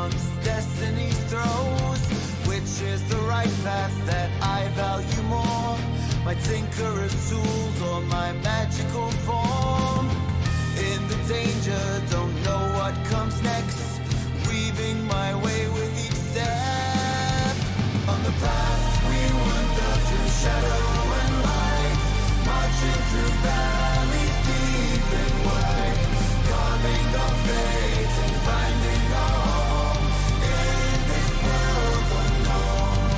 amongst destiny's throes. Which is the right path that I value more? My tinkerer's tools or my magical form? In the danger, don't know what comes next. Weaving my way with each step. On the path we wander through shadow and light, marching through valleys deep and wide, carving our fate and finding our home in this world unknown.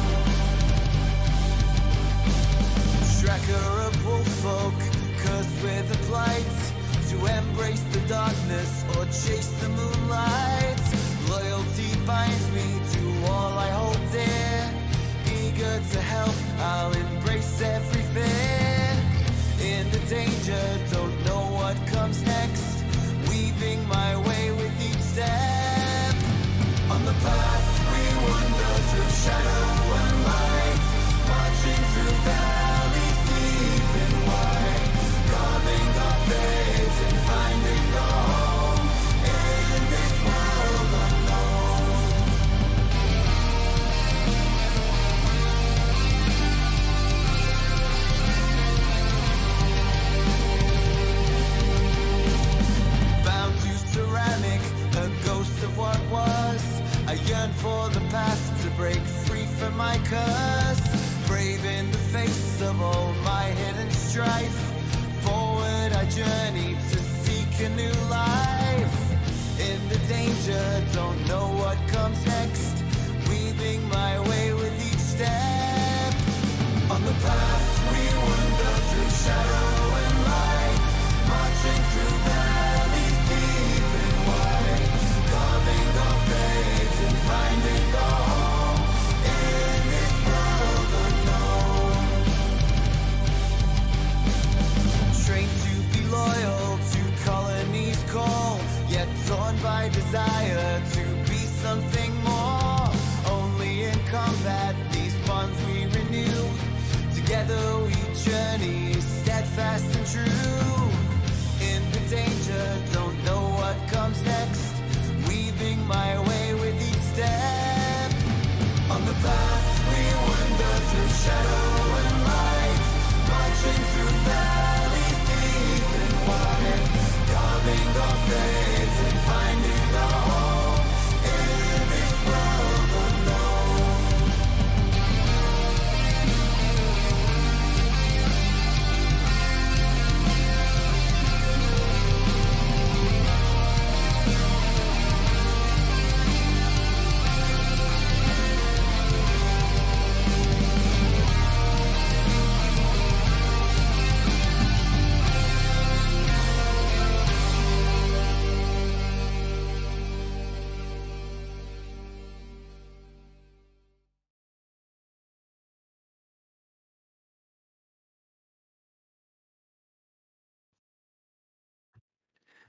Tracker of wolffolk, cursed with a plight, to embrace the darkness or chase the moonlight. Loyalty binds me to all I hold dear. Eager to help, I'll embrace every fear. In the danger, don't know what comes next. Weaving my way with each step. On the path we wander through shadow and light, marching through valleys deep and wide, carving our fate and finding our home in this world unknown. Bound to ceramic, a ghost of what was. I yearn for the path to break free from my curse. Brave in the face of all my hidden strife. Forward I journey to seek a new life. In the danger, don't know what comes next. Weaving my way with each step. On the path we wander through shadow and light, marching through valleys deep and wide, carving our fate and finding our home in this world unknown. Trained to be loyal to colonies call, yet torn by desire to be something more. Only in combat these bonds we renew. Together we journey steadfast and true. In the danger, don't know what comes next. Weaving my way with each step. On the path we wander through shadow and light, marching through valleys deep and wide, carving our fate and finding our home in this world unknown.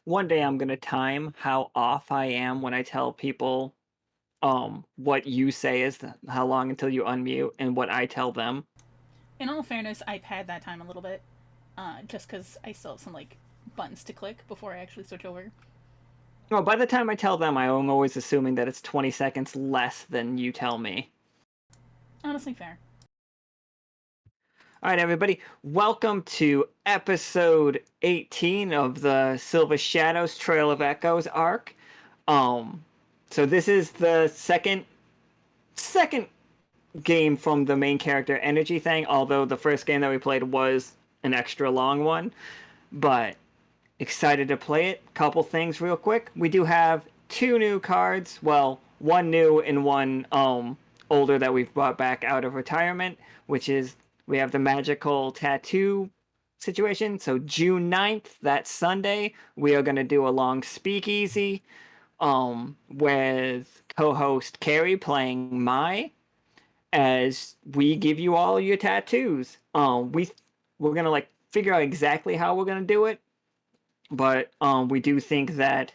One day I'm gonna time how off I am when I tell people what you say is how long until you unmute and what I tell them. In all fairness, I've had that time a little bit, just because I still have some like buttons to click before I actually switch over. Well, by the time I tell them, I'm always assuming that it's 20 seconds less than you tell me. Honestly, fair. All right, everybody, welcome to episode 18 of the Silver Shadows Trail of Echoes arc. So this is the second game from the main character energy thing, although the first game that we played was an extra long one. But excited to play it. Couple things real quick. We do have 2 new cards. Well, one new and one older that we've brought back out of retirement, which is we have the magical tattoo situation. So June 9th, that Sunday, we are going to do a long speakeasy with co-host Carrie playing Mai as we give you all your tattoos. We're going to like figure out exactly how we're going to do it, but we do think that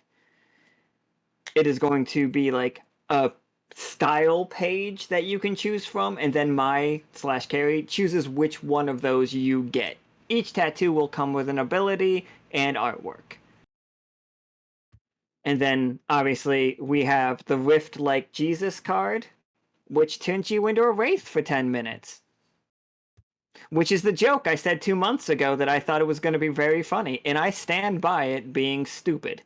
it is going to be like a style page that you can choose from, and then Mai/Carrie chooses which one of those you get. Each tattoo will come with an ability and artwork. And then, obviously, we have the Rift Like Jesus card, which turns you into a Wraith for 10 minutes. Which is the joke I said 2 months ago that I thought it was going to be very funny, and I stand by it being stupid.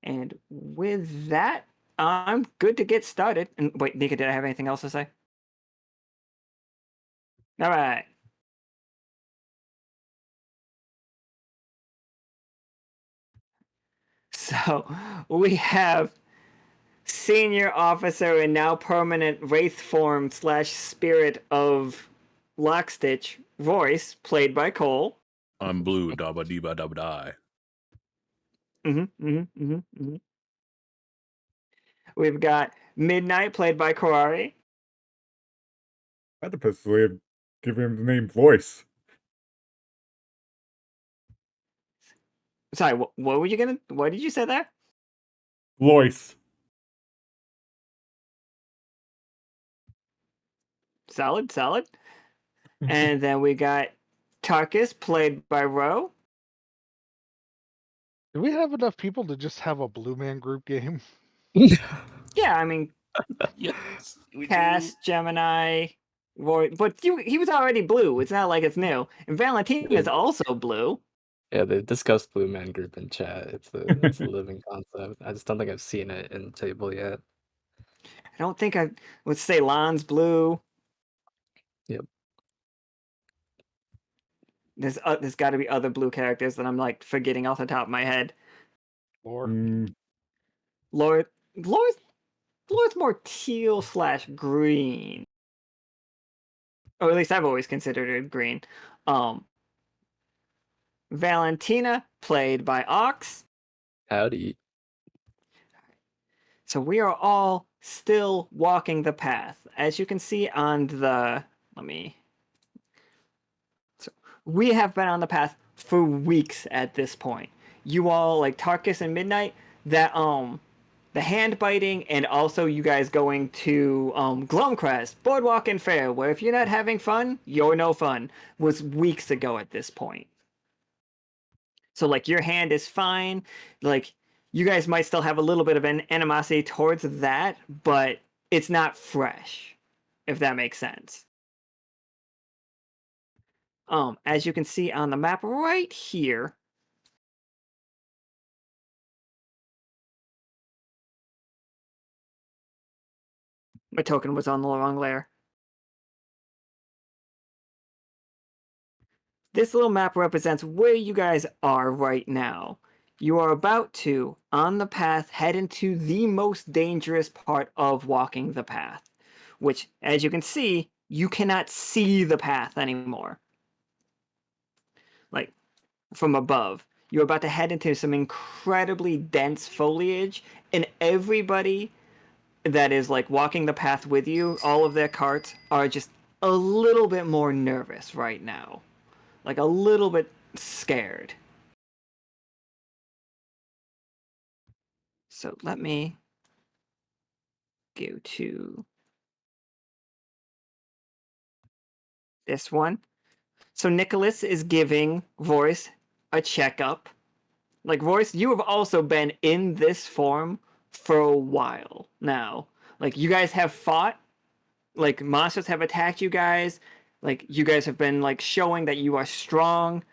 And with that, I'm good to get started. And wait, Nika, did I have anything else to say? All right. So we have senior officer and now permanent wraith form / spirit of Lockstitch, Royce, played by Cole. I'm blue, dabba dee ba dabba die. We've got Midnight, played by Karari. Oedipus way of giving him the name Voice. Sorry, what were you gonna? What did you say there? Voice. Solid. And then we got Tarkus, played by Ro. Do we have enough people to just have a Blue Man Group game? Yeah, I mean, Yes, we Cass, Gemini, Roy, but he was already blue. It's not like it's new. And Valentina is also blue. Yeah, they discussed Blue Man Group in chat. It's a living concept. I just don't think I've seen it in table yet. I don't think I would say Lon's blue. Yep. There's got to be other blue characters that I'm like forgetting off the top of my head. Or Lord's more teal / green, or at least I've always considered it green. Valentina, played by Ox. Howdy. So we are all still walking the path. As you can see on the... So we have been on the path for weeks at this point. You all, like Tarkus and Midnight, that, the hand biting, and also you guys going to, Glumcrest, Boardwalk and Fair, where if you're not having fun, you're no fun, was weeks ago at this point. So, like, your hand is fine. Like, you guys might still have a little bit of an animosity towards that, but it's not fresh, if that makes sense. As you can see on the map right here, my token was on the wrong layer. This little map represents where you guys are right now. You are about to, on the path, head into the most dangerous part of walking the path, which, as you can see, you cannot see the path anymore. Like, from above. You're about to head into some incredibly dense foliage, and everybody that is, like, walking the path with you, all of their carts, are just a little bit more nervous right now. Like, a little bit scared. So let me go to this one. So Nicholas is giving Royce a checkup. Like, Royce, you have also been in this form for a while now. Like, you guys have fought. Like, monsters have attacked you guys. Like, you guys have been, like, showing that you are strong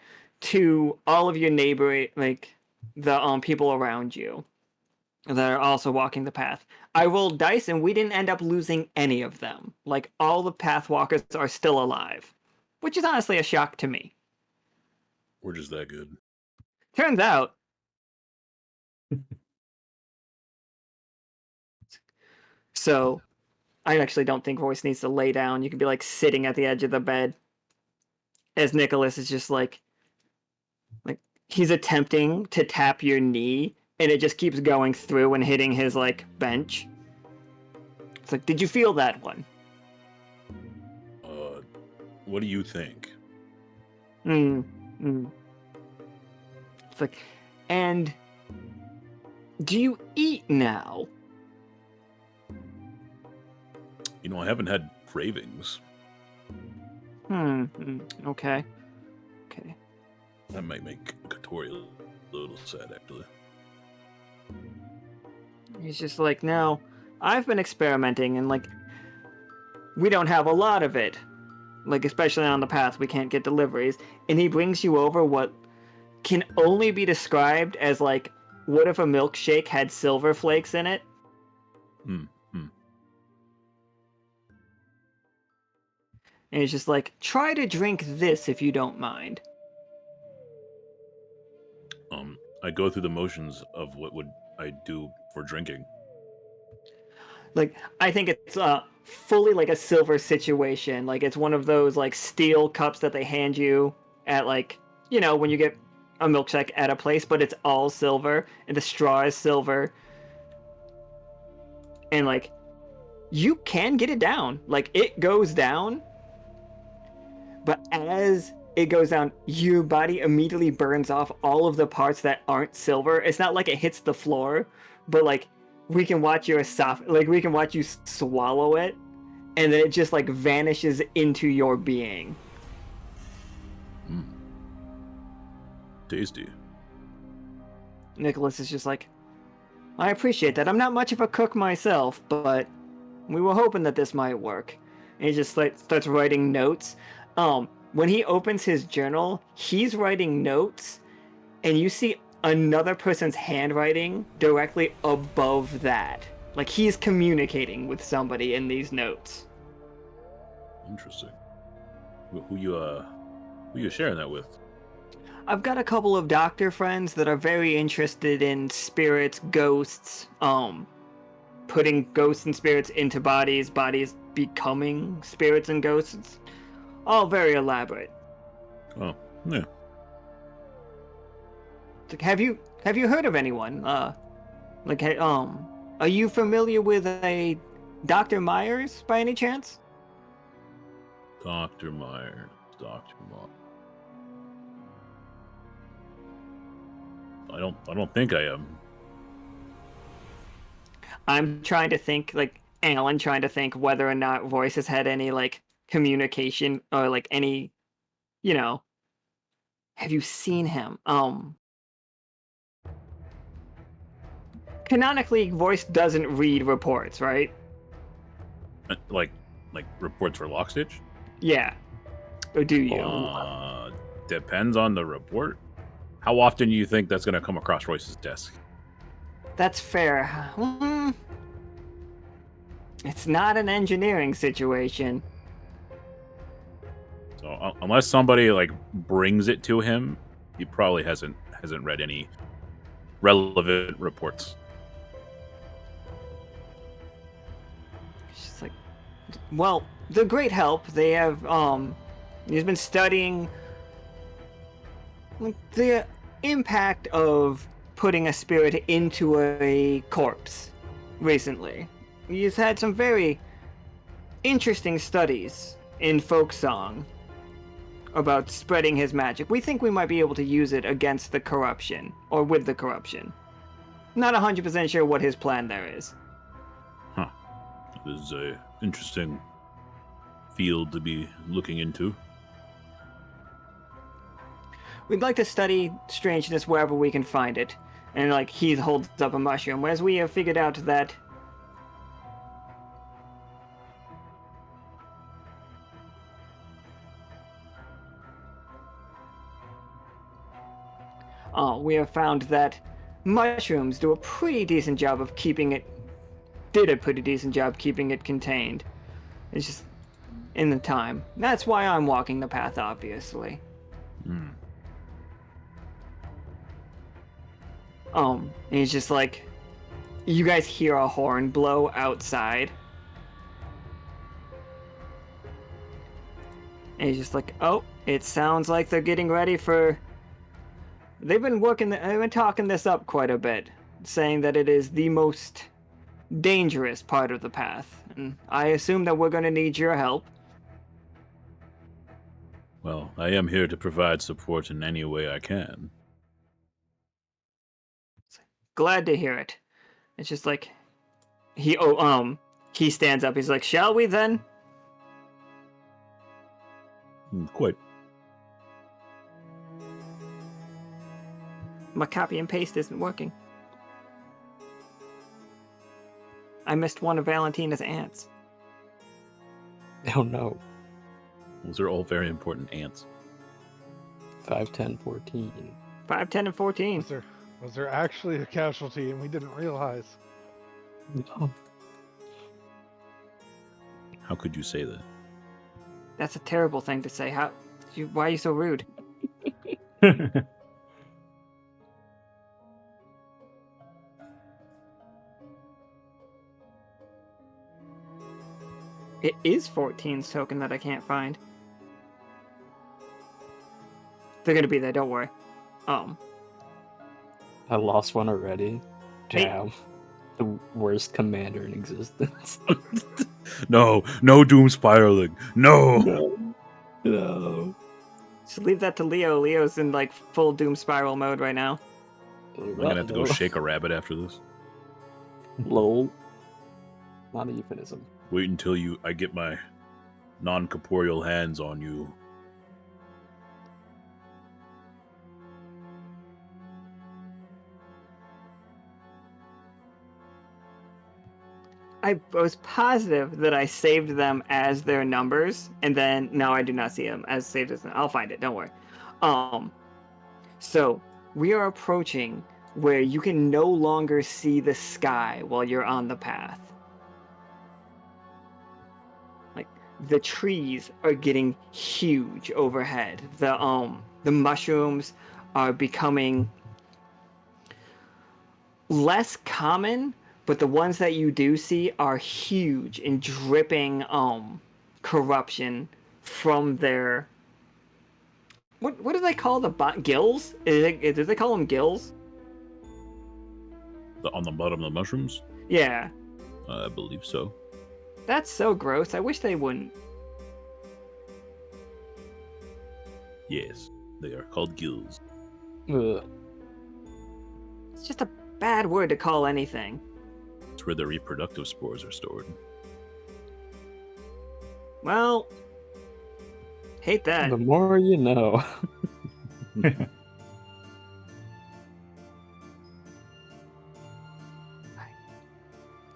to all of your neighbor, like, the people around you that are also walking the path. I rolled dice, and we didn't end up losing any of them. Like, all the pathwalkers are still alive, which is honestly a shock to me. We're just that good. Turns out, so I actually don't think Royce needs to lay down. You can be like sitting at the edge of the bed as Nicholas is just like he's attempting to tap your knee, and it just keeps going through and hitting his like bench. It's like, did you feel that one? What do you think? It's like, and do you eat now? You know, I haven't had cravings. Okay. That might make Katori a little sad, actually. He's just like, now, I've been experimenting, and like, we don't have a lot of it. Like, especially on the path, we can't get deliveries. And he brings you over what can only be described as like, what if a milkshake had silver flakes in it? Hmm. And he's just like, try to drink this if you don't mind. I go through the motions of what would I do for drinking. Like, I think it's fully like a silver situation. Like, it's one of those like steel cups that they hand you at like, you know, when you get a milkshake at a place, but it's all silver and the straw is silver. And like, you can get it down. Like, it goes down, but as it goes down, your body immediately burns off all of the parts that aren't silver. It's not like it hits the floor, but like, we can watch your we can watch you swallow it, and then it just like vanishes into your being. Tasty. Nicholas is just like, I appreciate that. I'm not much of a cook myself, but we were hoping that this might work. And he just like starts writing notes. When he opens his journal, he's writing notes, and you see another person's handwriting directly above that. Like, he's communicating with somebody in these notes. Interesting. Who you sharing that with? I've got a couple of doctor friends that are very interested in spirits, ghosts, putting ghosts and spirits into bodies, bodies becoming spirits and ghosts. It's all very elaborate. Oh, yeah. Like, have you heard of anyone? Are you familiar with a Dr. Myers by any chance? Dr. Myers. Dr. Myers. I don't think I am. I'm trying to think, like, Alan trying to think whether or not Royce has had any, like, communication or, like, any, you know, have you seen him? Canonically, Royce doesn't read reports, right? Like reports for Lockstitch? Yeah. Or do you? Depends on the report. How often do you think that's going to come across Royce's desk? That's fair. It's not an engineering situation. So unless somebody like brings it to him, he probably hasn't read any relevant reports. She's like, well, the great help. They have, he's been studying like, the impact of putting a spirit into a corpse recently. He's had some very interesting studies in folk song about spreading his magic. We think we might be able to use it against the corruption, or with the corruption. Not 100% sure what his plan there is. Huh. This is a interesting field to be looking into. We'd like to study strangeness wherever we can find it. And, like, he holds up a mushroom, whereas we have figured out that we have found that mushrooms do a pretty decent job of keeping it... did a pretty decent job keeping it contained. It's just... in the time. That's why I'm walking the path, obviously. And he's just like... you guys hear a horn blow outside. And he's just like, oh, it sounds like they're getting ready for... they've been talking this up quite a bit, saying that it is the most dangerous part of the path, and I assume that we're going to need your help. Well, I am here to provide support in any way I can. Glad to hear it. It's just like he stands up. He's like, shall we then? Quite. My copy and paste isn't working. I missed one of Valentina's ants. Oh no. Those are all very important ants. 5, 10, 14. 5, 10, and 14. Was there actually a casualty and we didn't realize? No. How could you say that? That's a terrible thing to say. Why are you so rude? It is 14's token that I can't find. They're gonna be there, don't worry. I lost one already. Hey. Damn. The worst commander in existence. No doom spiraling. No. No. Just leave that to Leo. Leo's in like full doom spiral mode right now. I'm gonna have to go shake a rabbit after this. Lol. Not a euphemism. Wait until I get my non-corporeal hands on you. I was positive that I saved them as their numbers, and then now I do not see them as saved as them. I'll find it, don't worry. So we are approaching where you can no longer see the sky while you're on the path. Like the trees are getting huge overhead. The mushrooms are becoming less common, but the ones that you do see are huge and dripping corruption from their what do they call the gills? Do they call them gills? On the bottom of the mushrooms? Yeah. I believe so. That's so gross. I wish they wouldn't. Yes, they are called gills. Ugh. It's just a bad word to call anything. It's where the reproductive spores are stored. Well, hate that. The more you know.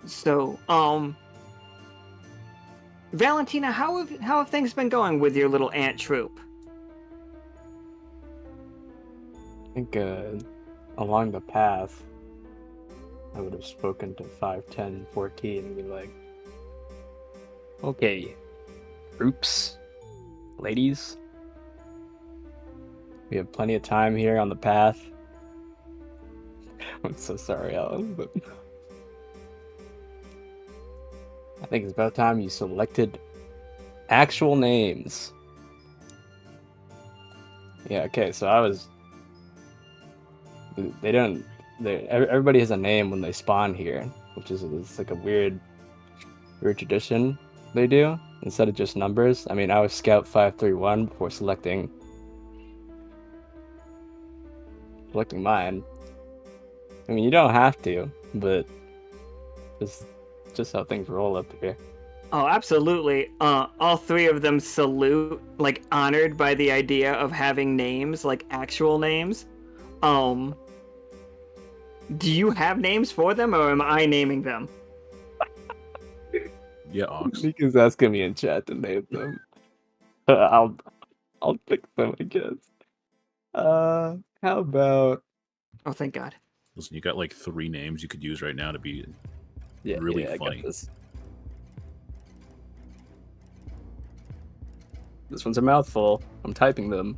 So, Valentina, how have things been going with your little ant troop? I think along the path, I would have spoken to 5, 10, 14 and be like, okay, groups, ladies, we have plenty of time here on the path. I'm so sorry, Alan, but I think it's about time you selected actual names. Yeah, okay, so everybody has a name when they spawn here, which is it's like a weird tradition they do instead of just numbers. I mean, I was Scout 531 before selecting mine. I mean, you don't have to, but just how things roll up here. Oh, absolutely. All three of them salute, like honored by the idea of having names, like actual names. Do you have names for them, or am I naming them? Yeah, Ox. Nika's asking me in chat to name them. I'll pick them, I guess. How about? Oh, thank God. Listen, you got like 3 names you could use right now to be Yeah, really I got funny. this. This one's a mouthful. I'm typing them.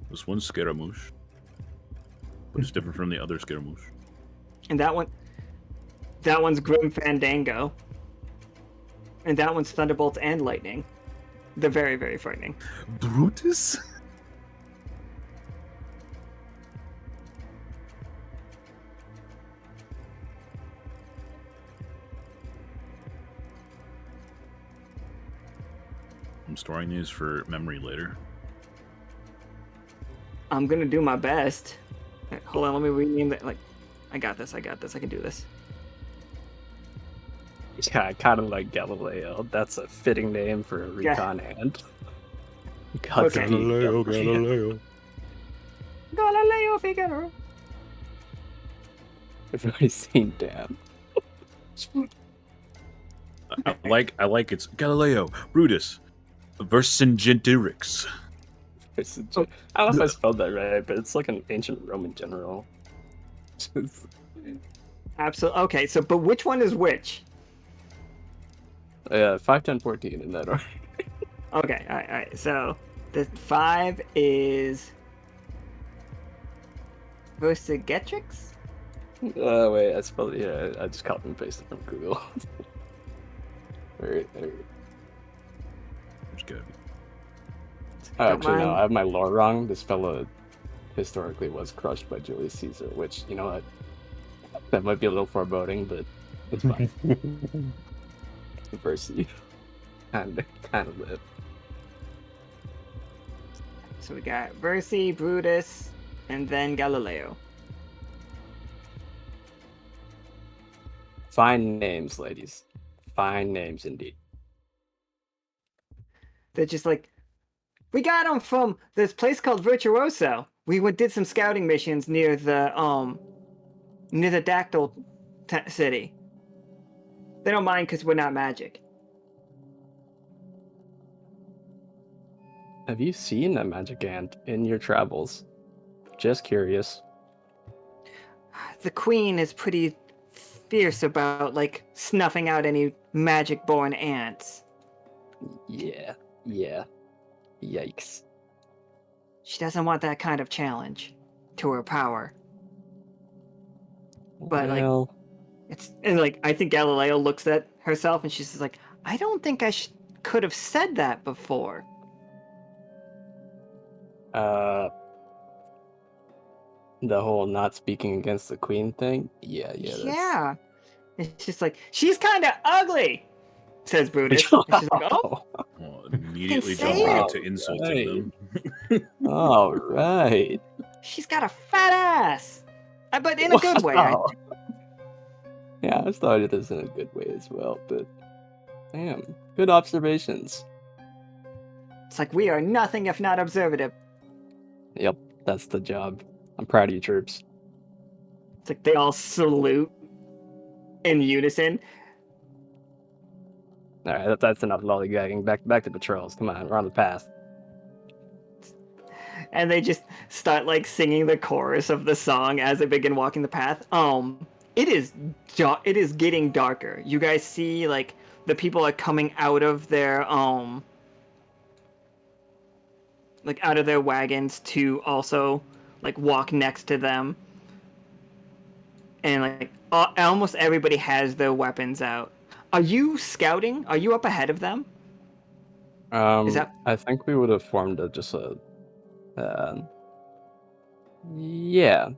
This one's Scaramouche, but it's different from the other Scaramouche. And that one's Grim Fandango. And that one's Thunderbolts and Lightning. They're very, very frightening. Brutus? I'm storing these for memory later. I'm gonna do my best. Right, hold on, let me rename that. Like, I got this. I can do this. Yeah, I kind of like Galileo. That's a fitting name for a recon hand. Okay. Galileo. Galileo Figaro. I've already seen Dan. I like it's Galileo, Brutus, Vercingetorix. I don't know if I spelled that right, but it's like an ancient Roman general. Absolutely. Okay, so but which one is which? Yeah, 5, 10, 14 in that order. Okay, all right. So the 5 is Vercingetorix. Wait, I spelled it. Yeah, I just copied and pasted from Google. Alright. It's good. Oh, Don't actually, no, mind. I have my lore wrong. This fellow historically was crushed by Julius Caesar, which, you know what? That might be a little foreboding, but it's fine. Versi. kind of live. So we got Versi, Brutus, and then Galileo. Fine names, ladies. Fine names indeed. They're just like, we got them from this place called Virtuoso. Did some scouting missions near the Dactyl city. They don't mind because we're not magic. Have you seen a magic ant in your travels? Just curious. The queen is pretty fierce about like snuffing out any magic-born ants. Yeah. Yikes. She doesn't want that kind of challenge to her power. But Well, I think Galileo looks at herself and she's just like, I don't think I could have said that before. the whole not speaking against the queen thing. Yeah. That's... Yeah. It's just like, she's kind of ugly, says Brutus. And she's like, oh, Well, immediately say jumping it. into insulting them. All right. she's got a fat ass. But in a good way. Wow. Yeah, I started this in a good way as well, but damn, good observations. It's like, we are nothing if not observative. Yep, that's the job. I'm proud of you, troops. It's like they all salute in unison. All right, that's enough lollygagging. Back to patrols. Come on, we're on the path. And they just start like singing the chorus of the song as they begin walking the path. It is getting darker. You guys see like the people are coming out of their out of their wagons to also like walk next to them. And like almost everybody has their weapons out. Are you scouting? Are you up ahead of them? Is that I think we would have formed yeah,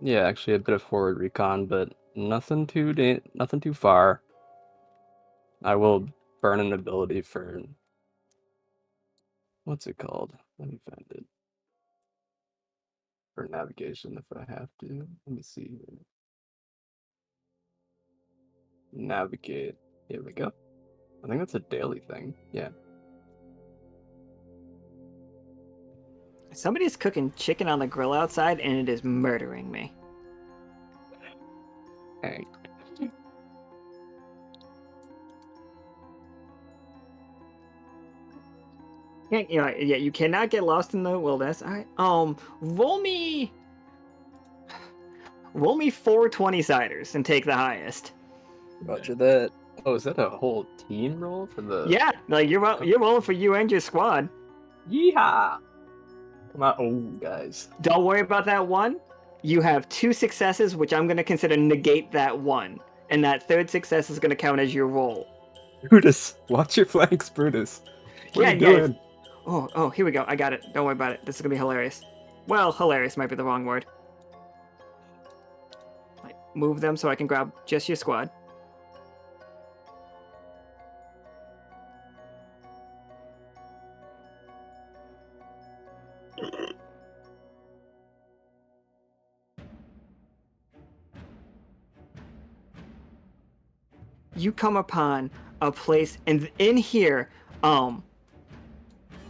actually a bit of forward recon, but nothing too far. I will burn an ability for what's it called? Let me find it. For navigation, if I have to. Let me see. Navigate. Here we go. I think that's a daily thing. Yeah. somebody's cooking chicken on the grill outside and it is murdering me. Hey. You cannot get lost in the wilderness. All right. Roll me 4 20-siders and take the highest. Roger that. Oh, is that a whole team roll for the? Yeah, like you're rolling for you and your squad. Yeehaw! Come on, oh guys. Don't worry about that one. You have 2 successes, which I'm going to consider negate that one, and that third success is going to count as your roll. Brutus, watch your flanks, Brutus. What are you doing? Oh, here we go. I got it. Don't worry about it. This is going to be hilarious. Well, hilarious might be the wrong word. Like, move them so I can grab just your squad. You come upon a place, and in here,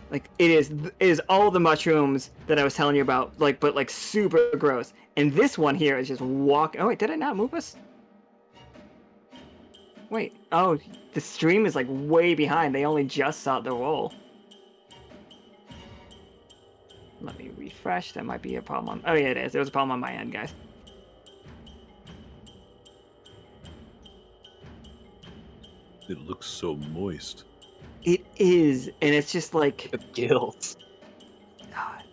Like it is all the mushrooms that I was telling you about, like, but like super gross. And this one here is just walk. Oh wait, did I not move us? Wait, oh, the stream is like way behind. They only just saw the roll. Let me refresh. That might be a problem. Oh yeah, it is. There was a problem on my end, guys. It looks so moist. It is, and it's just like Gills. God.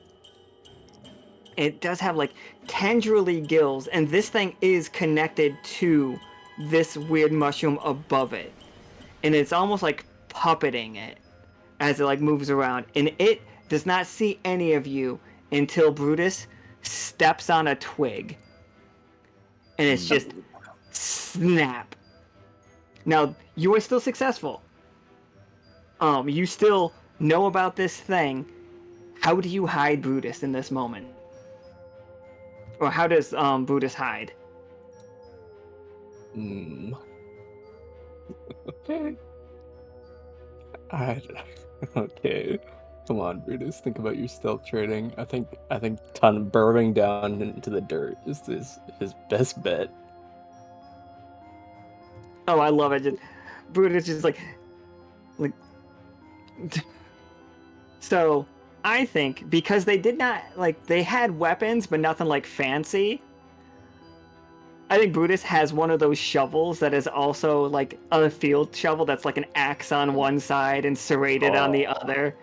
It does have like tendrily gills, and this thing is connected to this weird mushroom above it, and it's almost like puppeting it as it like moves around, and it does not see any of you until Brutus steps on a twig, and it's just snap. Now you are still successful. You still know about this thing. How do you hide Brutus in this moment? Or how does Brutus hide? I, okay. Come on, Brutus. Think about your stealth training. I think burrowing down into the dirt is his best bet. Oh, I love it. Just Brutus just like so I think because they did not like they had weapons but nothing like fancy. I think Brutus has one of those shovels that is also like a field shovel that's like an axe on one side and serrated on the other.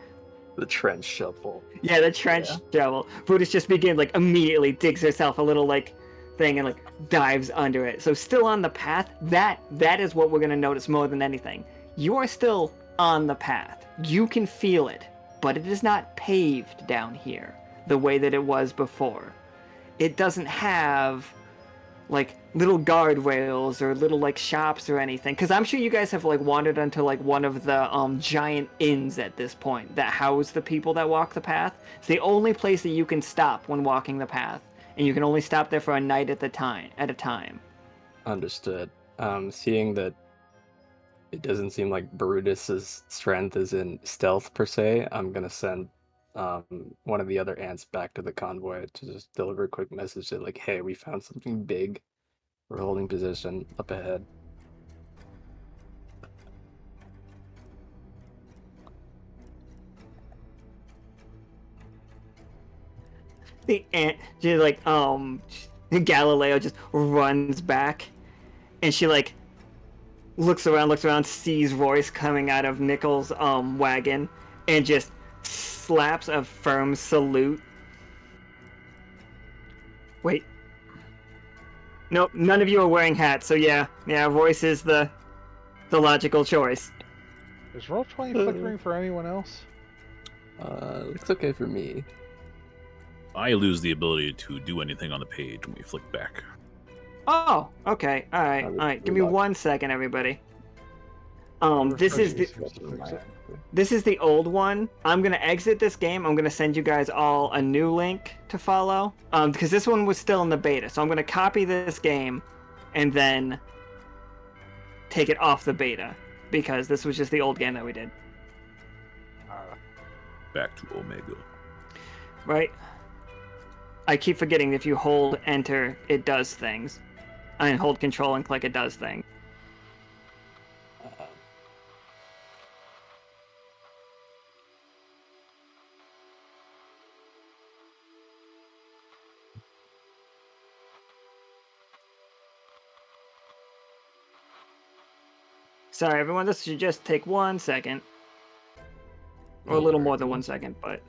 The trench shovel. Yeah, the trench shovel. Brutus just begins like immediately digs herself a little like thing and like dives under it. So still on the path. That is what we're gonna notice more than anything. You are still on the path. You can feel it, but it is not paved down here the way that it was before. It doesn't have like little guardrails or little like shops or anything, because I'm sure you guys have like wandered into like one of the giant inns at this point that house the people that walk the path. It's the only place that you can stop when walking the path, and you can only stop there for a night at a time. Understood. Seeing that it doesn't seem like Brutus's strength is in stealth per se, I'm gonna send one of the other ants back to the convoy to just deliver a quick message that like, hey, we found something big. We're holding position up ahead. The ant just like Galileo just runs back, and she like looks around, sees Royce coming out of Nickel's wagon, and just slaps a firm salute. Wait. Nope, none of you are wearing hats, so yeah, Royce is the logical choice. Is roleplaying flickering for anyone else? Looks okay for me. I lose the ability to do anything on the page when we flick back. Oh, okay, all right. Give me 1 second, everybody. This is the old one. I'm gonna exit this game. I'm gonna send you guys all a new link to follow. Because this one was still in the beta, so I'm gonna copy this game, and then take it off the beta because this was just the old game that we did. Back to Omega. Right. I keep forgetting if you hold enter, it does things. And hold control and click, it does things. Sorry, everyone. This should just take 1 second. Or a little more than 1 second, but...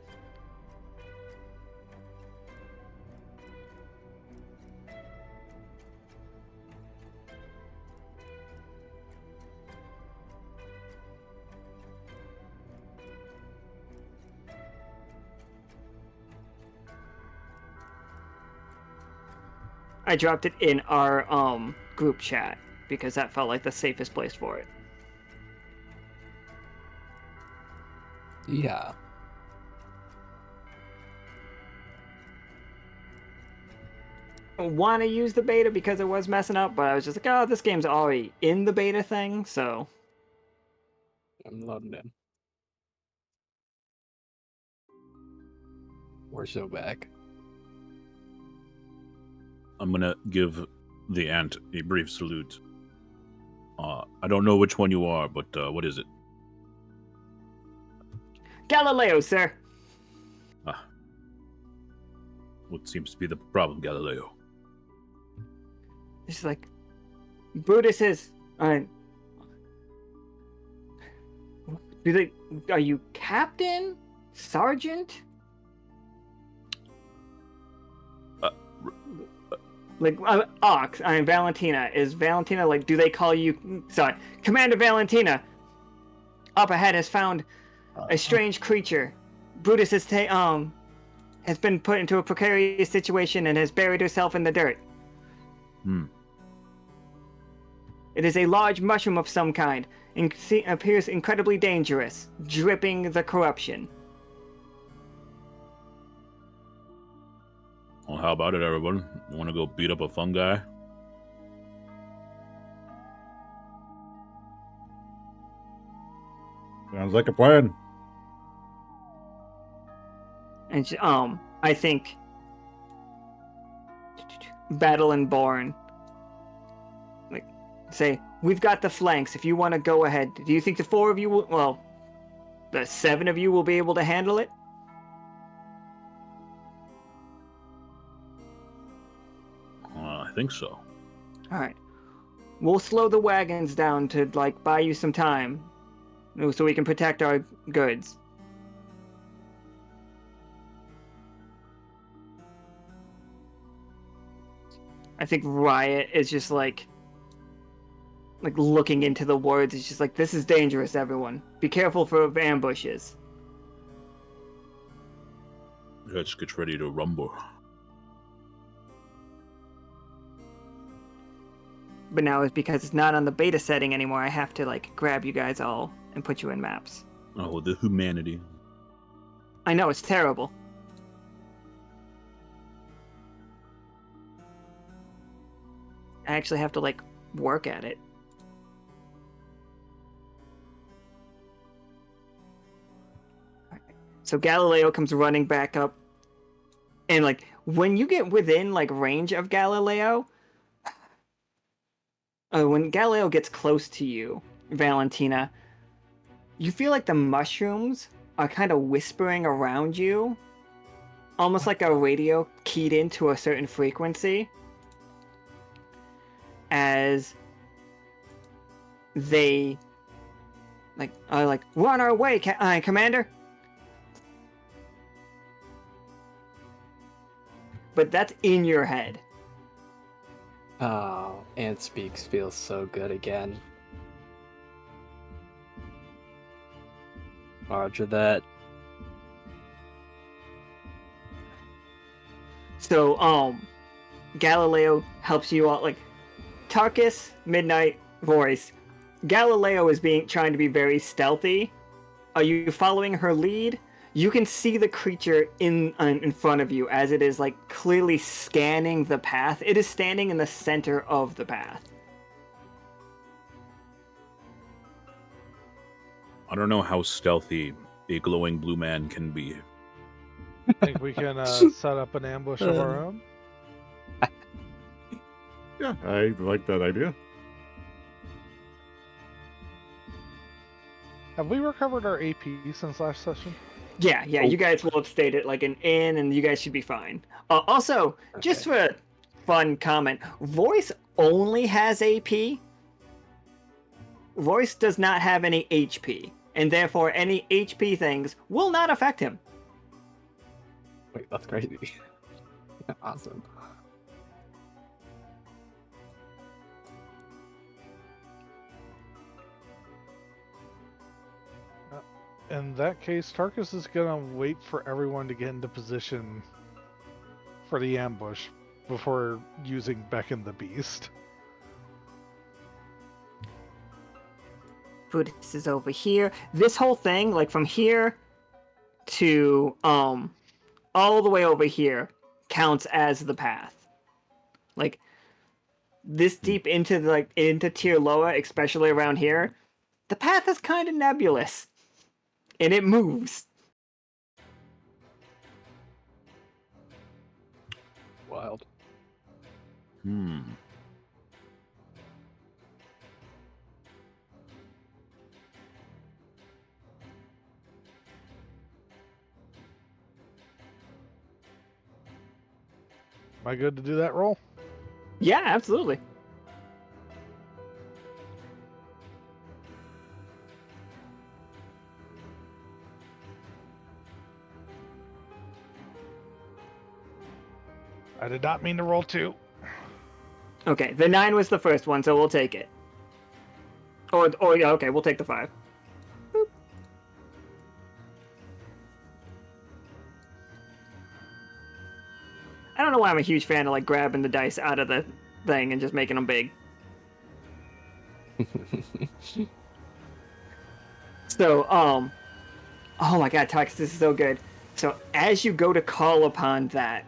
I dropped it in our group chat because that felt like the safest place for it. Yeah. I want to use the beta because it was messing up, but I was just like, oh, this game's already in the beta thing, so... I'm loading in. We're so back. I'm gonna give the ant a brief salute. I don't know which one you are, but what is it? Galileo, sir. What seems to be the problem, Galileo? It's like Brutus is. Are you captain, sergeant? Ox. I'm Valentina. Is Valentina like? Do they call you? Sorry, Commander Valentina. Up ahead has found a strange creature. Brutus has been put into a precarious situation and has buried herself in the dirt. It is a large mushroom of some kind and appears incredibly dangerous, dripping the corruption. Well, how about it, everyone? You want to go beat up a fungi? Sounds like a plan. And I think Battle and Born say, we've got the flanks. If you want to go ahead, do you think the 4 of you will? Well, the 7 of you will be able to handle it. I think so. All right, we'll slow the wagons down to buy you some time, so we can protect our goods. I think Riot is just like looking into the woods. It's just like, this is dangerous, everyone. Be careful for ambushes. Let's get ready to rumble. But now it's because it's not on the beta setting anymore. I have to grab you guys all and put you in maps. Oh, the humanity. I know, it's terrible. I actually have to work at it. So Galileo comes running back up, and when you get within range of Galileo, when Galileo gets close to you, Valentina, you feel like the mushrooms are kind of whispering around you, almost like a radio keyed into a certain frequency, as they are we're on our way, Commander. But that's in your head. Oh, Ant Speaks feels so good again. Roger that. So, Galileo helps you all, Tarkus, Midnight, Royce. Galileo is trying to be very stealthy. Are you following her lead? You can see the creature in front of you as it is clearly scanning the path. It is standing in the center of the path. I don't know how stealthy a glowing blue man can be. Think we can set up an ambush of our own? Yeah, I like that idea. Have we recovered our AP since last session? Yeah, you guys will have stayed at an inn, and you guys should be fine. Also, just for a fun comment, Royce only has AP. Royce does not have any HP, and therefore any HP things will not affect him. Wait, that's crazy. Awesome. In that case, Tarkus is gonna wait for everyone to get into position for the ambush before using Beckon the Beast. Brutus is over here. This whole thing, from here to all the way over here, counts as the path. This deep into into Tier Loa, especially around here, the path is kind of nebulous. And it moves. wild. Hmm. Am I good to do that roll? Yeah, absolutely. I did not mean to roll 2. Okay, the 9 was the first one, so we'll take it. Or yeah, okay, we'll take the 5. Boop. I don't know why I'm a huge fan of like grabbing the dice out of the thing and just making them big. So, oh my god, Tarkus, this is so good. So, as you go to call upon that,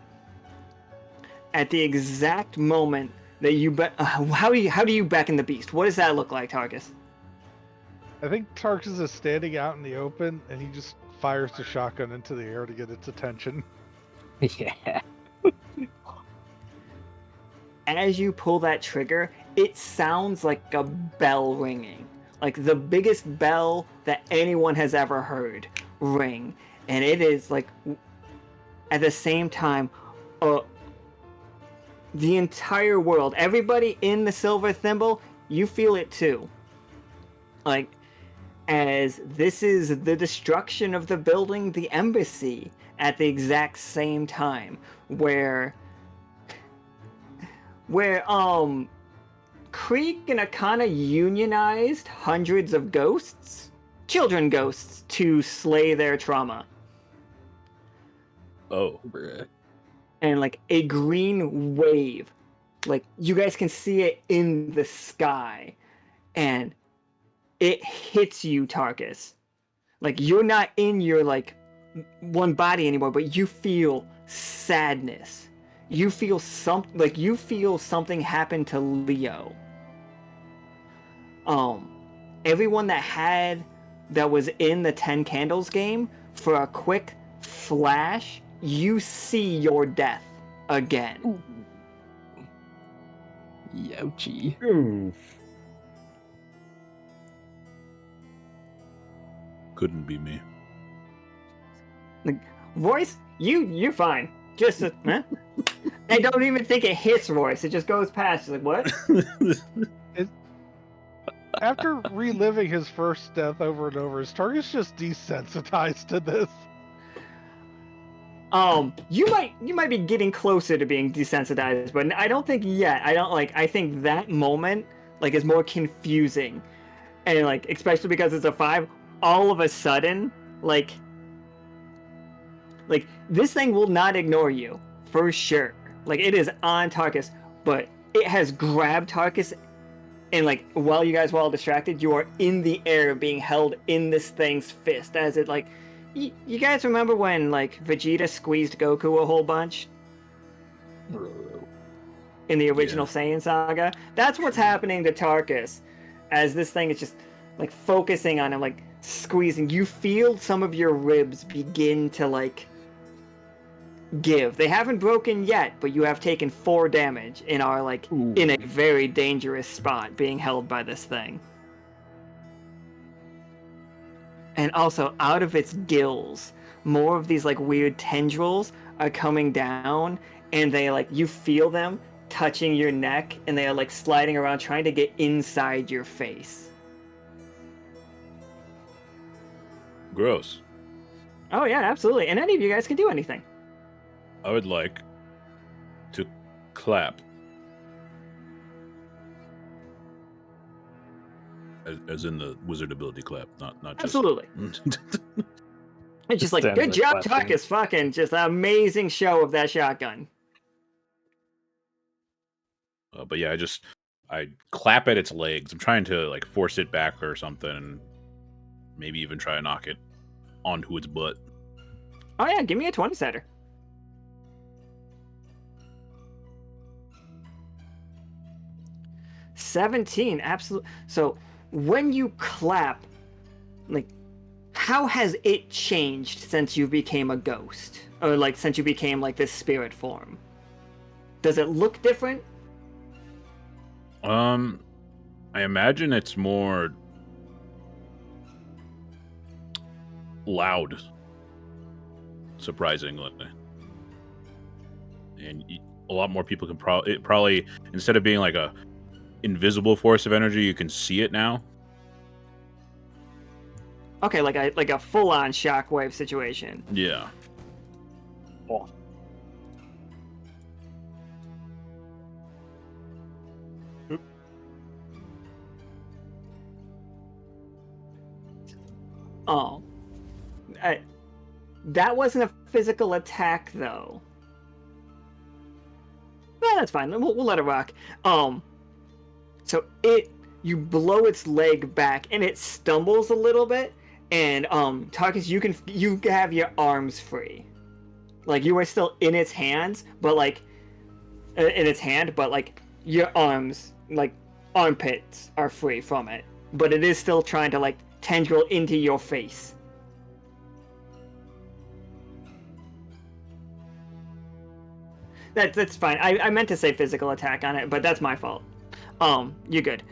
at the exact moment that you how do you beckon the beast? What does that look like, Tarkus? I think Tarkus is standing out in the open, and he just fires the shotgun into the air to get its attention. Yeah. As you pull that trigger, it sounds like a bell ringing. Like the biggest bell that anyone has ever heard ring. And it is like, at the same time, the entire world, everybody in the Silver Thimble, you feel it too. Like, as this is the destruction of the building, the embassy, at the exact same time, where Krieg and Akana unionized hundreds of ghosts, children ghosts, to slay their trauma. Oh. Bruh. And like a green wave, like you guys can see it in the sky, and it hits you, Tarkus. Like you're not in your like one body anymore, but you feel sadness. You feel something happened to Leo. Everyone that was in the 10 Candles game, for a quick flash, you see your death again. Ooh. Youchie. Ooh. Couldn't be me. Like, Royce, you're fine. Just huh? I don't even think it hits Royce. It just goes past. It's like, what? After reliving his first death over and over, is Tarkus just desensitized to this? You might be getting closer to being desensitized, but I don't think yet. I think that moment like is more confusing, and like especially because it's a 5. All of a sudden, like this thing will not ignore you for sure. Like it is on Tarkus, but it has grabbed Tarkus, and like while you guys were all distracted, you are in the air being held in this thing's fist as it like. You guys remember when like Vegeta squeezed Goku a whole bunch in the original Saiyan saga? That's what's happening to Tarkus as this thing is just like focusing on him, like squeezing. You feel some of your ribs begin to like give. They haven't broken yet, but you have taken 4 damage and are like in a very dangerous spot being held by this thing. And also, out of its gills, more of these like weird tendrils are coming down, and they like you feel them touching your neck, and they are like sliding around trying to get inside your face. Gross. Oh yeah, absolutely. And any of you guys can do anything. I would like to clap. As in the wizard ability clap, not just. Absolutely. It's just like, Stands good like job, clapping. Tarkus. Fucking just an amazing show of that shotgun. But yeah, I clap at its legs. I'm trying to like force it back or something, and maybe even try to knock it onto its butt. Oh yeah, give me a 20-setter. $17, absolutely. So when you clap, like, how has it changed since you became a ghost, or like since you became like this spirit form? Does it look different? I imagine it's more loud, surprisingly, and a lot more people can probably instead of being like a invisible force of energy, you can see it now. Okay, like a full-on shockwave situation. Yeah. Oh, that wasn't a physical attack, though. Yeah, that's fine. We'll let it rock. So you blow its leg back, and it stumbles a little bit. And Tarkus, you have your arms free, like you are still in its hands, but like in its hand, but like your arms, like armpits, are free from it. But it is still trying to like tendril into your face. That's fine. I meant to say physical attack on it, but that's my fault. You're good.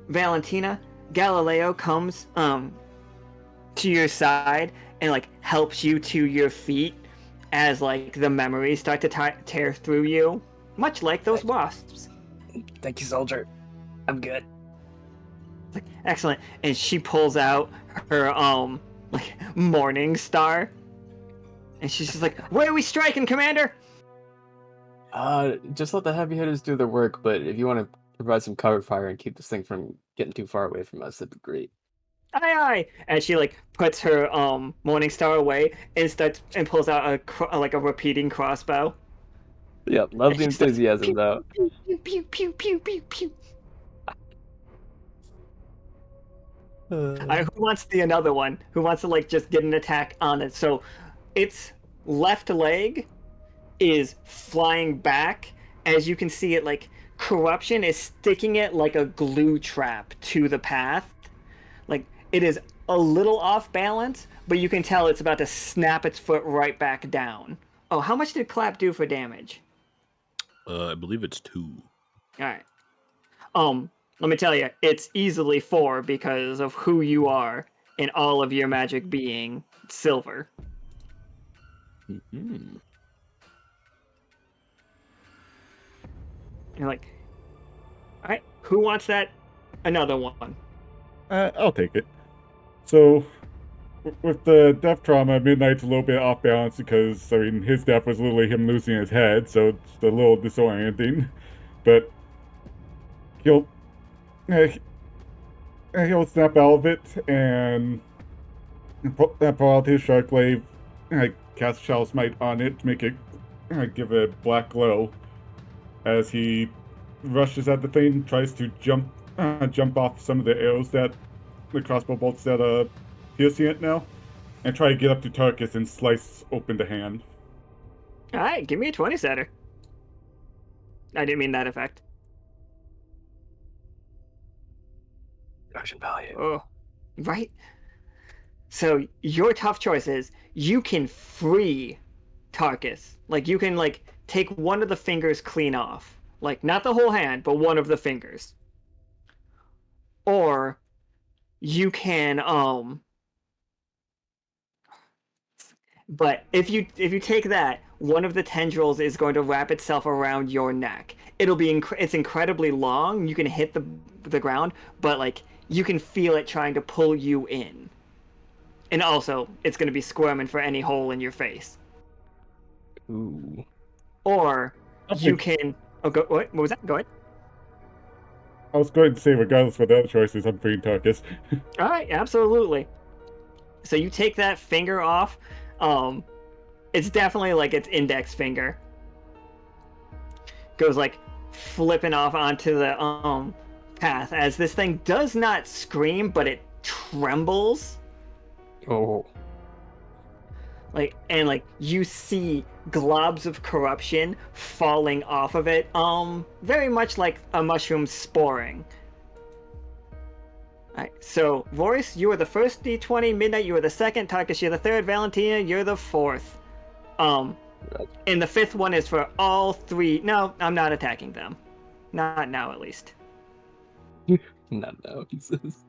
Valentina, Galileo comes to your side and like helps you to your feet as like the memories start to tear through you, much like those wasps. Thank you, soldier. I'm good. Like, excellent. And she pulls out her like morning star, and she's just like, "Where are we striking, Commander?" Just let the heavy hitters do their work, but if you want to provide some cover fire and keep this thing from getting too far away from us, that'd be great. Aye, aye. And she like puts her morning star away and pulls out a repeating crossbow. Yep, love the And she's like, enthusiasm though. Pew pew pew pew pew pew. Alright, who wants another one? Who wants to like just get an attack on it? So its left leg is flying back. As you can see, it like corruption is sticking it like a glue trap to the path. Like it is a little off balance, but you can tell it's about to snap its foot right back down. Oh, how much did Clap do for damage? I believe it's 2. Alright. Let me tell you, it's easily 4 because of who you are and all of your magic being silver. Mm-hmm. You're like, alright, who wants that? Another one. I'll take it. So, with the death trauma, Midnight's a little bit off balance because, I mean, his death was literally him losing his head, so it's a little disorienting. But he'll snap out of it and pull out his shark glaive, cast Shell Smite on it to make it give it a black glow. As he rushes at the thing, tries to jump off some of the arrows that the crossbow bolts that piercing it now, and try to get up to Tarkus and slice open the hand. Alright, give me a 20 setter. I didn't mean that effect. Production value. Oh, right? So your tough choice is you can free Tarkus. Like you can like take one of the fingers clean off. Like not the whole hand, but one of the fingers. Or you can but if you take that, one of the tendrils is going to wrap itself around your neck. It'll be it's incredibly long. You can hit the ground, but like you can feel it trying to pull you in. And also, it's going to be squirming for any hole in your face. Ooh. Or you can. Oh, what was that? Go ahead. I was going to say, regardless of the other choices, I'm freeing Tarkus. All right, absolutely. So you take that finger off. It's definitely like its index finger. Goes like flipping off onto the path as this thing does not scream, but it trembles. Oh. Like and like you see globs of corruption falling off of it, very much like a mushroom sporing. Alright, so Royce, you are the first D20, Midnight, you are the second, Tarkus, you're the third, Valentina, you're the fourth. And the 5th one is for all 3. No, I'm not attacking them. Not now, at least. Not now.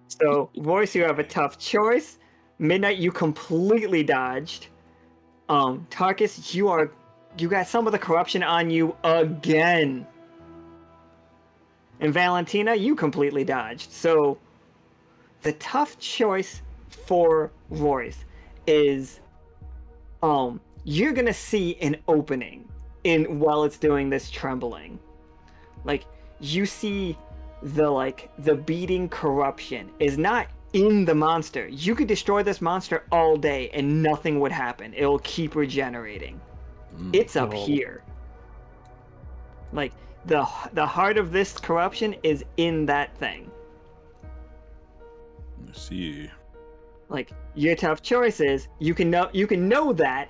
So, Royce, you have a tough choice. Midnight, you completely dodged. Tarkus, you got some of the corruption on you again. And Valentina, you completely dodged. So, the tough choice for Royce is, you're gonna see an opening while it's doing this trembling. Like, you see the beating corruption is not in the monster. You could destroy this monster all day and nothing would happen. It'll keep regenerating. It's up here. Like, the heart of this corruption is in that thing. I see. Like, your tough choice is you can know that,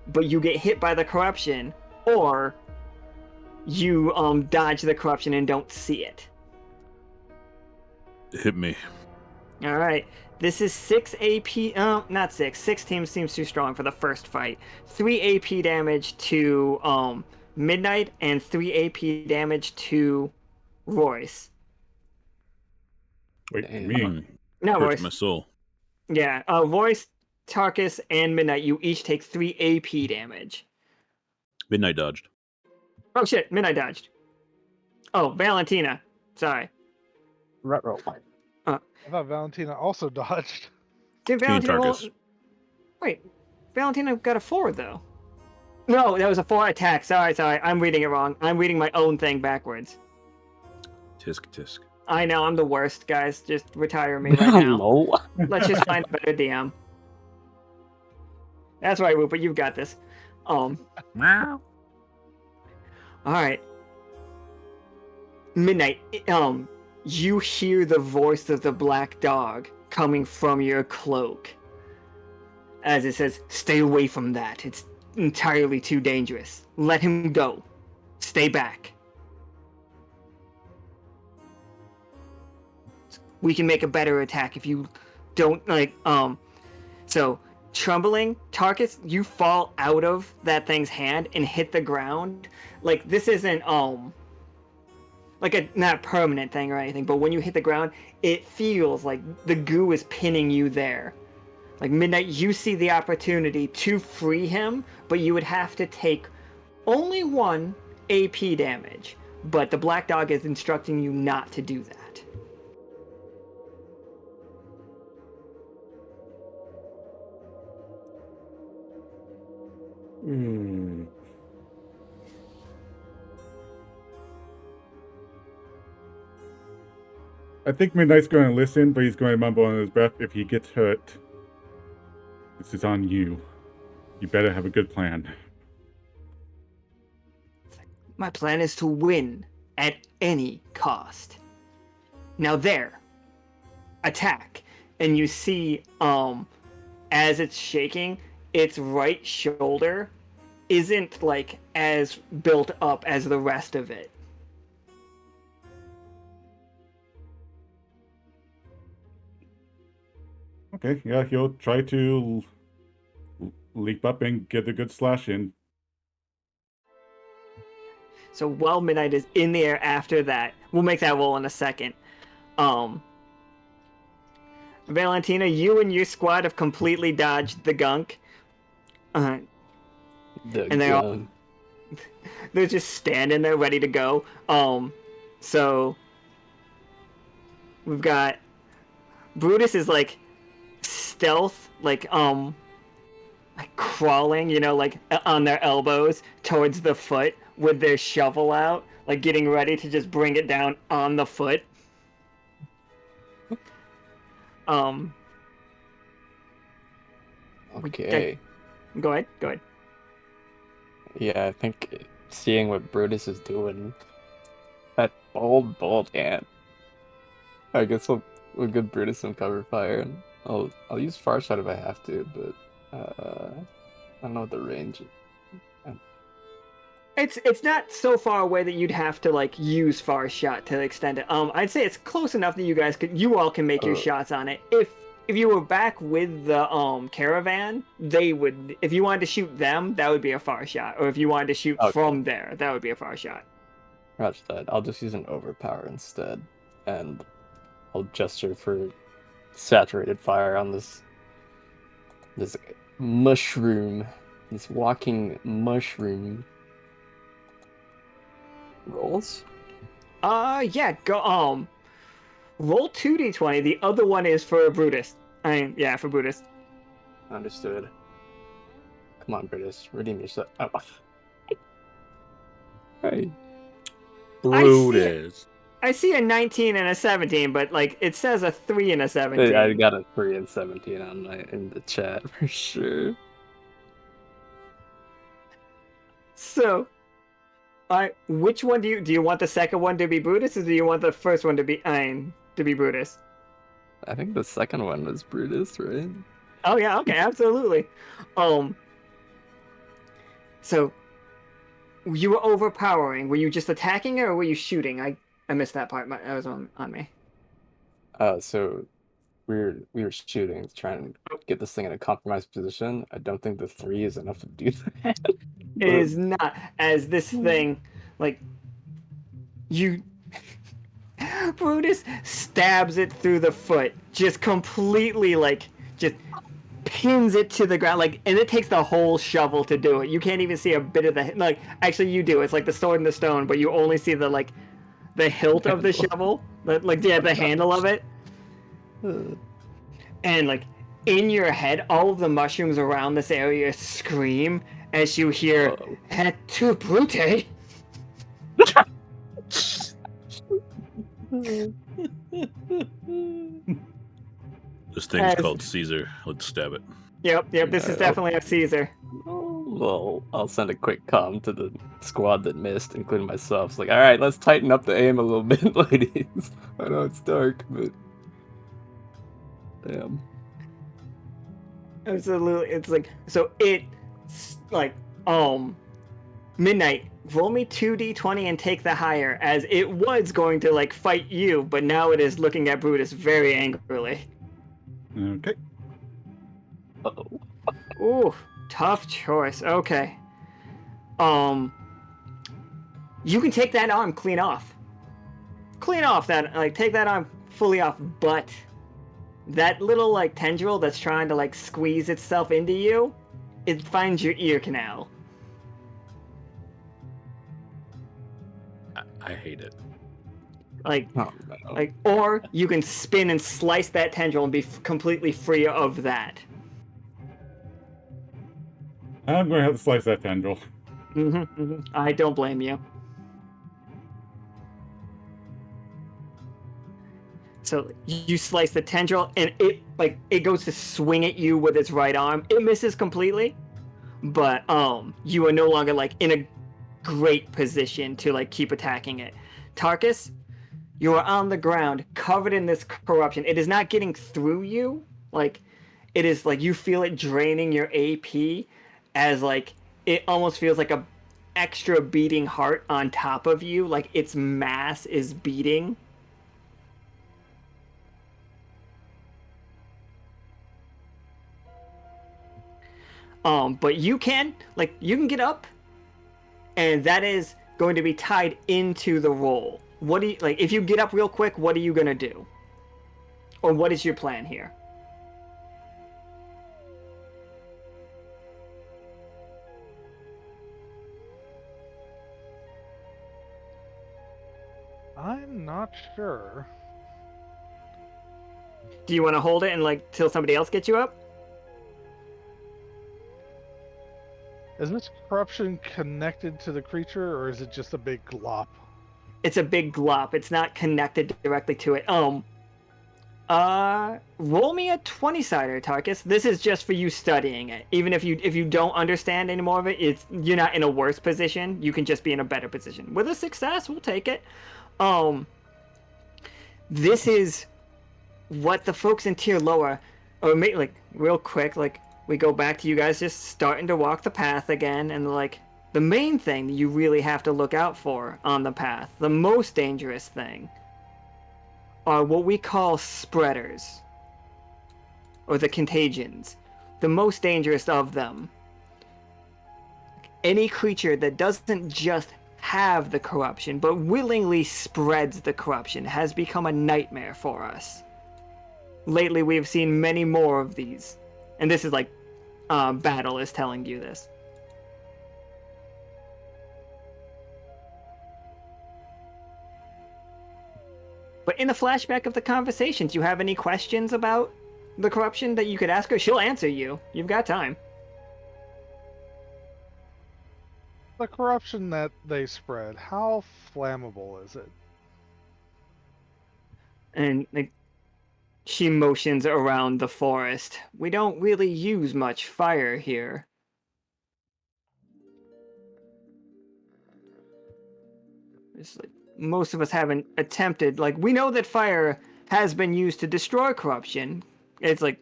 but you get hit by the corruption, or you dodge the corruption and don't see it. Hit me. All right. This is 6 AP. Not 6. 16 seems too strong for the first fight. 3 AP damage to Midnight and 3 AP damage to Royce. Wait, Damn. me. No, Hurts Royce. my soul. Yeah. Royce, Tarkus, and Midnight, you each take 3 AP damage. Midnight dodged. Oh shit! Midnight dodged. Oh, Valentina. Sorry. Retro. I thought Valentina also dodged. Did Me and Valentina roll... Tarkus. Wait, Valentina got a 4 though. No, that was a 4 attack. Sorry. I'm reading it wrong. I'm reading my own thing backwards. Tisk. I know, I'm the worst, guys. Just retire me right now. No. Let's just find a better DM. That's right, Rupert. You've got this. Wow. All right. Midnight. You hear the voice of the black dog coming from your cloak. As it says, "Stay away from that. It's entirely too dangerous. Let him go. Stay back. We can make a better attack if you don't So, trembling, Tarkus, you fall out of that thing's hand and hit the ground. Like, this isn't like a not permanent thing or anything, but when you hit the ground, it feels like the goo is pinning you there. Like, Midnight, you see the opportunity to free him, but you would have to take only 1 AP damage. But the black dog is instructing you not to do that. I think Midnight's going to listen, but he's going to mumble under his breath. If he gets hurt, this is on you. You better have a good plan. My plan is to win at any cost. Now there, attack. And you see, as it's shaking, its right shoulder isn't like as built up as the rest of it. Okay, yeah, he'll try to leap up and get a good slash in. So while Midnight is in the air after that, we'll make that roll in a second. Valentina, you and your squad have completely dodged the gunk. And they're just standing there ready to go. So we've got Brutus is like stealth, like crawling, like on their elbows towards the foot with their shovel out, like getting ready to just bring it down on the foot. Okay. Go ahead. Yeah, I think seeing what Brutus is doing, that bold ant. I guess we'll give Brutus some cover fire, and I'll use far shot if I have to, but I don't know what the range is. It's not so far away that you'd have to like use far shot to extend it. I'd say it's close enough that you all can make your shots on it if you were back with the caravan, they would. If you wanted to shoot them, that would be a far shot. Or if you wanted to shoot Okay. from there, that would be a far shot. Roger that. I'll just use an overpower instead, and I'll gesture for saturated fire on this mushroom, this walking mushroom. Rolls? Yeah. Go. Roll 2d20. The other one is for Brutus. Yeah, for Brutus. Understood. Come on, Brutus, redeem yourself. Oh. Hey. Brutus. I see a 19 and a 17, but like it says a 3 and a 17. I got a 3 and 17 in the chat for sure. So, which one do you want the second one to be Brutus, or do you want the first one to be Brutus? I think the second one was Brutus, right? Oh yeah, okay, absolutely. So you were overpowering. Were you just attacking her, or were you shooting? I missed that part. That was on me. So we were shooting, trying to get this thing in a compromised position. I don't think the 3 is enough to do that. It is not, as this thing, like, you... Brutus stabs it through the foot, just completely, like, just pins it to the ground, like, and it takes the whole shovel to do it. You can't even see a bit of the, like, actually you do. It's like the sword and the stone, but you only see the, like, the hilt of the shovel, like, yeah, the handle of it. And, like, in your head, all of the mushrooms around this area scream as you hear, "Et tu, Brute?" This thing's called Caesar. Let's stab it. Yep, this is definitely a Caesar. Well, I'll send a quick comm to the squad that missed, including myself. It's like, all right, let's tighten up the aim a little bit, ladies. I know it's dark, but damn. Absolutely, it's like, so it's like, Midnight, roll me 2d20 and take the higher, as it was going to, like, fight you, but now it is looking at Brutus very angrily. Okay. Uh-oh. Ooh, tough choice. Okay. You can take that arm clean off. Clean off that, like, take that arm fully off, but that little, like, tendril that's trying to, like, squeeze itself into you, it finds your ear canal. I hate it. Like, Oh, no. like, or you can spin and slice that tendril and be completely free of that. I'm going to have to slice that tendril. I don't blame you. So you slice the tendril, and it goes to swing at you with its right arm. It misses completely, but you are no longer, like, in a great position to, like, keep attacking it. Tarkus, you are on the ground, covered in this corruption. It is not getting through you. Like, it is like you feel it draining your AP, as, like, it almost feels like a extra beating heart on top of you. Like, its mass is beating. But you can get up, and that is going to be tied into the roll. What do you, like, if you get up real quick, what are you gonna do? Or what is your plan here? I'm not sure. Do you want to hold it and, like, till somebody else gets you up? Is this corruption connected to the creature, or is it just a big glop? It's a big glop. It's not connected directly to it. Roll me a 20-sider, Tarkus. This is just for you studying it. Even if you don't understand any more of it, you're not in a worse position. You can just be in a better position. With a success, we'll take it. This is what the folks in tier lower, or maybe, like, real quick, like, we go back to you guys just starting to walk the path again, and, like, the main thing that you really have to look out for on the path, the most dangerous thing, are what we call spreaders. or the contagions, the most dangerous of them. Any creature that doesn't just have the corruption, but willingly spreads the corruption, has become a nightmare for us. Lately, we have seen many more of these. And this is like, Battle is telling you this. But in the flashback of the conversations, you have any questions about the corruption that you could ask her? She'll answer you. You've got time. The corruption that they spread, how flammable is it? And like, she motions around the forest. We don't really use much fire here. It's like, most of us haven't attempted. Like, we know that fire has been used to destroy corruption. It's like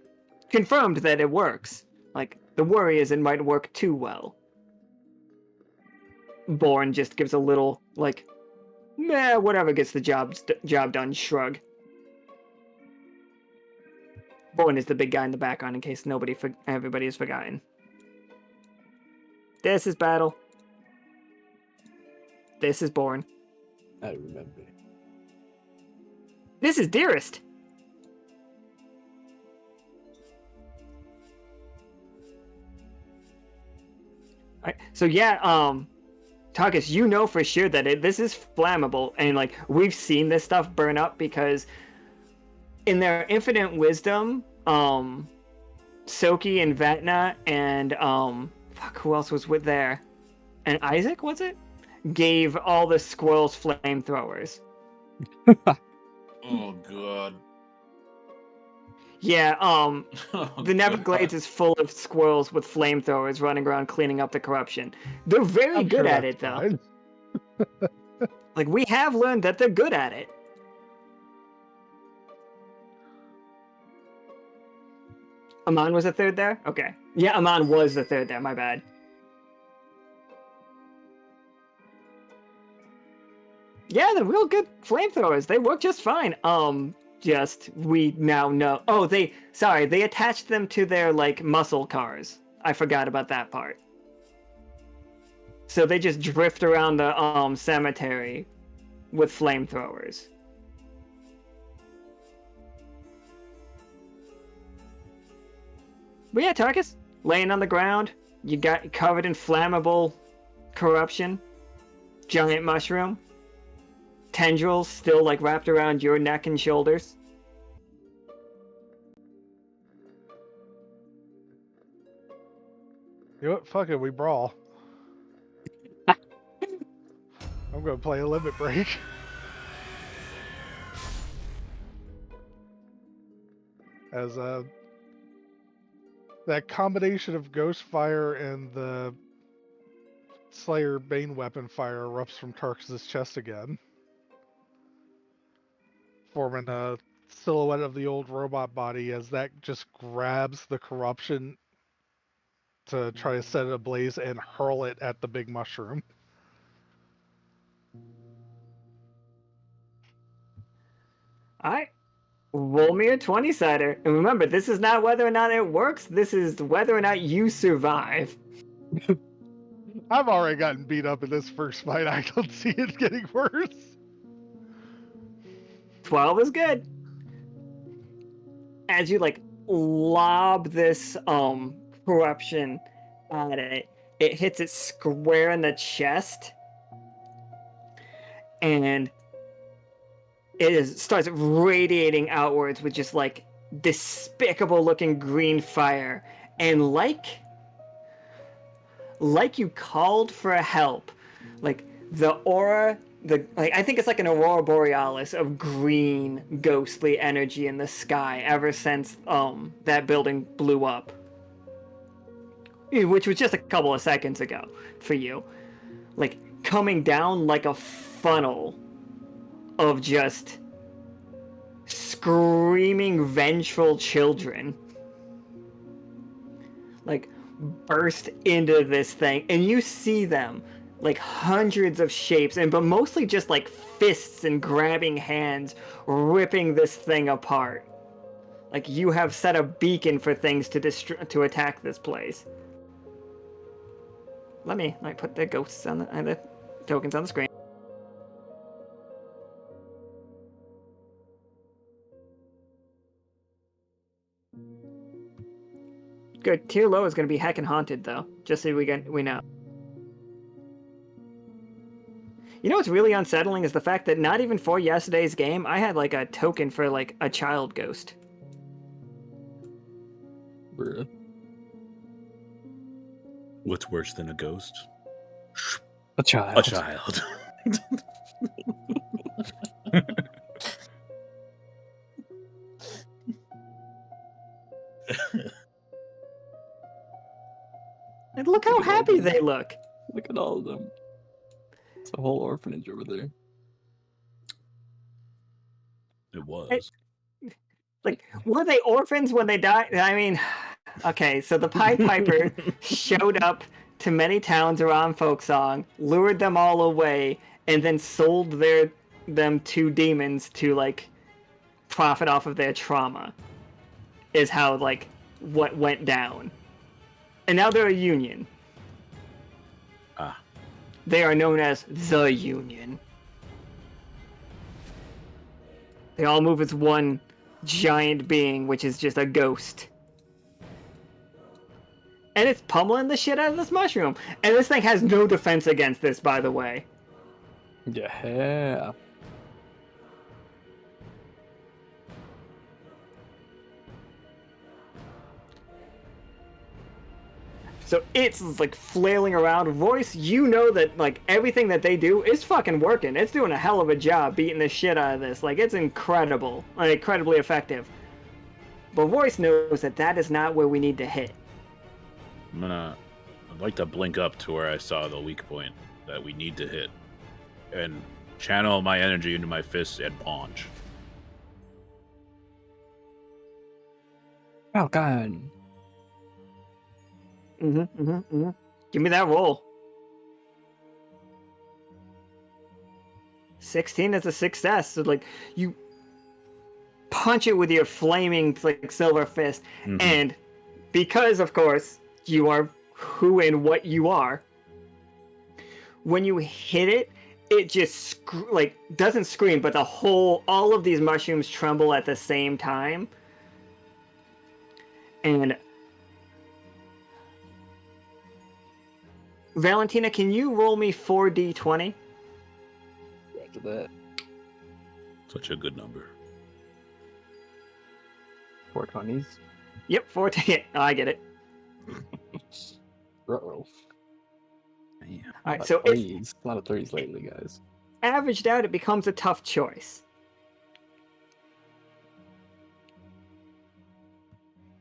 confirmed that it works. Like, the worry is it might work too well. Born just gives a little, like, meh, whatever gets the job done shrug. Born is the big guy in the background in case everybody has forgotten. This is Battle. This is Born. I remember. This is Dearest. Alright, so yeah, Tarkus, you know for sure that this is flammable, and like we've seen this stuff burn up because in their infinite wisdom, Soki and Vetna and fuck, who else was with there? And Isaac, was it? Gave all the squirrels flamethrowers. Oh god. Yeah, Oh, the Neverglades is full of squirrels with flamethrowers running around cleaning up the corruption. They're very I'm good sure at it, that's though. fine. Like, we have learned that they're good at it. Aman was the third there? Okay. Yeah, Aman was the third there, my bad. Yeah, they're real good flamethrowers. They work just fine. We now know. Oh, they attached them to their, like, muscle cars. I forgot about that part. So they just drift around the, cemetery with flamethrowers. But yeah, Tarkus, laying on the ground, you got covered in flammable corruption, giant mushroom, tendrils still like wrapped around your neck and shoulders. You know what? Fuck it, we brawl. I'm gonna play a limit break. As that combination of ghost fire and the Slayer Bane weapon fire erupts from Tarkus' chest again, forming a silhouette of the old robot body as that just grabs the corruption to try to set it ablaze and hurl it at the big mushroom. Alright. Roll me a 20-sider. And remember, this is not whether or not it works, this is whether or not you survive. I've already gotten beat up in this first fight. I don't see it getting worse. 12 is good. As you, like, lob this, corruption at it, it hits it square in the chest. And starts radiating outwards with just, like, despicable looking green fire. And like you called for help, like the aura, I think it's like an aurora borealis of green ghostly energy in the sky ever since that building blew up, which was just a couple of seconds ago for you, like coming down like a funnel of just screaming vengeful children, like burst into this thing, and you see them like hundreds of shapes, but mostly just like fists and grabbing hands ripping this thing apart. Like, you have set a beacon for things to attack this place. Let me put the ghosts on the tokens on the screen. Good. Tier low is going to be heckin' haunted, though. Just so we know. You know what's really unsettling is the fact that not even for yesterday's game, I had, like, a token for, like, a child ghost. Bruh. What's worse than a ghost? A child. A child. And look how happy they look. Look at all of them. It's a whole orphanage over there. It was. Like, were they orphans when they died? I mean, okay, so the Pied Piper showed up to many towns around Folksong, lured them all away, and then sold them to demons to, like, profit off of their trauma. Is how, like, what went down. And now they're a union. Ah. They are known as the Union. They all move as one giant being, which is just a ghost. And it's pummeling the shit out of this mushroom. And this thing has no defense against this, by the way. Yeah. So it's like flailing around. Royce, you know that like everything that they do is fucking working. It's doing a hell of a job beating the shit out of this. Like, it's incredible. Like, incredibly effective. But Royce knows that that is not where we need to hit. I'd like to blink up to where I saw the weak point that we need to hit. And channel my energy into my fists and punch. Oh, God. Give me that roll. 16 is a success. So, like, you punch it with your flaming, like, silver fist. Mhm. And because, of course, you are who and what you are, when you hit it, it just, like, doesn't scream, but all of these mushrooms tremble at the same time. And Valentina, can you roll me 4d20? After that. Such a good number. 420s. Yep, 4d. Oh, I get it. Uh-oh. All right, so it's a lot of threes lately, guys. averaged out. It becomes a tough choice.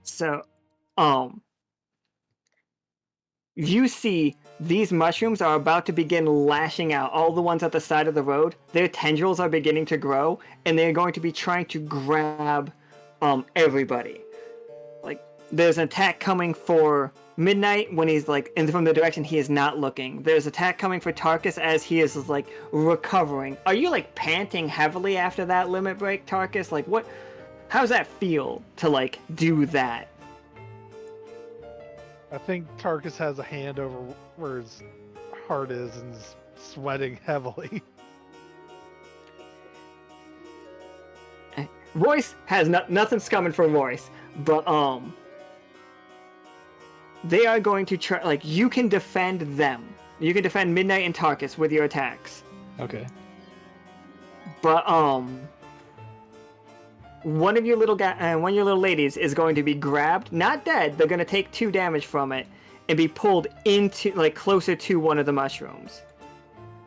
So, you see these mushrooms are about to begin lashing out. All the ones at the side of the road, their tendrils are beginning to grow, and they're going to be trying to grab everybody. Like, there's an attack coming for Midnight when he's like from the direction he is not looking. There's attack coming for Tarkus as he is like recovering. Are you like panting heavily after that limit break, Tarkus? Like, what? How's that feel to like do that? I think Tarkus has a hand over where his heart is and is sweating heavily. Royce has nothing's coming from Royce, but they are going to try. Like, you can defend them. You can defend Midnight and Tarkus with your attacks. Okay. But one of your little one of your little ladies is going to be grabbed, not dead. They're going to take 2 damage from it and be pulled into like closer to one of the mushrooms.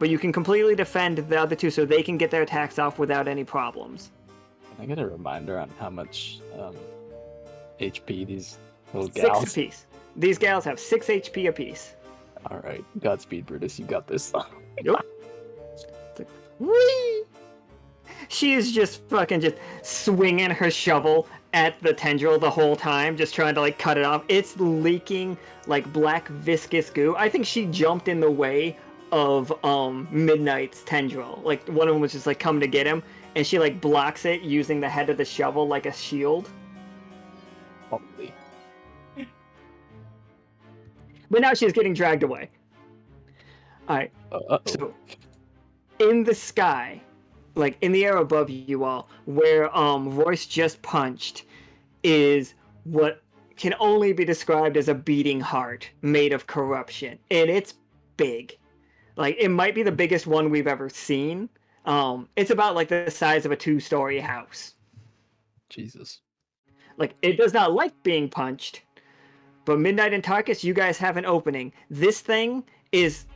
But you can completely defend the other 2 so they can get their attacks off without any problems. Can I get a reminder on how much HP these little 6 gals? apiece. These gals have 6 HP apiece. All right, Godspeed, Brutus. You got this. Yep. It's like, whee! She is just fucking just swinging her shovel at the tendril the whole time, just trying to like cut it off. It's leaking like black viscous goo. I think she jumped in the way of Midnight's tendril. Like, one of them was just like coming to get him, and she like blocks it using the head of the shovel like a shield. Probably. But now she's getting dragged away. All right. Uh-oh. So, in the sky, like in the air above you all, where Royce just punched, is what can only be described as a beating heart made of corruption, and it's big. Like it might be the biggest one we've ever seen. It's about like the size of a 2-story house. Jesus. Like it does not like being punched. But Midnight and Tarkus, you guys have an opening. This thing is,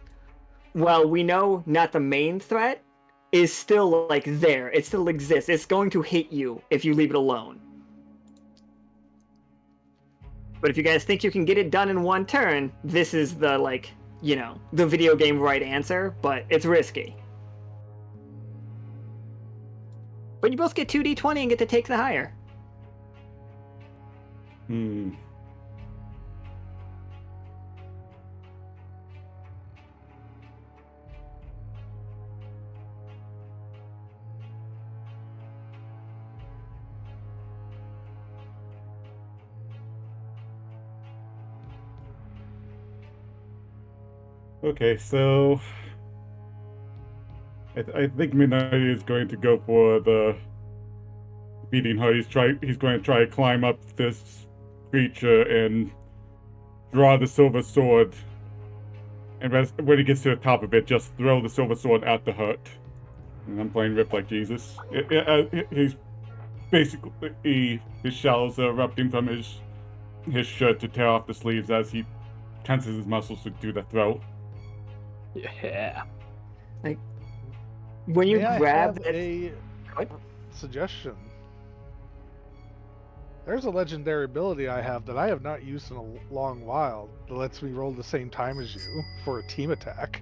well, we know not the main threat, is still like there. It still exists. It's going to hit you if you leave it alone. But if you guys think you can get it done in one turn, this is the, like, you know, the video game right answer, but it's risky. But you both get 2d20 and get to take the higher. Hmm. Okay, so I think Midnight is going to go for the beating heart. He's going to try to climb up this creature and draw the silver sword. And when he gets to the top of it, just throw the silver sword at the hurt. And I'm playing Rip like Jesus. He's basically his shells are erupting from his shirt to tear off the sleeves as he tenses his muscles to do the throw. Yeah. Like, when you May I grab have it... a What? suggestion? There's a legendary ability I have that I have not used in a long while that lets me roll the same time as you for a team attack.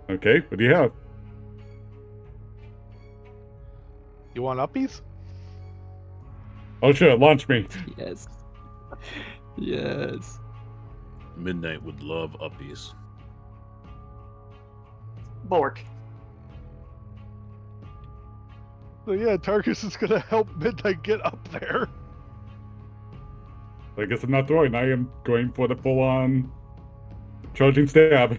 Okay, what do you have? You want uppies? Oh sure, launch me. Yes. Yes. Midnight would love uppies. Bork. So yeah, Tarkus is gonna help Midnight get up there. I guess I'm not throwing. I am going for the full-on charging stab.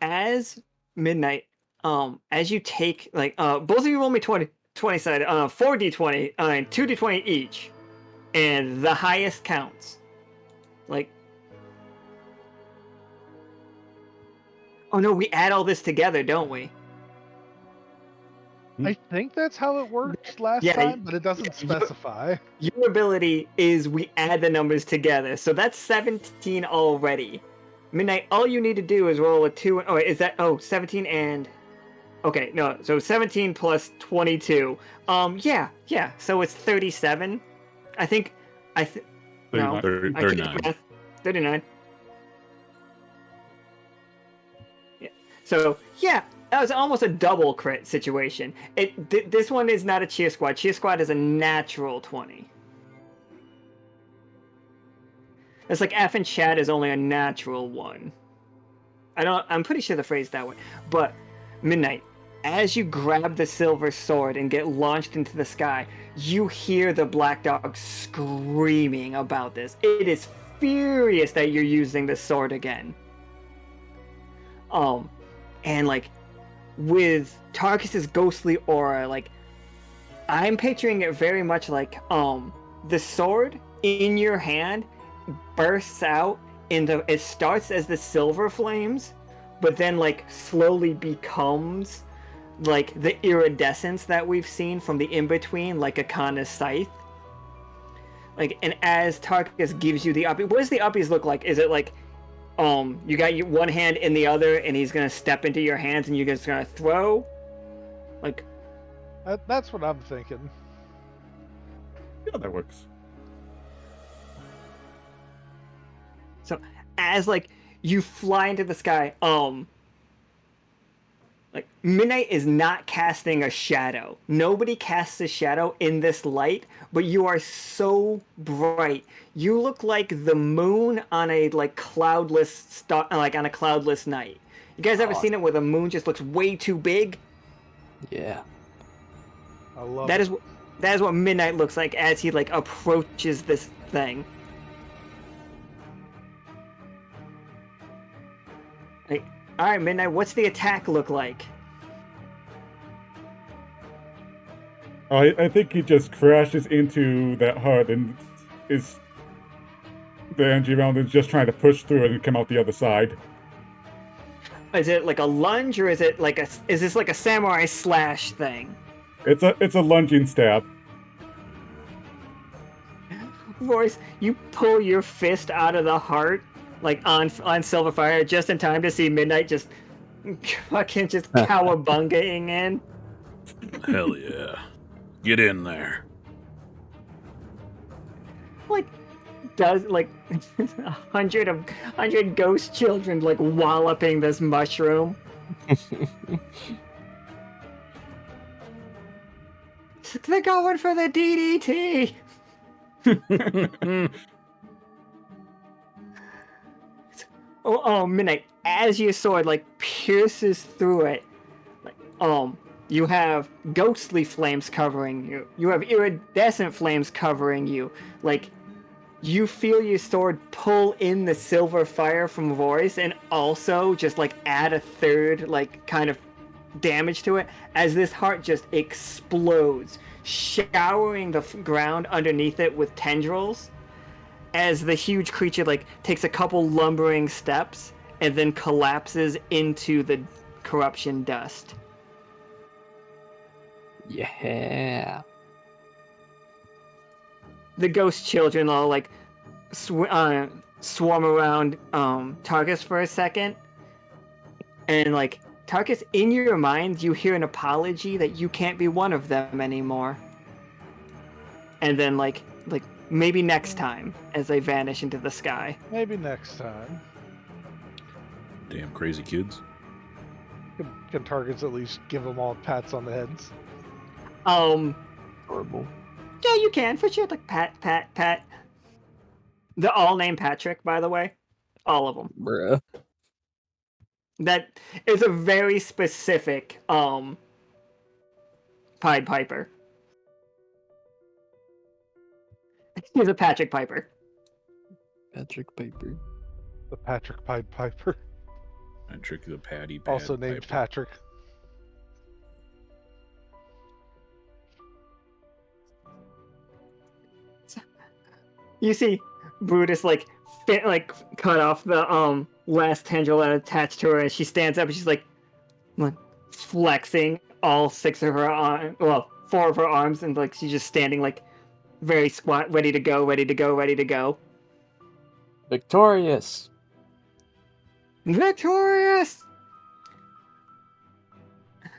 As Midnight, as you take, like, both of you roll me 20 sided, 4d20, 2d20 each, and the highest counts. Like, oh no, we add all this together, don't we? I think that's how it worked last Yeah, time, but it doesn't specify. Your ability is we add the numbers together, so that's 17 already. Midnight, all you need to do is roll a 2, oh, is that, 17 and, okay, no, so 17 plus 22. Yeah, so it's 37. I think, no, 39. I can't do 39. math. 39. Yeah, so, yeah, that was almost a double crit situation. This one is not a cheer squad. Cheer squad is a natural 20. It's like F and Chad is only a natural 1. I'm pretty sure the phrase that way. But Midnight, as you grab the silver sword and get launched into the sky, you hear the black dog screaming about this. It is furious that you're using the sword again. And like with Tarkus's ghostly aura, like I'm picturing it very much like the sword in your hand bursts out it starts as the silver flames, but then like slowly becomes like the iridescence that we've seen from the in-between, like a Akana's scythe. Like, and as Tarkus gives you the uppie, what does the uppies look like? Is it like you got your one hand in the other and he's gonna step into your hands and you're just gonna throw? Like, That's what I'm thinking. Yeah, that works. so as like you fly into the sky, like Midnight is not casting a shadow. Nobody casts a shadow in this light, but you are so bright. You look like the moon on a like cloudless on a cloudless night. You guys ever seen it where the moon just looks way too big? Yeah. I love That it. is what Midnight looks like as he like approaches this thing. Like, all right, Midnight. What's the attack look like? I think he just crashes into that HUD and is the energy round is just trying to push through it and come out the other side. Is it like a lunge or is it like is this like a samurai slash thing? It's a lunging stab. Royce, you pull your fist out of the heart, like on Silverfire, just in time to see Midnight just fucking just cowabungaing in. Hell yeah. Get in there. Like, does like 100 ghost children like walloping this mushroom. They're going for the DDT. Oh, Midnight, as your sword like pierces through it, like you have ghostly flames covering you. You have iridescent flames covering you. Like, you feel your sword pull in the silver fire from Royce and also just like add a third like kind of damage to it as this heart just explodes, showering the ground underneath it with tendrils as the huge creature like takes a couple lumbering steps and then collapses into the corruption dust. Yeah. The ghost children all like swarm around Tarkus for a second, and like Tarkus, in your mind, you hear an apology that you can't be one of them anymore, and then like maybe next time as they vanish into the sky. Maybe next time. Damn crazy kids. Can targets at least give them all pats on the heads? Horrible. Yeah, you can for sure. Like pat. They're all named Patrick, by the way, all of them. Bruh. That is a very specific Pied Piper. He's a Patrick Piper. Patrick Piper. The Patrick Pied Piper. Patrick the Patty Pad Also named Piper. Patrick. You see Brutus like cut off the last tendril that attached to her, and she stands up and she's like flexing all 6 of her arms, well, 4 of her arms, and like she's just standing like very squat, ready to go. Victorious. Victorious!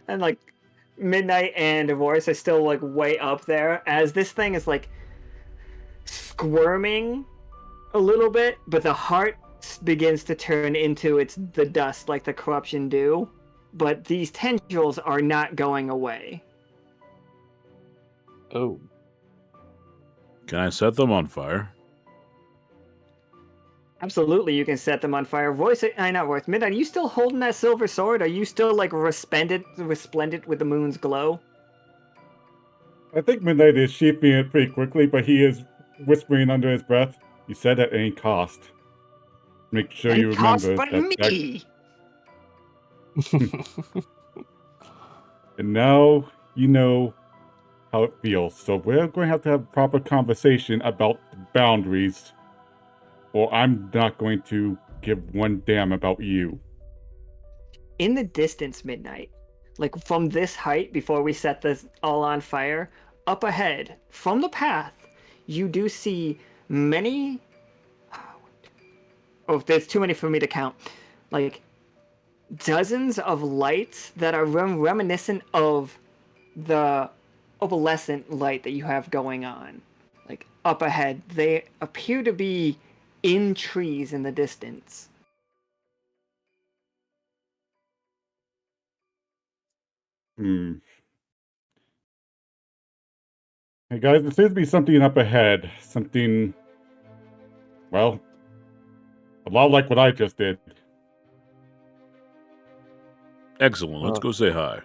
And like Midnight and Royce are still like way up there as this thing is like squirming a little bit, but the heart begins to turn into the dust like the corruption do. But these tendrils are not going away. Oh. Can I set them on fire? Absolutely, you can set them on fire. Royce, not Royce. Midnight, are you still holding that silver sword? Are you still like resplendent with the moon's glow? I think Midnight is sheathing it pretty quickly, but he is whispering under his breath, "You said at any cost. Make sure you And cost remember but that." me. And now you know how it feels. So we're going to have a proper conversation about the boundaries, or I'm not going to give one damn about you. In the distance, Midnight, like from this height, before we set this all on fire, up ahead from the path, you do see many. Oh, there's too many for me to count. Like dozens of lights that are reminiscent of the opalescent light that you have going on. Like up ahead, they appear to be in trees in the distance. Hey guys, there seems to be something up ahead. Something, well, a lot like what I just did. Excellent. Let's go say hi.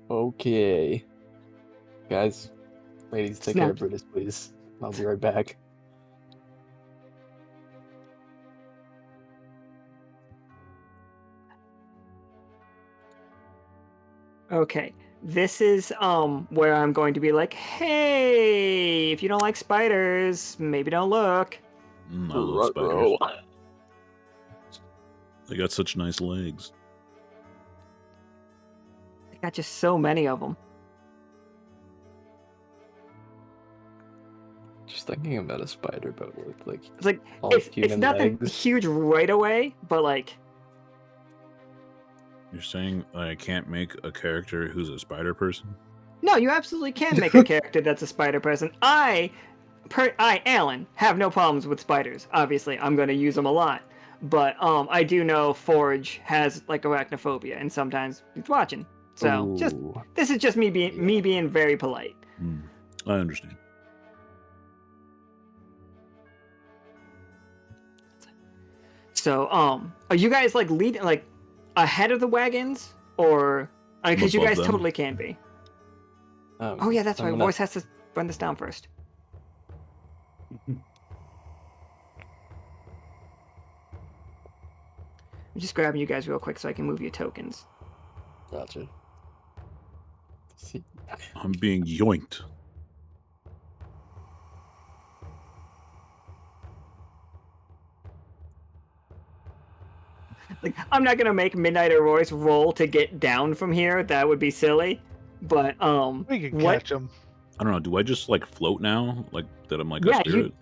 Okay. Guys, ladies, take care of Snap. Brutus, please. I'll be right back. Okay. This is where I'm going to be like, hey, if you don't like spiders, maybe don't look. I love spiders. They got such nice legs. I got just so many of them. Just thinking about a spider, but with like It's like all it's human nothing legs. huge right away, but like You're saying I can't make a character who's a spider person? no, you absolutely can make a character that's a spider person. I, Alan, have no problems with spiders. Obviously, I'm going to use them a lot. But I do know Forge has like arachnophobia, and sometimes he's watching. So Ooh. this is just me being very polite. I understand. So are you guys like leading like ahead of the wagons, or because you above guys them. totally can be? Oh yeah, that's I'm right. gonna- Royce has to run this down first. I'm just grabbing you guys real quick so I can move your tokens. Gotcha. See, I'm being yoinked. Like, I'm not gonna make Midnight or Royce roll to get down from here. That would be silly. But We can what? catch him. I don't know. Do I just like float now? Like that? I'm like Yeah, a spirit.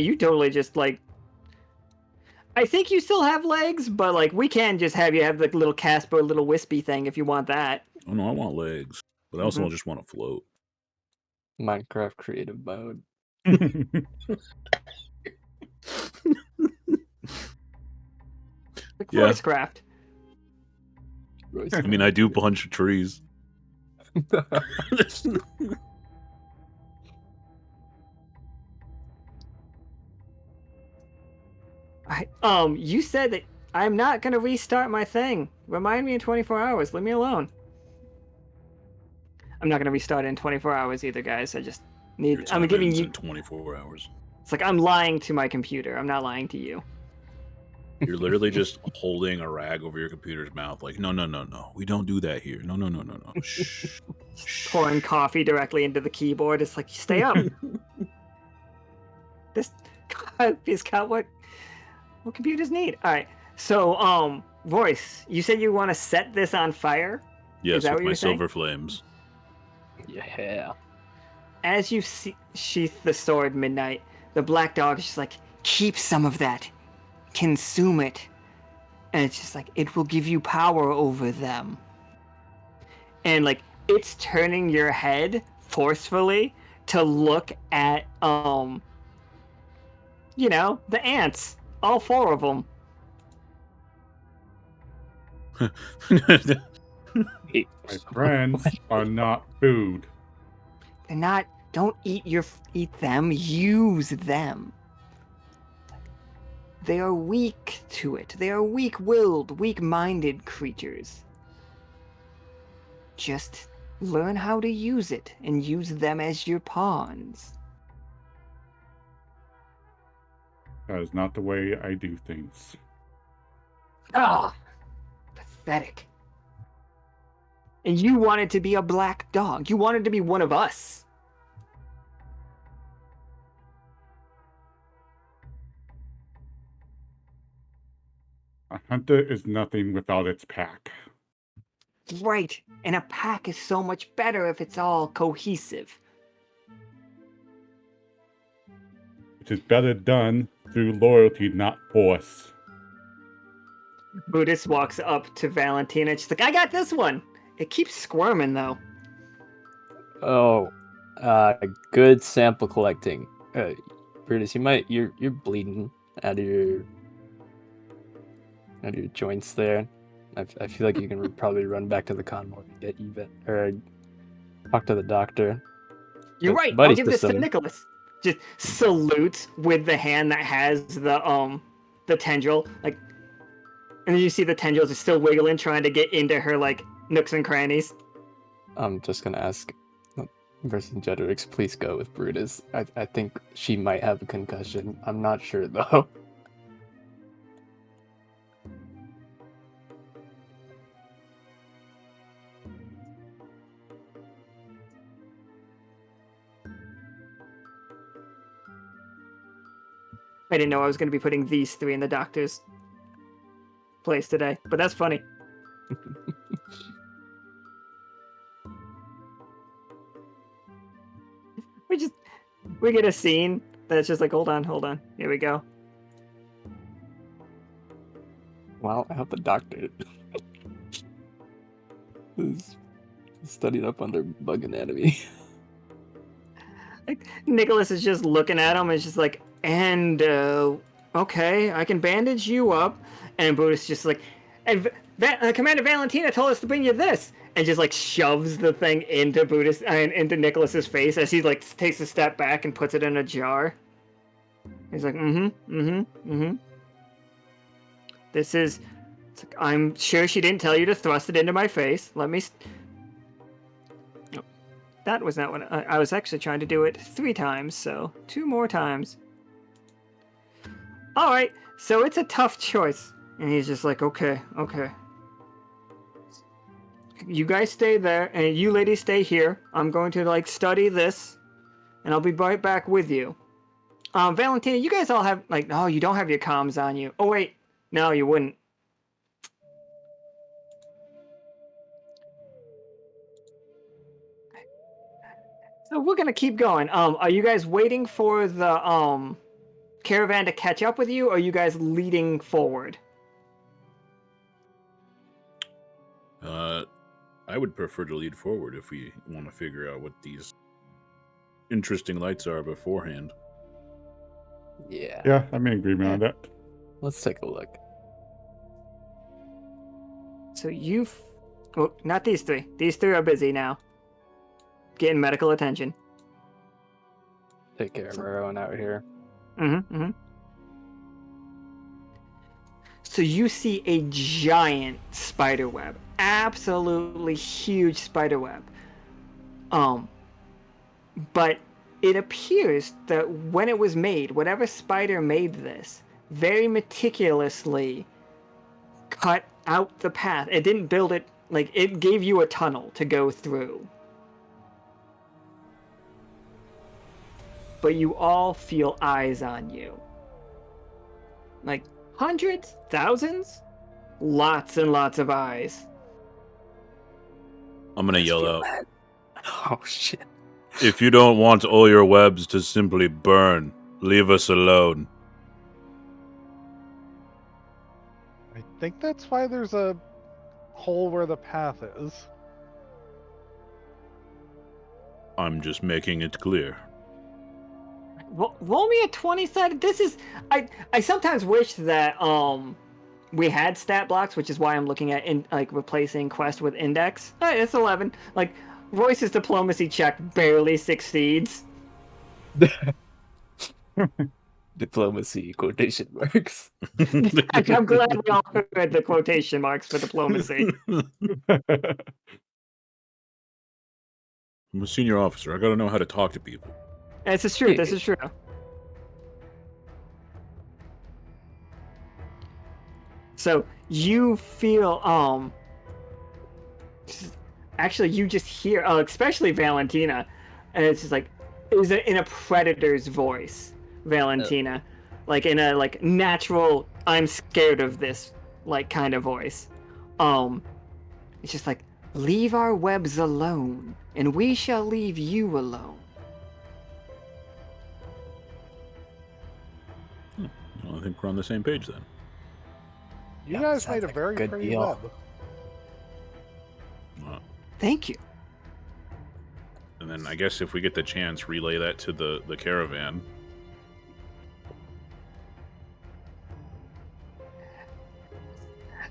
You totally just like. I think you still have legs, but like we can just have you have the little Casper, little wispy thing if you want that. Oh no, I want legs, but I also just want to float. Minecraft creative mode. Like Yeah. Voicecraft. Royce- I mean, I do punch trees. You said that I'm not gonna restart my thing. Remind me in 24 hours. Leave me alone. I'm not gonna restart it in 24 hours either, guys. I just Your need. time I'm giving ends you. in 24 hours. It's like I'm lying to my computer. I'm not lying to you. You're literally just holding a rag over your computer's mouth, like, no, we don't do that here. No. Shh. Pouring coffee directly into the keyboard. It's like, stay up. This God, he's got what computers need. All right. So, Royce, you said you want to set this on fire. Yes, that with what you my were saying? silver flames. Yeah. As you sheath the sword, Midnight, the black dog is just like, keep some of that. Consume it. And it's just like, it will give you power over them. And like, it's turning your head forcefully to look at, the ants. All 4 of them. My friends are not food. They're not, don't eat them, use them. They are weak to it. They are weak-willed, weak-minded creatures. Just learn how to use it and use them as your pawns. That is not the way I do things. Ah! Pathetic. And you wanted to be a black dog. You wanted to be one of us. A hunter is nothing without its pack. Right. And a pack is so much better if it's all cohesive. It is better done through loyalty, not force. Buddhist walks up to Valentina. She's like, I got this one. It keeps squirming, though. Oh, good sample collecting. Brutus, you're bleeding out of your joints there. I feel like you can probably run back to the convoy and get even or talk to the doctor. You're The right. buddy I'll give this to system. Nicholas. Just salutes with the hand that has the tendril, like, and then you see the tendrils are still wiggling, trying to get into her like nooks and crannies. I'm just gonna ask, Vercingetorix, please go with Brutus. I think she might have a concussion. I'm not sure though. I didn't know I was going to be putting these three in the doctor's place today, but that's funny. We get a scene that's just like, hold on, here we go. Well, I hope the doctor is studied up on their bug anatomy. Like, Nicholas is just looking at him and is just like, and okay, I can bandage you up. And Brutus just like, and Commander Valentina told us to bring you this, and just like shoves the thing into Brutus and into Nicholas's face as he like takes a step back and puts it in a jar. He's like, This is. It's like, I'm sure she didn't tell you to thrust it into my face. Let me. No, that was not what I was actually trying to do it 3 times, so 2 more times. All right, so it's a tough choice, and he's just like, okay. You guys stay there, and you ladies stay here. I'm going to like study this, and I'll be right back with you. Valentina, you guys all have like, no, you don't have your comms on you. Oh wait, no, you wouldn't. So we're gonna keep going. Are you guys waiting for the caravan to catch up with you, or are you guys leading forward? I would prefer to lead forward if we want to figure out what these interesting lights are beforehand. Yeah. Yeah, I'm in agreement on that. Let's take a look. So well, not these 3. These 3 are busy now, getting medical attention. Take care of everyone out here. So you see a giant spider web, absolutely huge spider web. But it appears that when it was made, whatever spider made this, very meticulously cut out the path. It didn't build it, like, it gave you a tunnel to go through. But you all feel eyes on you. Like, hundreds? Thousands? Lots and lots of eyes. I'm gonna yell out, Oh shit. if you don't want all your webs to simply burn, leave us alone. I think that's why there's a hole where the path is. I'm just making it clear. Roll me a 20-sided. This is... I sometimes wish that we had stat blocks, which is why I'm looking at replacing quest with index. It's 11. Like, Royce's diplomacy check barely succeeds. Diplomacy quotation marks. I'm glad we all heard the quotation marks for diplomacy. I'm a senior officer. I gotta know how to talk to people. This is true. This is true. So you feel actually you just hear especially Valentina, and it's just like it was in a predator's voice, Valentina, like in a like natural I'm scared of this like kind of voice. It's just like, leave our webs alone, and we shall leave you alone. Well, I think we're on the same page then. You Yeah, guys sounds made a like a very good pretty deal. web. Thank you. And then I guess if we get the chance, relay that to the caravan.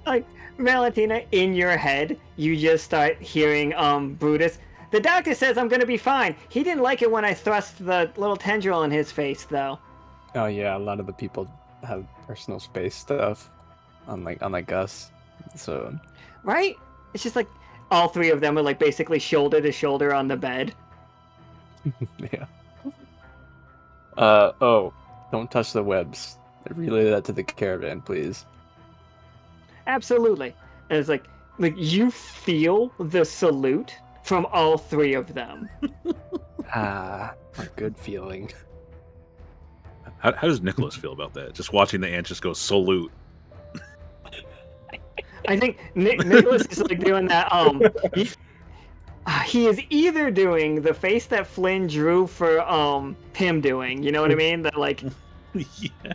Like, Valentina, in your head, you just start hearing Brutus. The doctor says I'm gonna be fine. He didn't like it when I thrust the little tendril in his face, though. Oh yeah, a lot of the people have personal space stuff, unlike us. So Right? It's just like all 3 of them are like basically shoulder to shoulder on the bed. Yeah. Oh, don't touch the webs. Relay that to the caravan, please. Absolutely. And it's like you feel the salute from all three of them. Ah, a good feeling. How does Nicholas feel about that? Just watching the ants just go salute. I think Nicholas is like doing that. He is either doing the face that Flynn drew for him doing. You know what I mean? That like. Yeah.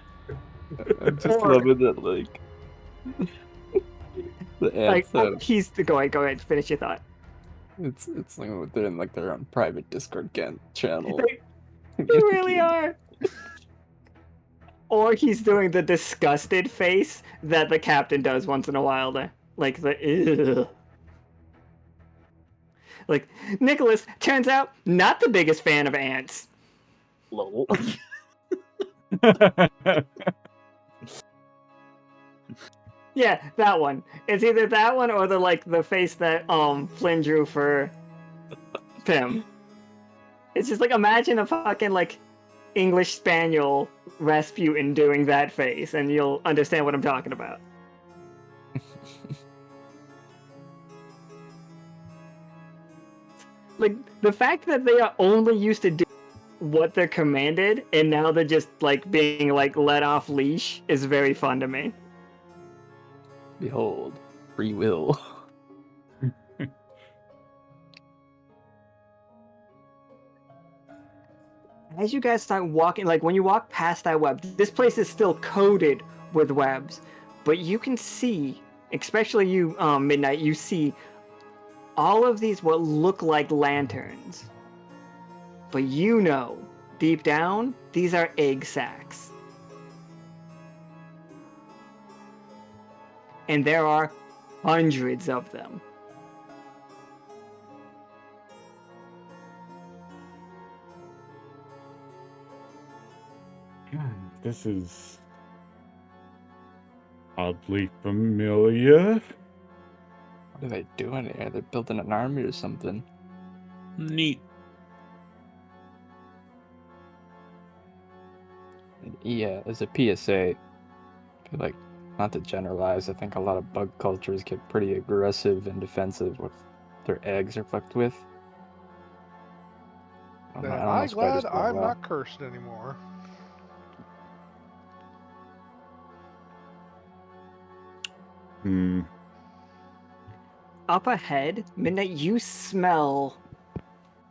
I'm just Or- loving that, like the ants. He's go ahead, finish your thought. It's like they're in like their own private Discord channel. They really are. Or he's doing the disgusted face that the captain does once in a while. Like the ew. Like Nicholas turns out not the biggest fan of ants. Lol. Yeah, that one. It's either that one or the face that Flynn drew for Pim. It's just like imagine a fucking like English Spaniel Rasputin doing that face, and you'll understand what I'm talking about. Like the fact that they are only used to do what they're commanded, and now they're just like being like let off leash is very fun to me. Behold, free will. As you guys start walking, like when you walk past that web, this place is still coated with webs, but you can see, especially you, Midnight, you see all of these what look like lanterns. But you know, deep down, these are egg sacs. And there are hundreds of them. This is oddly familiar. What are they doing here? They're building an army or something. Neat. Yeah, as a PSA, I feel like, not to generalize, I think a lot of bug cultures get pretty aggressive and defensive with their eggs are fucked with. I don't know I'm spiders glad feel I'm well. not cursed anymore. Up ahead, Midnight, you smell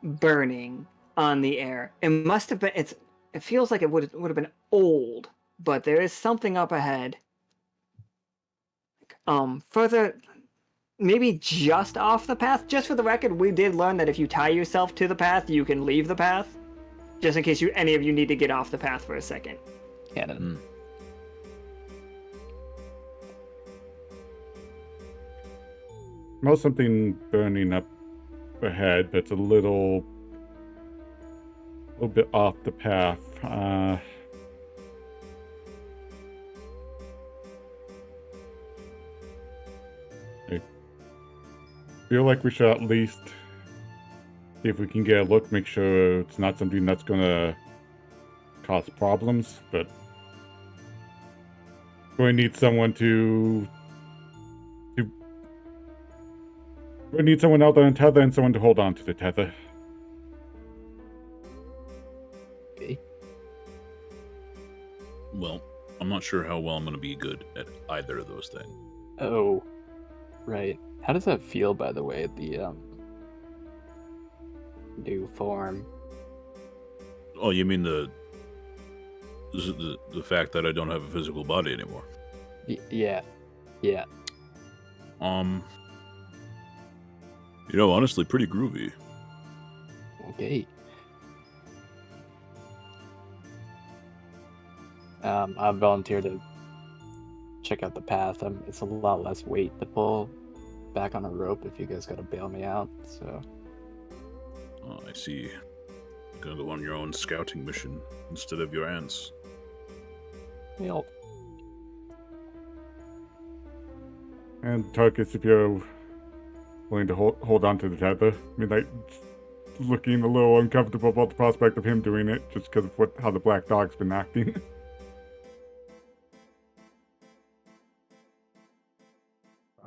burning on the air. It must have been. It feels like it would have been old, but there is something up ahead. Further, maybe just off the path. Just for the record, we did learn that if you tie yourself to the path, you can leave the path. Just in case any of you need to get off the path for a second. Cannon. Smell something burning up ahead, but it's a little bit off the path. I feel like we should at least see if we can get a look, make sure it's not something that's gonna cause problems, but we need someone we need someone out there on tether and someone to hold on to the tether. Okay. Well, I'm not sure how well I'm going to be good at either of those things. Oh, right. How does that feel, by the way, the new form? Oh, you mean the fact that I don't have a physical body anymore? Yeah. Honestly, pretty groovy. Okay. I volunteer to check out the path. It's a lot less weight to pull back on a rope if you guys gotta bail me out, so... Oh, I see. You're gonna go on your own scouting mission instead of your ants. Yep. And Tarkus, if you're willing to hold on to the tether, I mean, like, looking a little uncomfortable about the prospect of him doing it, just because of how the black dog's been acting.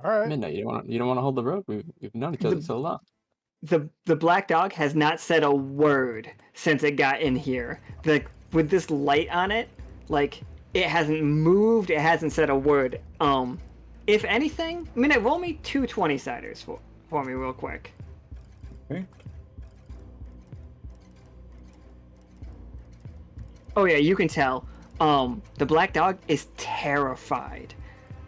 All right. Midnight, you don't want to hold the rope. We've known each other so long. The black dog has not said a word since it got in here. With this light on it, like it hasn't moved. It hasn't said a word. If anything, Midnight, roll me 2 20-siders for me real quick. Okay. Oh yeah, you can tell. The black dog is terrified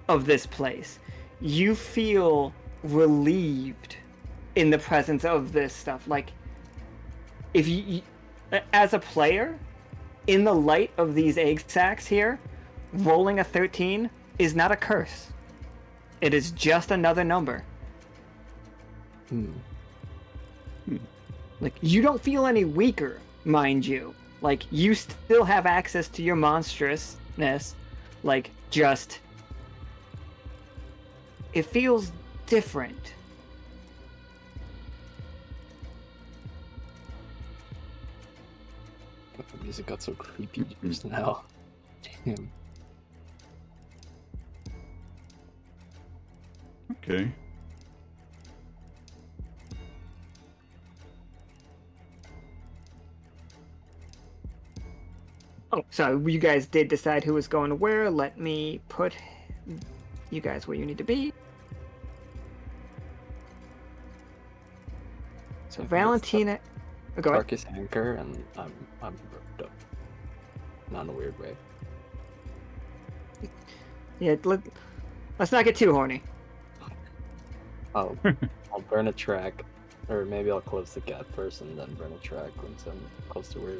of this place. You feel relieved in the presence of this stuff. Like, if you as a player, in the light of these egg sacs here, rolling a 13 is not a curse. It is just another number. Like, you don't feel any weaker, mind you. Like, you still have access to your monstrousness. Like, just... It feels different. The music got so creepy just now. Damn. Okay. Oh, so you guys did decide who was going to where. Let me put you guys where you need to be. So Valentina... Go ahead. Tarkus anchor, and I'm roped up. Not in a weird way. Yeah, let's not get too horny. I'll burn a track, or maybe I'll close the gap first and then burn a track once I'm close to where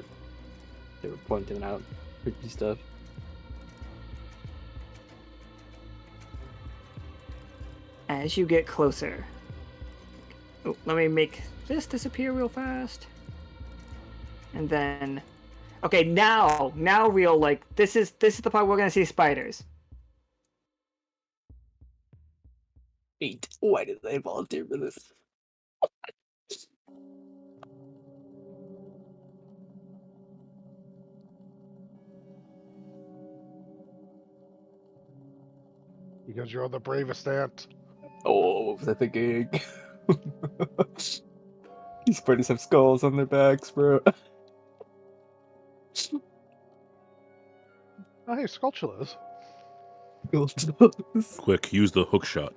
they were pointing out creepy stuff. As you get closer... Oh, let me make this disappear real fast. And then... Okay, now real, like, this is the part we're gonna see spiders. 8. Why did I volunteer for this? Because you're the bravest ant. Oh, what was I thinking? These spiders have skulls on their backs, bro. Oh, hey, Skulltulas. Quick, use the hook shot.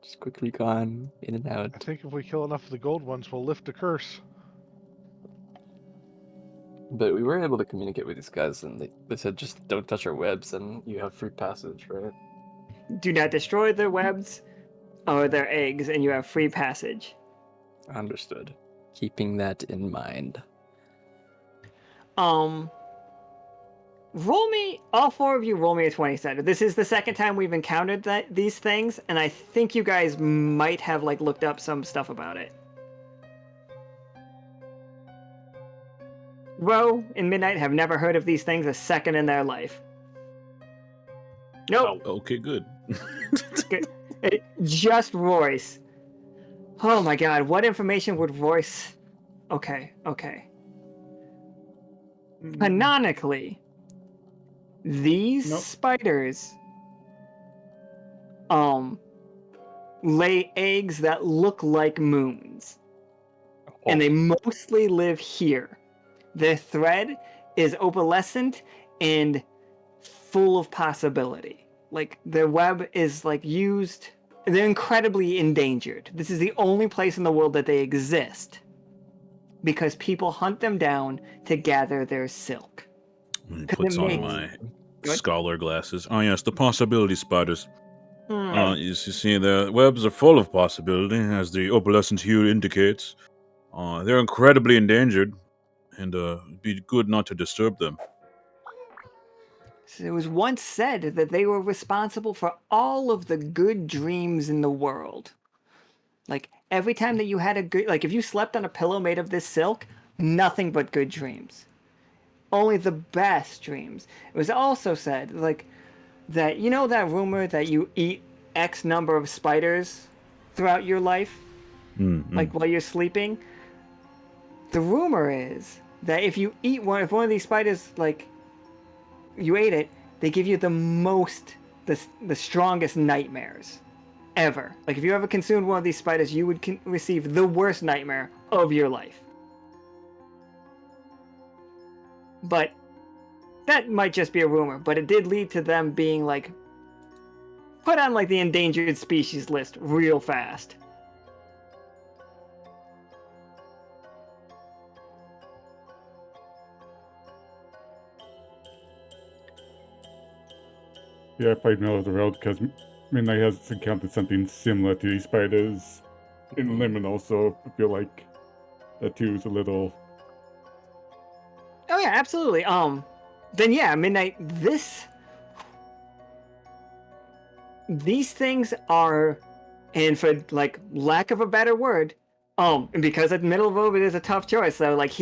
Just quick recon, in and out. I think if we kill enough of the gold ones, we'll lift a curse. But we were able to communicate with these guys, and they said just don't touch our webs, and you have free passage, right? Do not destroy their webs or their eggs, and you have free passage. Understood. Keeping that in mind. Roll me, all 4 of you roll me a 20-sider. This is the second time we've encountered these things, and I think you guys might have, like, looked up some stuff about it. Ro and Midnight have never heard of these things a second in their life. Nope. Oh, okay, good. Just Royce. Oh my god, what information would Royce... Okay. Canonically, these spiders lay eggs that look like moons. And they mostly live here. Their thread is opalescent and full of possibility. Like, their web is, like, used... They're incredibly endangered. This is the only place in the world that they exist. Because people hunt them down to gather their silk. He puts on my scholar glasses. Oh yes, the possibility spiders. You see, their webs are full of possibility, as the opalescent hue indicates. They're incredibly endangered, and it'd be good not to disturb them. It was once said that they were responsible for all of the good dreams in the world. Like, every time that you had a good... Like, if you slept on a pillow made of this silk, nothing but good dreams. Only the best dreams. It was also said, like, that... You know that rumor that you eat X number of spiders throughout your life? like while you're sleeping. The rumor is that if you eat if one of these spiders, like, you ate it, they give you the strongest nightmares ever. Like, if you ever consumed one of these spiders, you would receive the worst nightmare of your life. But that might just be a rumor, but it did lead to them being, like, put on, like, the endangered species list real fast. Yeah, I played Middle of the Road because Midnight has encountered something similar to these spiders in Liminal, so I feel like that too is a little... Oh yeah, absolutely. Then yeah, Midnight, these things are, and for, like, lack of a better word, and because the middle of it is a tough choice, so, like,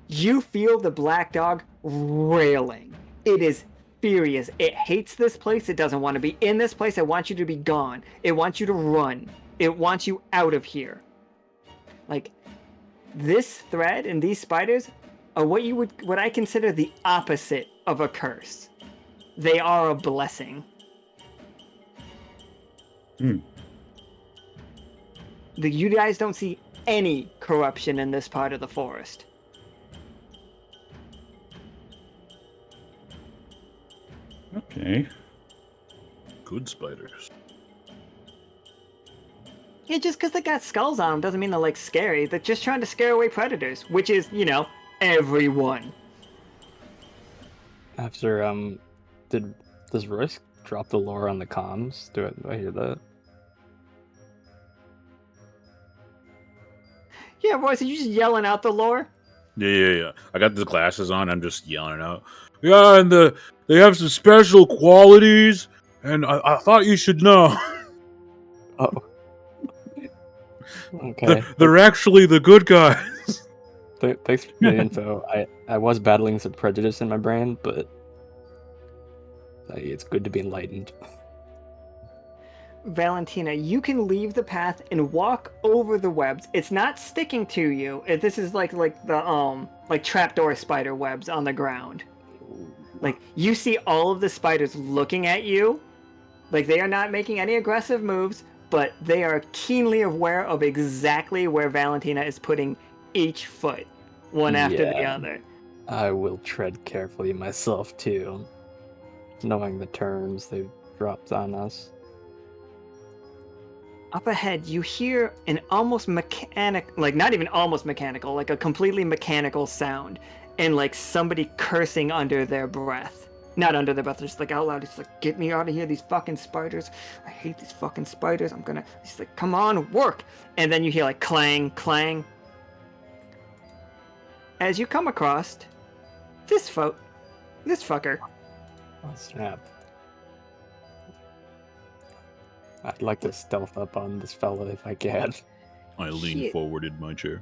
you feel the black dog railing. It is furious. It hates this place. It doesn't want to be in this place. It wants you to be gone. It wants you to run. It wants you out of here. Like, this thread and these spiders are what I consider the opposite of a curse. They are a blessing. You guys don't see any corruption in this part of the forest. Okay. Good spiders. Yeah, just because they got skulls on them doesn't mean they're, like, scary. They're just trying to scare away predators, which is, everyone. After, does Royce drop the lore on the comms? Do I hear that? Yeah, Royce, are you just yelling out the lore? Yeah. I got the glasses on. I'm just yelling out. Yeah, and they have some special qualities, and I thought you should know. Oh. Okay. They're actually the good guys. Thanks for the info. I was battling some prejudice in my brain, but it's good to be enlightened. Valentina, you can leave the path and walk over the webs. It's not sticking to you. This is like the trapdoor spider webs on the ground. Like, you see all of the spiders looking at you. Like, they are not making any aggressive moves, but they are keenly aware of exactly where Valentina is putting each foot, one after the other. I will tread carefully myself too, knowing the terms they've dropped on us. Up ahead, you hear an almost not even almost mechanical, like a completely mechanical sound, and like somebody cursing under their breath. Not under their breath, just like out loud. It's like, get me out of here, these fucking spiders. I hate these fucking spiders. He's like, come on, work. And then you hear like clang, clang. As you come across this fucker. Oh, snap. I'd like to stealth up on this fella if I can. I lean forward in my chair.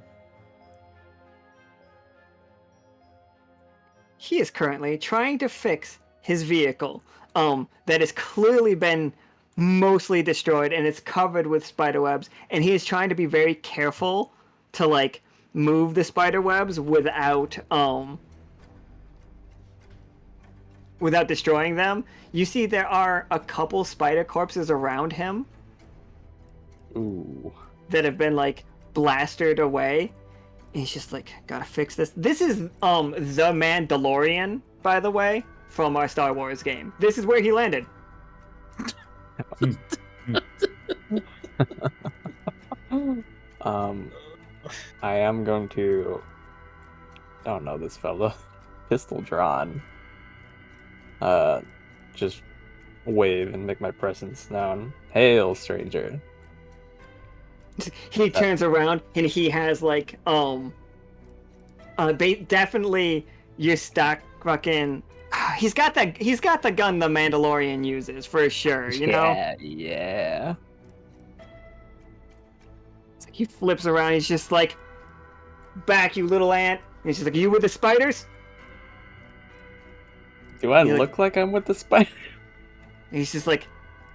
He is currently trying to fix his vehicle, that has clearly been mostly destroyed and it's covered with spider webs, and he is trying to be very careful to like move the spider webs without destroying them. You see there are a couple spider corpses around him. Ooh. That have been like blasted away. And he's just like, gotta fix this. This is the Mandalorian, by the way, from our Star Wars game. This is where he landed. I am going to, I don't know this fella, pistol drawn. Just wave and make my presence known. Hail, stranger. He turns around and he has like definitely your stock fucking. He's got the gun the Mandalorian uses for sure. You know. Yeah. It's like he flips around. He's just like, "Back, you little ant." And he's just like, "You with the spiders?" Do I look like I'm with the spider? And he's just like,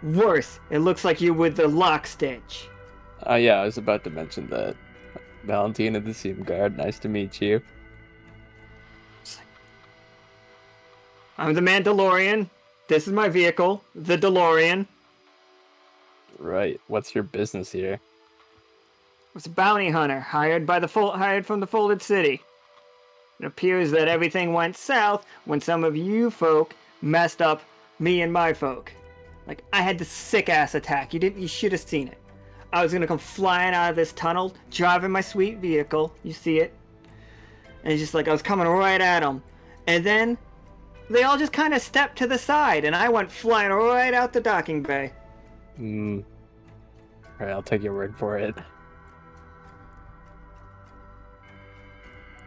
"Worse. It looks like you with the Lockstitch." Yeah, I was about to mention that. Valentina, the Seam Guard, nice to meet you. I'm the Mandalorian. This is my vehicle, the DeLorean. Right, what's your business here? I was a bounty hunter hired from the Folded City. It appears that everything went south when some of you folk messed up me and my folk. Like, I had this sick ass attack. You should have seen it. I was gonna come flying out of this tunnel, driving my sweet vehicle. You see it? And it's just like I was coming right at them. And then they all just kind of stepped to the side, and I went flying right out the docking bay. Alright, I'll take your word for it.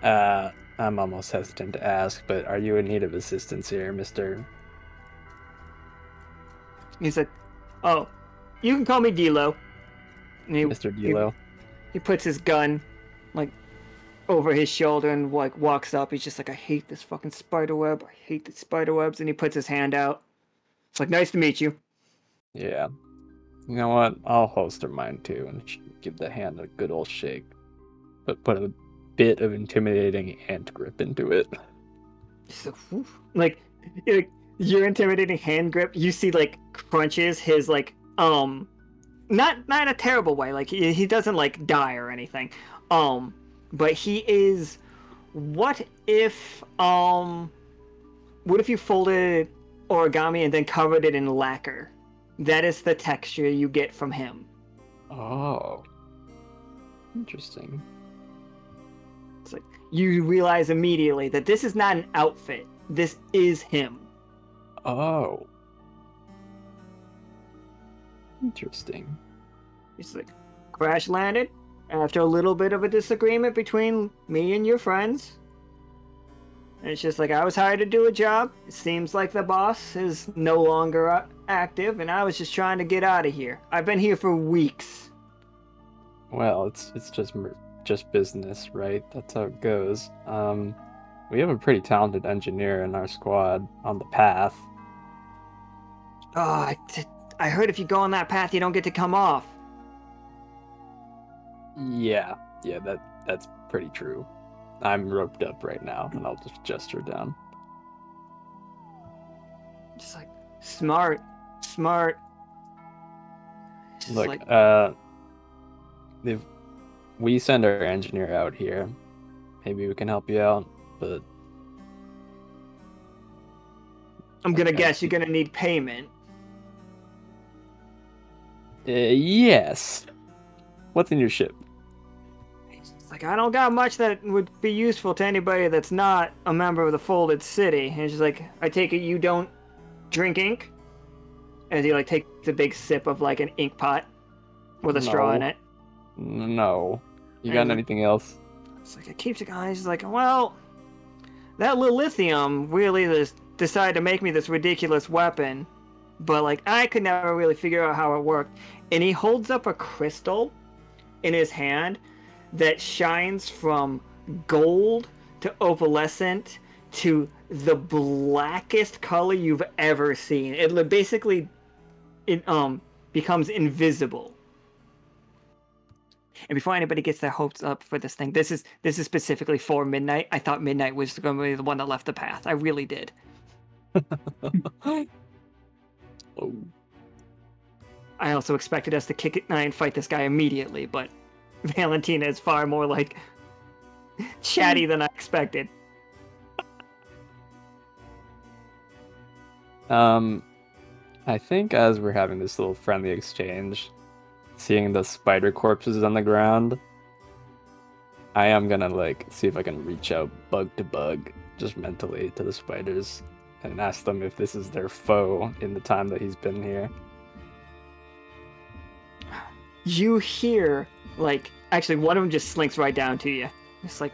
I'm almost hesitant to ask, but are you in need of assistance here, Mr. He's like, oh, you can call me D'Lo. And Mr. D'Lo? He puts his gun, like, over his shoulder and, like, walks up. He's just like, I hate this fucking spider web. I hate the spider webs. And he puts his hand out. It's like, nice to meet you. Yeah. You know what? I'll holster mine too and give the hand a good old shake. But put a bit of intimidating ant grip into it. So, like, your intimidating hand grip, you see, like, crunches his, like, not in a terrible way. Like, he doesn't, like, die or anything. But he is, what if you folded origami and then covered it in lacquer? That is the texture you get from him. Oh. Interesting. It's like, you realize immediately that this is not an outfit. This is him. Oh. Interesting. He's like, crash landed after a little bit of a disagreement between me and your friends. And it's just like, I was hired to do a job. It seems like the boss is no longer active, and I was just trying to get out of here. I've been here for weeks. Well, it's just business, right? That's how it goes. We have a pretty talented engineer in our squad on the path. Oh, I heard if you go on that path, you don't get to come off. Yeah, that's pretty true. I'm roped up right now, and I'll just gesture down. Just like, smart. Just Look, like, if we send our engineer out here, maybe we can help you out, but... I'm gonna guess you're gonna need payment. Yes. What's in your ship? It's like, I don't got much that would be useful to anybody that's not a member of the Folded City. And it's just like, I take it you don't drink ink? As he, like, takes a big sip of, like, an ink pot with a straw in it. No. You got anything else? It's like, it keeps it going. He's like, well, that lithium really decided to make me this ridiculous weapon. But, like, I could never really figure out how it worked. And he holds up a crystal in his hand that shines from gold to opalescent to the blackest color you've ever seen. It basically becomes invisible. And before anybody gets their hopes up for this thing, this is specifically for Midnight. I thought Midnight was going to be the one that left the path. I really did. Oh. I also expected us to kick it and fight this guy immediately, but Valentina is far more, like, chatty than I expected. I think as we're having this little friendly exchange, seeing the spider corpses on the ground, I am gonna, like, see if I can reach out bug to bug, just mentally, to the spiders, and ask them if this is their foe in the time that he's been here. You hear, like, actually, one of them just slinks right down to you. It's like,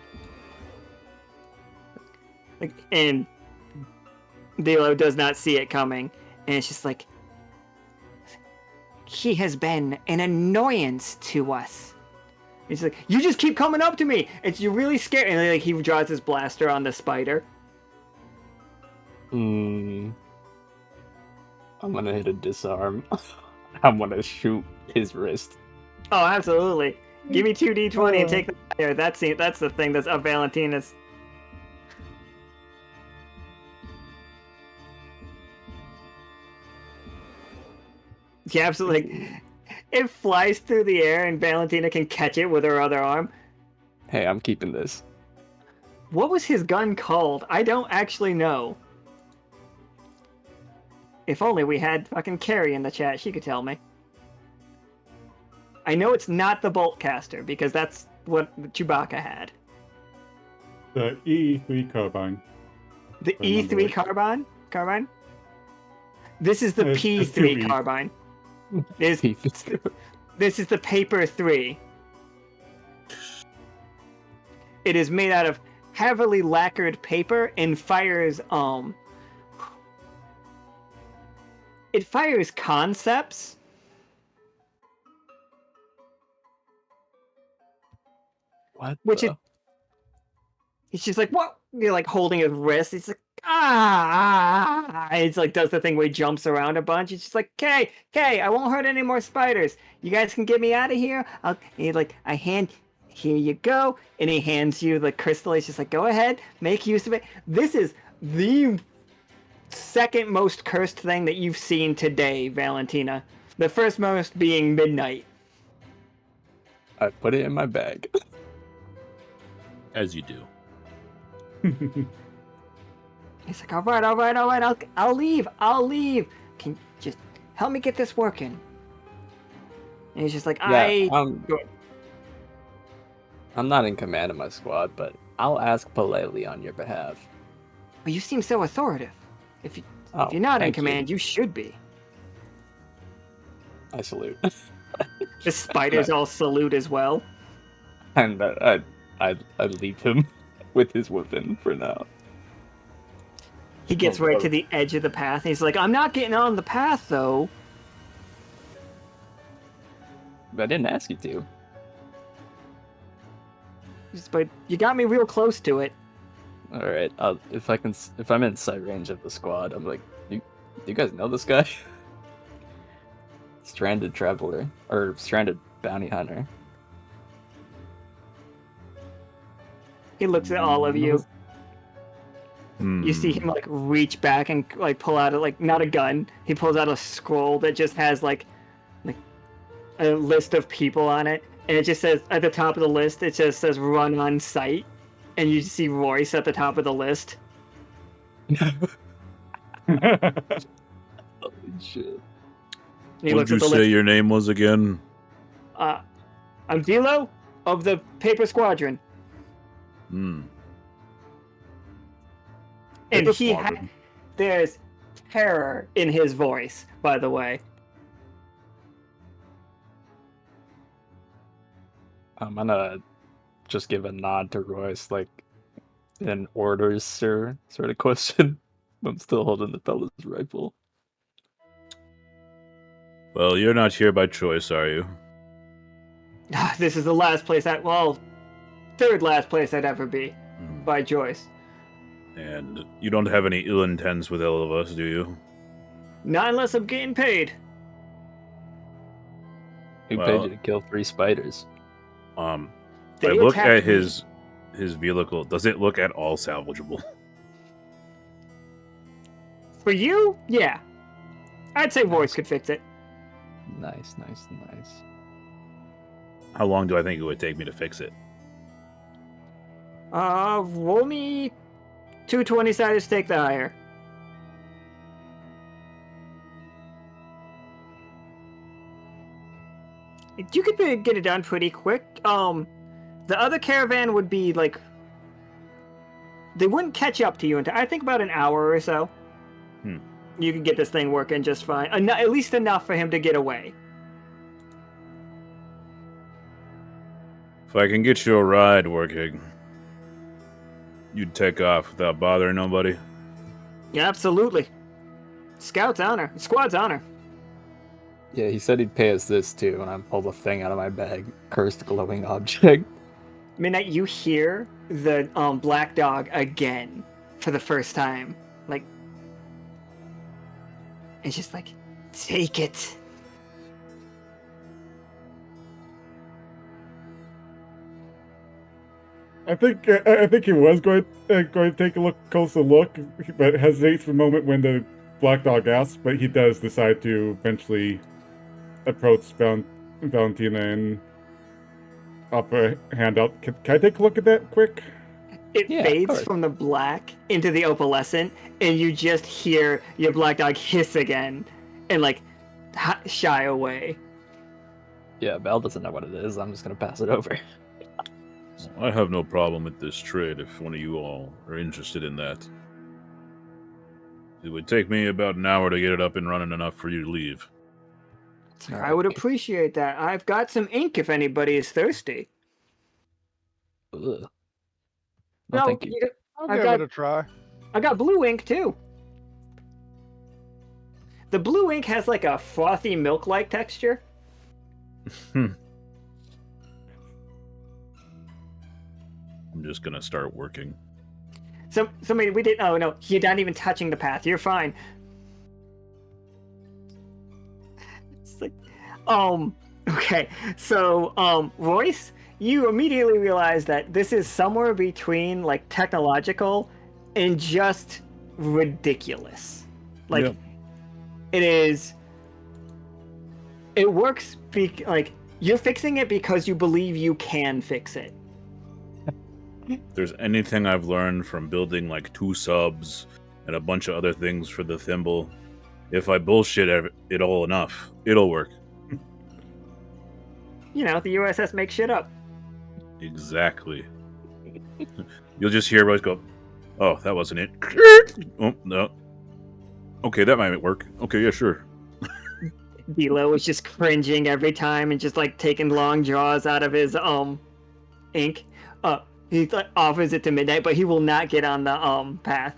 and Dilo does not see it coming, and it's just like, he has been an annoyance to us. He's like, you just keep coming up to me. You're really scared. And then, like, he draws his blaster on the spider. I'm gonna hit a disarm. I'm gonna shoot his wrist. Oh, absolutely. Give me 2d20 and take the higher. That's the thing that's of Valentina's. Yeah, absolutely. It flies through the air and Valentina can catch it with her other arm. Hey, I'm keeping this. What was his gun called? I don't actually know. If only we had fucking Carrie in the chat, she could tell me. I know it's not the bolt caster because that's what Chewbacca had. The E3 carbine. The Remember E3 it. carbine? This is the It's P3 two Bs. carbine. This is the Paper 3. It is made out of heavily lacquered paper and fires it fires concepts. What? Which the? He's just like, what? You're like holding his wrist. He's like, ah. It's like does the thing where he jumps around a bunch. It's just like, okay, I won't hurt any more spiders. You guys can get me out of here. He's like, here you go. And he hands you the crystal. He's just like, go ahead, make use of it. This is the second most cursed thing that you've seen today, Valentina. The first most being midnight. I put it in my bag. As you do. He's like, all right, I'll leave. Can you just help me get this working? And he's just like, Yeah, I'm not in command of my squad, but I'll ask politely on your behalf. Well, you seem so authoritative. If you're not in command, you should be. I salute. The spiders all salute as well. And I leave him with his weapon for now. He gets right to the edge of the path. He's like, I'm not getting on the path, though. I didn't ask you to. But you got me real close to it. All right, if I'm in sight range of the squad, I'm like, do you guys know this guy? Stranded traveler or stranded bounty hunter. He looks at all of you. You see him like reach back and like pull out not a gun. He pulls out a scroll that just has like a list of people on it, and it just says at the top of the list it just says run on site, and you see Royce at the top of the list. Holy shit! What did you say your name was again? I'm Dilo of the Paper Squadron. And there's terror in his voice, by the way. I'm gonna just give a nod to Royce, like an orders, sir, sort of question. I'm still holding the fella's rifle. Well, you're not here by choice, are you? This is the last place third last place I'd ever be, by choice. And you don't have any ill intents with all of us, do you? Not unless I'm getting paid. Who paid you to kill 3 spiders? I look at his vehicle. Does it look at all salvageable? For you, yeah. I'd say Royce could fix it. Nice. How long do I think it would take me to fix it? Roll me 2 20-sided to take the higher. You could get it done pretty quick. The other caravan would be like... They wouldn't catch up to you until, I think, about an hour or so. You could get this thing working just fine. At least enough for him to get away. If I can get you a ride working, you'd take off without bothering nobody? Yeah, absolutely. Scout's honor. Squad's honor. Yeah, he said he'd pay us this too, and I pulled a thing out of my bag. Cursed glowing object. Midnight, you hear the black dog again for the first time. Like, it's just like, take it. I think he was going to take a closer look, but hesitates for a moment when the black dog asks. But he does decide to eventually approach Valentina and offer a hand out. Can I take a look at that quick? It Yeah, of fades course. from the black into the opalescent, and you just hear your black dog hiss again and like shy away. Yeah, Belle doesn't know what it is. I'm just gonna pass it over. I have no problem with this trade if one of you all are interested in that. It would take me about an hour to get it up and running enough for you to leave. I would appreciate that. I've got some ink if anybody is thirsty. Ugh. No, thank you. I'll I've give got- it a try. I got blue ink too. The blue ink has like a frothy milk-like texture. I'm just gonna start working. Somebody we didn't. Oh no, you're not even touching the path. You're fine. It's like, okay. So, Royce, you immediately realize that this is somewhere between like technological and just ridiculous. Like, Yep. it is. It works. Like you're fixing it because you believe you can fix it. If there's anything I've learned from building like 2 subs and a bunch of other things for the thimble, if I bullshit it all enough, it'll work. You know, the USS makes shit up. Exactly. You'll just hear Royce go, "Oh, that wasn't it." Oh, no. Okay, that might work. Okay, yeah, sure. D'Lo is just cringing every time and just like taking long draws out of his ink. He like, offers it to Midnight, but he will not get on the path.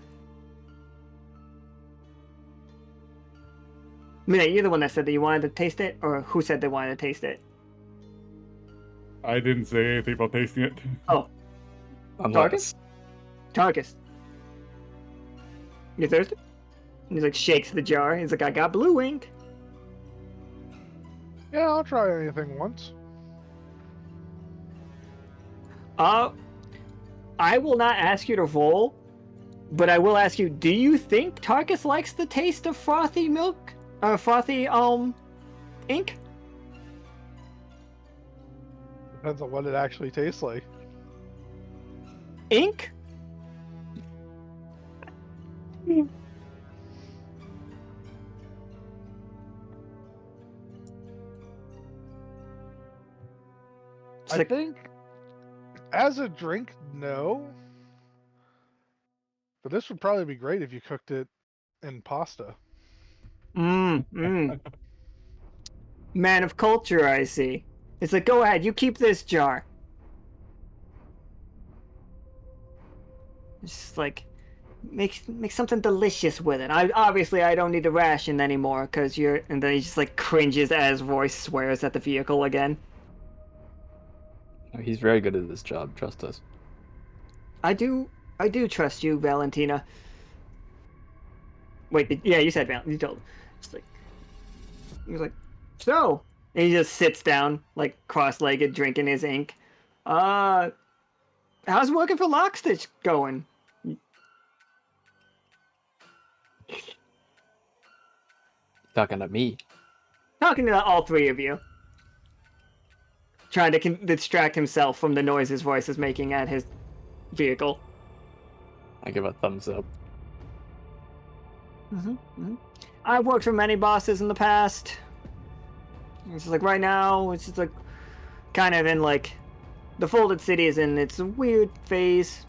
Midnight, you're the one that said that you wanted to taste it, or who said they wanted to taste it? I didn't say anything about tasting it. Oh, Unless Tarkus. You thirsty? And he's like shakes the jar. He's like, I got blue ink. Yeah, I'll try anything once. I will not ask you to roll, but I will ask you, do you think Tarkus likes the taste of frothy milk? Frothy, ink? Depends on what it actually tastes like. Ink? It's I like, think as a drink, no. But this would probably be great if you cooked it in pasta. Man of culture, I see. It's like, go ahead, you keep this jar. It's just like, make something delicious with it. I don't need to ration anymore, cause you're. And then he just like cringes as Royce swears at the vehicle again. he's very good at this job. Trust us. I do trust you, Valentina. Wait, yeah, you said Valentina. You told. It's like, he was like, so, and he just sits down, like cross-legged, drinking his ink. How's working for Lockstitch going? Talking to me. Talking to all three of you. Trying to distract himself from the noise his voice is making at his vehicle. I give a thumbs up. I've worked for many bosses in the past. It's just like right now, it's just like kind of in like the Folded City is in its weird phase.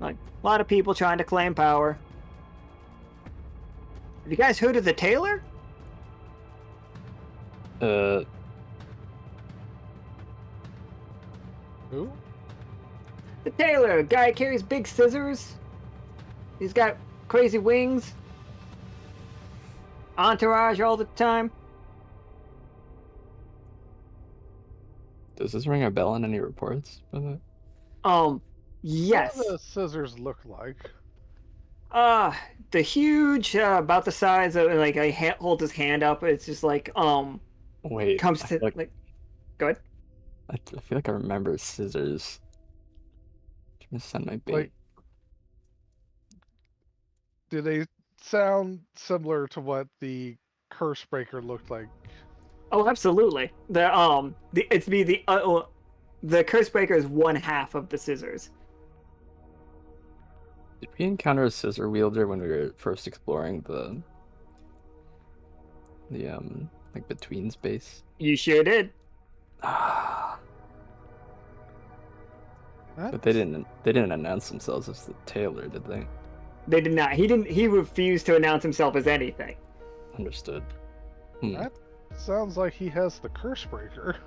Like a lot of people trying to claim power. Have you guys heard of the Tailor? Who? The Tailor, guy carries big scissors. He's got crazy wings. Entourage all the time. Does this ring a bell in any reports? Yes. What do the scissors look like? The huge, about the size of like I hold his hand up. It's just like Wait, comes I to feel like. Go ahead. I feel like I remember scissors. I'm trying to send my bait. Like, do they sound similar to what the curse breaker looked like? Oh, absolutely. The curse breaker is one half of the scissors. Did we encounter a scissor wielder when we were first exploring the like between space? You sure did. Ah, but That's, they didn't announce themselves as the tailor, did they? They did not. He didn't. He refused to announce himself as anything. Understood. that sounds like he has the curse breaker.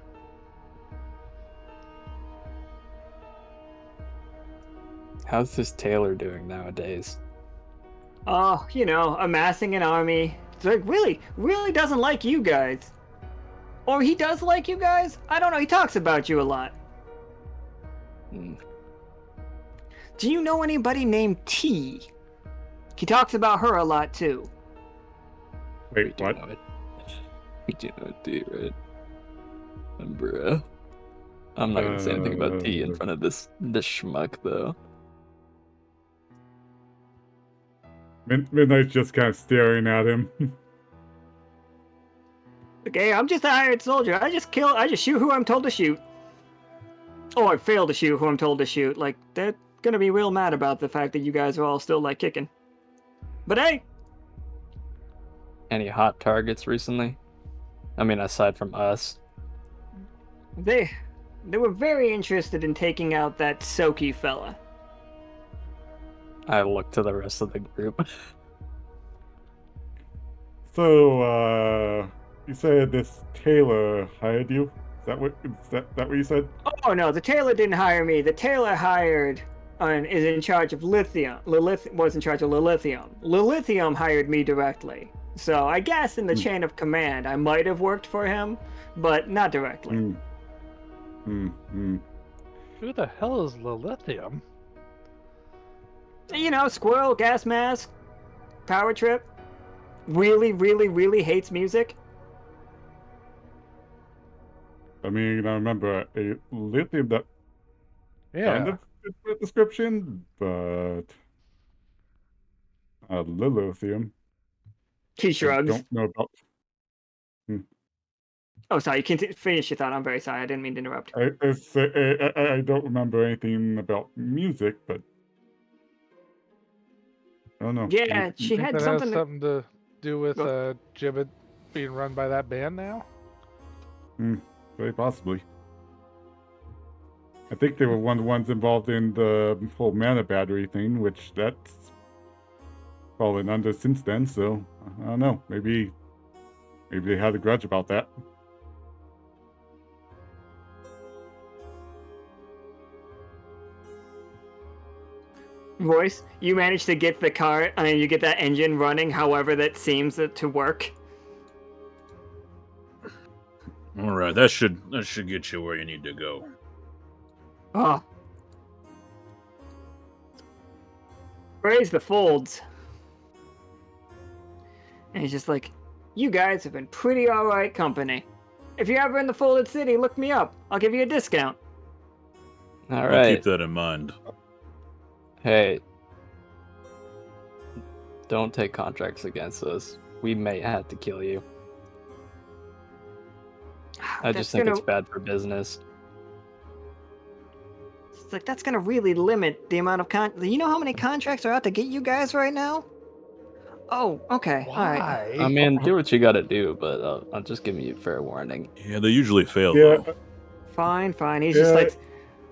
How's this tailor doing nowadays? Oh, amassing an army. It's like really doesn't like you guys. Or he does like you guys? I don't know. He talks about you a lot. Hmm. Do you know anybody named T? He talks about her a lot too. We Wait, do what? know it. We do know it, too, right? Bruh. I'm not gonna say anything about T in front of this schmuck though. Midnight's just kind of staring at him. Okay, I'm just a hired soldier. I just shoot who I'm told to shoot. Or I fail to shoot who I'm told to shoot. Like, they're gonna be real mad about the fact that you guys are all still, like, kicking. But hey! Any hot targets recently? I mean, aside from us. They were very interested in taking out that Soki fella. I look to the rest of the group. So, you said this tailor hired you? Is that what you said? Oh no, the tailor didn't hire me. The tailor hired and is in charge of Lithium. Lilith was in charge of Lilithium. Lilithium hired me directly. So I guess in the chain of command, I might have worked for him, but not directly. Who the hell is Lilithium? Squirrel, gas mask, power trip. Really hates music. I mean, I remember a lithium that kind Yeah. of fits the description, but lithium. He I shrugs. don't know about. Oh, sorry. You can finish your thought. I'm very sorry. I didn't mean to interrupt. I don't remember anything about music, but I don't know. Yeah, she Think had that has something to... something to do with Go. Gibbet being run by that band now? Very possibly. I think they were one of the ones involved in the whole mana battery thing, which that's fallen under since then. So I don't know. Maybe they had a grudge about that. Royce, you managed to get the car, and you get that engine running however that seems to work. All right, that should get you where you need to go. Oh. Praise the folds. And he's just like, you guys have been pretty alright company. If you're ever in the folded city, look me up. I'll give you a discount. All I'll right. keep that in mind. Hey, don't take contracts against us. We may have to kill you. I just think it's bad for business. It's like, that's gonna really limit the amount of You know how many contracts are out to get you guys right now? Oh, okay. Alright. Why? I mean, do what you gotta do, but I'm just giving you fair warning. Yeah, they usually fail, Yeah, though. Fine. He's just like...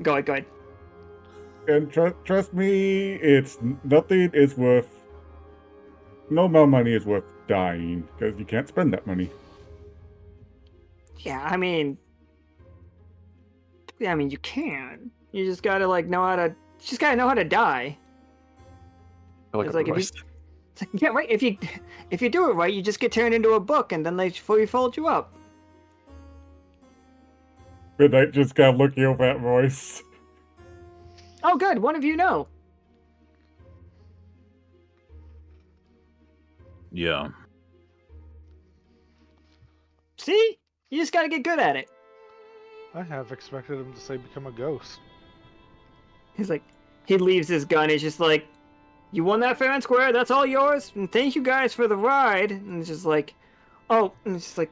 Go ahead. and trust me, it's nothing is worth. No more money is worth dying because you can't spend that money. Yeah, I mean, you can. You just gotta know how to. Just gotta know how to die. Look It's at like if you. Royce. It's like, yeah, right. If you do it right, you just get turned into a book, and then they fully fold you up. Midnight just kind of looking over at Royce. Oh, good. One of you know. Yeah. See, you just gotta get good at it. I have expected him to say become a ghost. He's like, he leaves his gun. He's just like, you won that fair and square. That's all yours. And thank you guys for the ride. And it's just like, oh, and it's just like,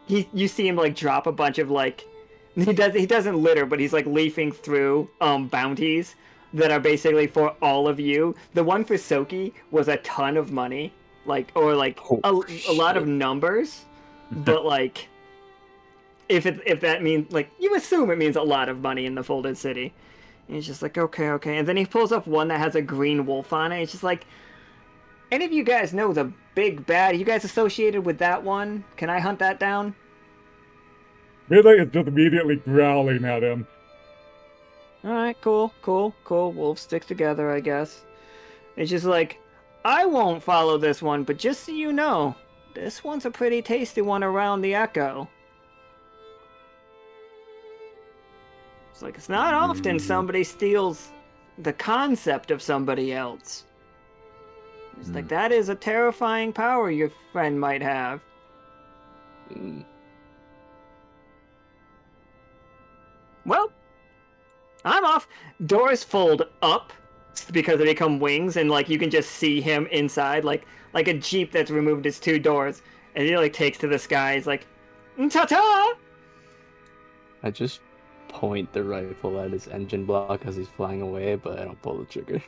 you see him like drop a bunch of like, he doesn't litter, but he's like leafing through bounties that are basically for all of you. The one for Soki was a ton of money, like, or like a lot of numbers, but like, if that means, like, you assume it means a lot of money in the Folded City. And he's just like, okay. And then he pulls up one that has a green wolf on it. He's just like, any of you guys know the big bad? You guys associated with that one? Can I hunt that down? Midnight is just immediately growling at him. Alright, cool. Wolves stick together, I guess. It's just like, I won't follow this one, but just so you know, this one's a pretty tasty one around the Echo. It's like, it's not often somebody steals the concept of somebody else. It's like, that is a terrifying power your friend might have. Well, I'm off. Doors fold up because they become wings, and like you can just see him inside, like a Jeep that's removed its 2 doors, and he like takes to the sky. He's like, ta-ta! I just point the rifle at his engine block as he's flying away, but I don't pull the trigger.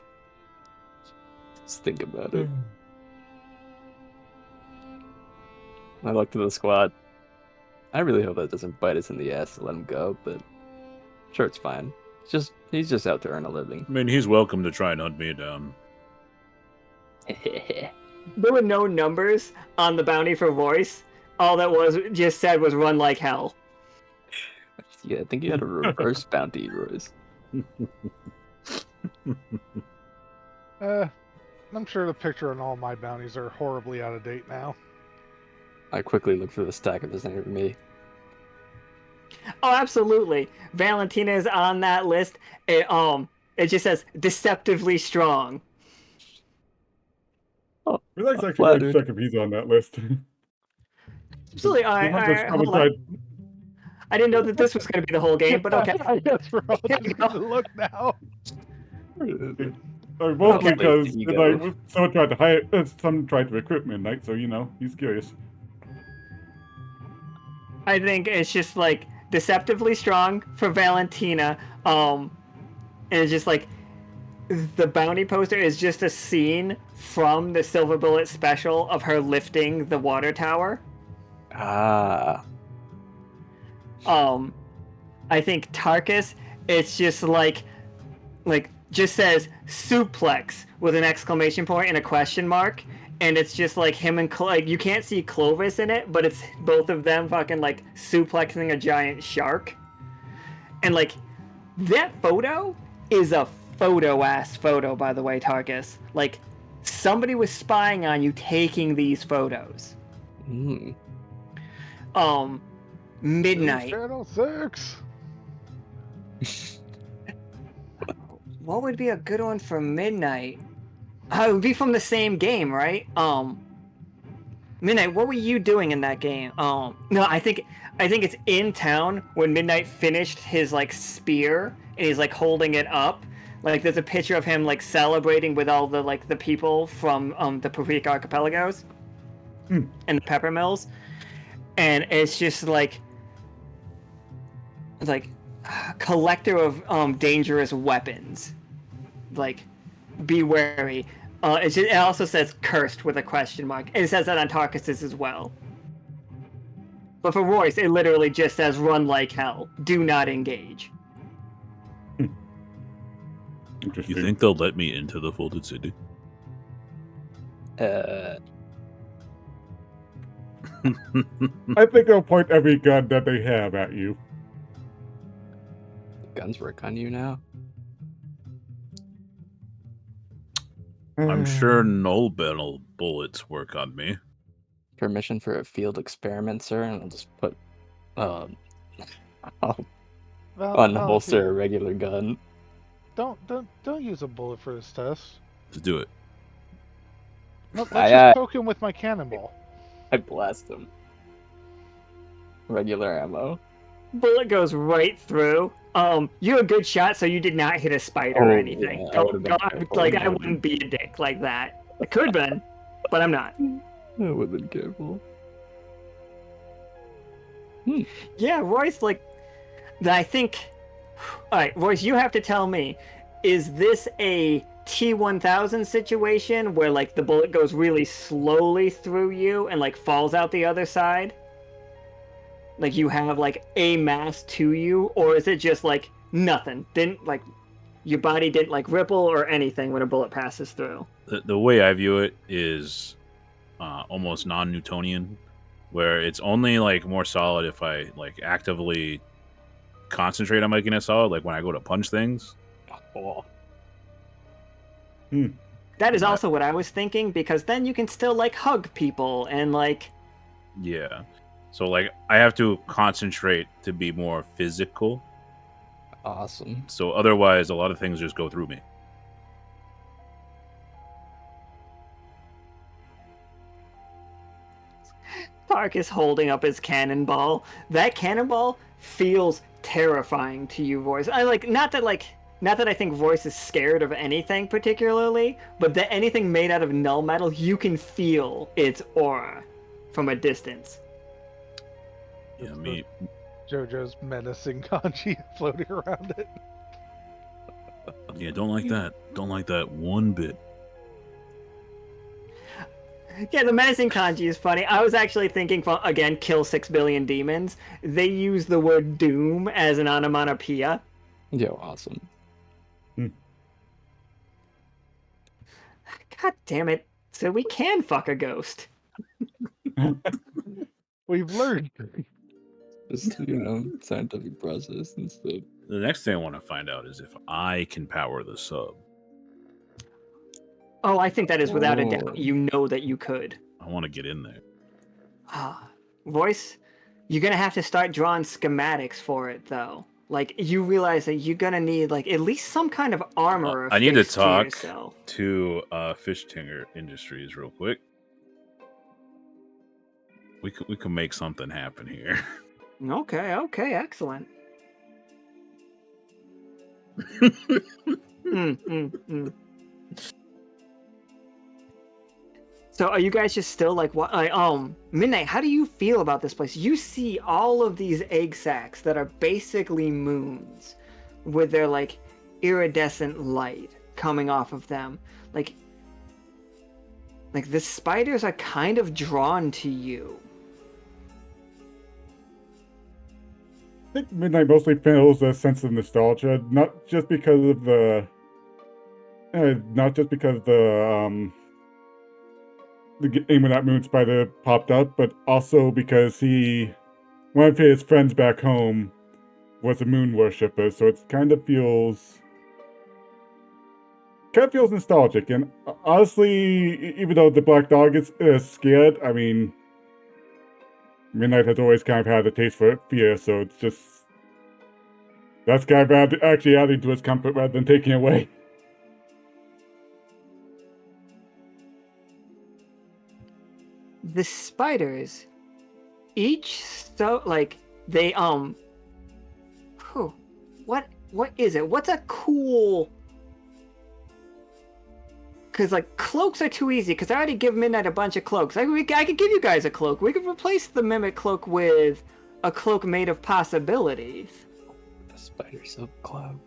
Just think about it. I look to the squad. I really hope that doesn't bite us in the ass to let him go, but I'm sure it's fine. He's just out to earn a living. I mean, he's welcome to try and hunt me down. There were no numbers on the bounty for Royce. All that was just said was run like hell. Yeah, I think you had a reverse bounty, Royce. I'm sure the picture on all my bounties are horribly out of date now. I quickly look through the stack if there's any for me. Oh, absolutely. Valentina is on that list. It just says deceptively strong. Oh, Midnight's actually going to check if he's on that list. Absolutely. Hold on. I didn't know that this was going to be the whole game, but okay. I guess we're all just going to look now. Mostly because someone tried to recruit Midnight, so you know he's curious. I think it's just like deceptively strong for Valentina. And it's just like the bounty poster is just a scene from the Silver Bullet special of her lifting the water tower. Ah. I think Tarkus, it's just like just says suplex with an exclamation point and a question mark, and it's just like him and like you can't see Clovis in it, but it's both of them fucking like suplexing a giant shark. And like that photo is a photo-ass photo, by the way, Tarkus. Like somebody was spying on you taking these photos. Midnight. Channel 6. What would be a good one for Midnight? It would be from the same game, right? Midnight, what were you doing in that game? No, I think it's in town when Midnight finished his like spear and he's like holding it up. Like there's a picture of him like celebrating with all the like the people from the Paprika Archipelagos and the Pepper Mills, and it's just like collector of dangerous weapons. Like, be wary. It also says cursed with a question mark. It says that on Tarkus's as well. But for Royce, it literally just says run like hell. Do not engage. You think they'll let me into the Folded City? I think they'll point every gun that they have at you. Guns work on you now? I'm sure null battle bullets work on me. Permission for a field experiment, sir, and I'll just put I'll unholster a regular gun. Don't use a bullet for this test. To do it. No, let's just poke him with my cannonball. I blast him. Regular ammo. bullet goes right through. You're a good shot, so you did not hit a spider or anything. Yeah, I would've been careful. Like, I wouldn't be a dick like that. I could have been, but I'm not. I would have been careful. Yeah, Royce, like, I think... Alright, Royce, you have to tell me, is this a T-1000 situation where, like, the bullet goes really slowly through you and, like, falls out the other side? Like, you have, like, a mass to you? Or is it just, like, nothing? Didn't, like, your body didn't, like, ripple or anything when a bullet passes through? The way I view it is almost non-Newtonian, where it's only, like, more solid if I, like, actively concentrate on making it solid, like when I go to punch things. Oh. That is also what I was thinking, because then you can still, like, hug people and, like... Yeah. So, like, I have to concentrate to be more physical. Awesome. So otherwise, a lot of things just go through me. Tarkus holding up his cannonball. That cannonball feels terrifying to you, Royce. Not that I think Royce is scared of anything particularly, but that anything made out of null metal, you can feel its aura from a distance. Yeah, me. JoJo's menacing kanji floating around it. Yeah, don't like that. Don't like that one bit. Yeah, the menacing kanji is funny. I was actually thinking, again, kill 6 billion demons. They use the word doom as an onomatopoeia. Yo, awesome. God damn it. So we can fuck a ghost. We've learned. Just, scientific process and stuff. The next thing I want to find out is if I can power the sub. Oh, I think that is without a doubt. You know that you could. I want to get in there. Royce, you're going to have to start drawing schematics for it, though. Like, you realize that you're going to need, like, at least some kind of armor. I need to affixed talk yourself. to Fish Tinger Industries real quick. We could make something happen here. Okay, excellent. So are you guys just still like what? Midnight, how do you feel about this place? You see all of these egg sacs that are basically moons, with their like iridescent light coming off of them. Like the spiders are kind of drawn to you. I think Midnight mostly feels a sense of nostalgia, not just because of the game when that moon spider popped up, but also because one of his friends back home was a moon worshipper, so it kind of feels nostalgic. And honestly, even though the black dog is scared, I mean, Midnight has always kind of had a taste for fear, so it's just that's kind of actually adding to his comfort rather than taking away. The spiders, each what is it? What's a cool? Because like cloaks are too easy. Because I already give Midnight a bunch of cloaks. I could give you guys a cloak. We could replace the mimic cloak with a cloak made of possibilities. The spider silk cloak.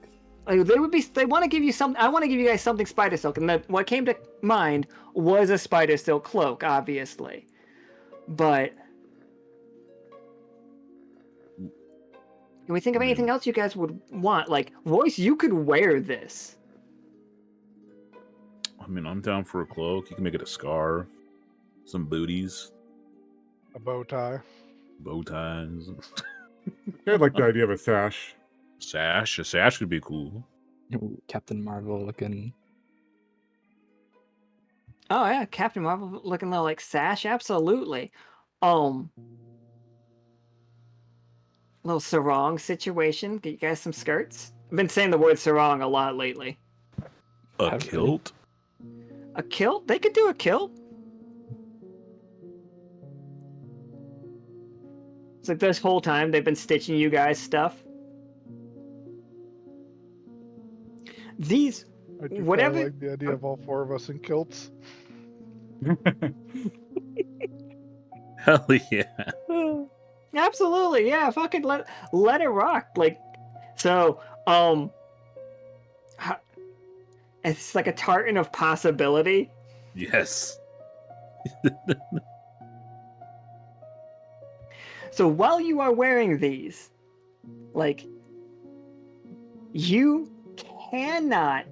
Like they want to give you something. I want to give you guys something spider silk, and what came to mind was a spider silk cloak, obviously. But can we think of anything else you guys would want? Like Royce, you could wear this. I mean, I'm down for a cloak. You can make it a scarf, some booties, A bow tie. bow ties. I like the idea of a sash. A sash would be cool. Ooh, Captain Marvel looking. Oh yeah, Captain Marvel looking little like sash, absolutely. Little sarong situation. Get you guys some skirts. I've been saying the word sarong a lot lately. A kilt? A kilt? They could do a kilt. It's like this whole time they've been stitching you guys stuff. These, I do kind of whatever. like the idea of all 4 of us in kilts. Hell yeah. Absolutely, yeah. Fucking let it rock. Like, so, it's like a tartan of possibility. Yes. So while you are wearing these, like, you cannot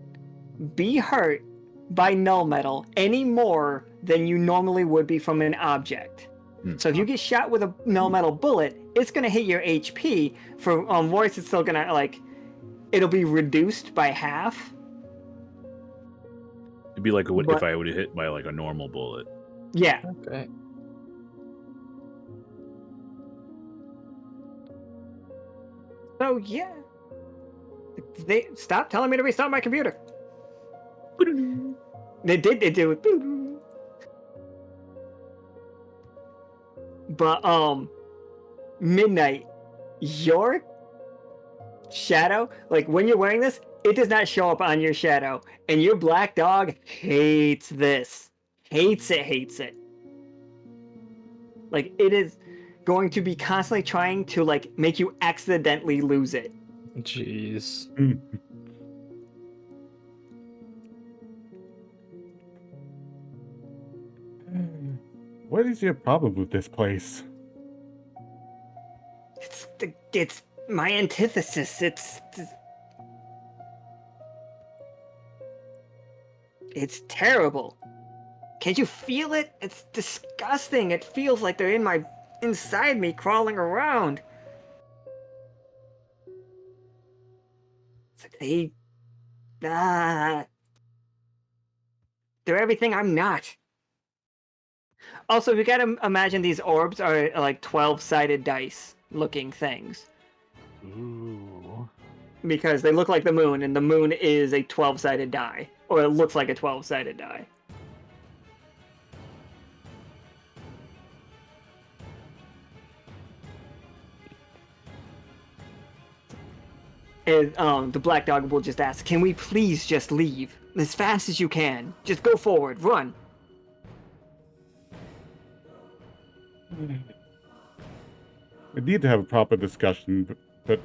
be hurt by null metal any more than you normally would be from an object. So if you get shot with a null metal bullet, it's gonna hit your HP. For Royce, it's still gonna, like, it'll be reduced by half. It'd be like But- if I would have hit by like a normal bullet. Yeah. Okay. So yeah. They stop telling me to restart my computer. They did it. But Midnight, your shadow, like when you're wearing this, it does not show up on your shadow. And your black dog hates this. Hates it. Like, it is going to be constantly trying to, like, make you accidentally lose it. Jeez. What is your problem with this place? It's my antithesis. It's terrible. Can't you feel it? It's disgusting. It feels like they're inside me, crawling around. It's like they're everything I'm not. Also, you gotta imagine these orbs are like 12-sided dice looking things. Ooh. Because they look like the moon, and the moon is a 12-sided die. Or it looks like a 12-sided die. And the black dog will just ask, "Can we please just leave? As fast as you can. Just go forward. Run." We need to have a proper discussion, but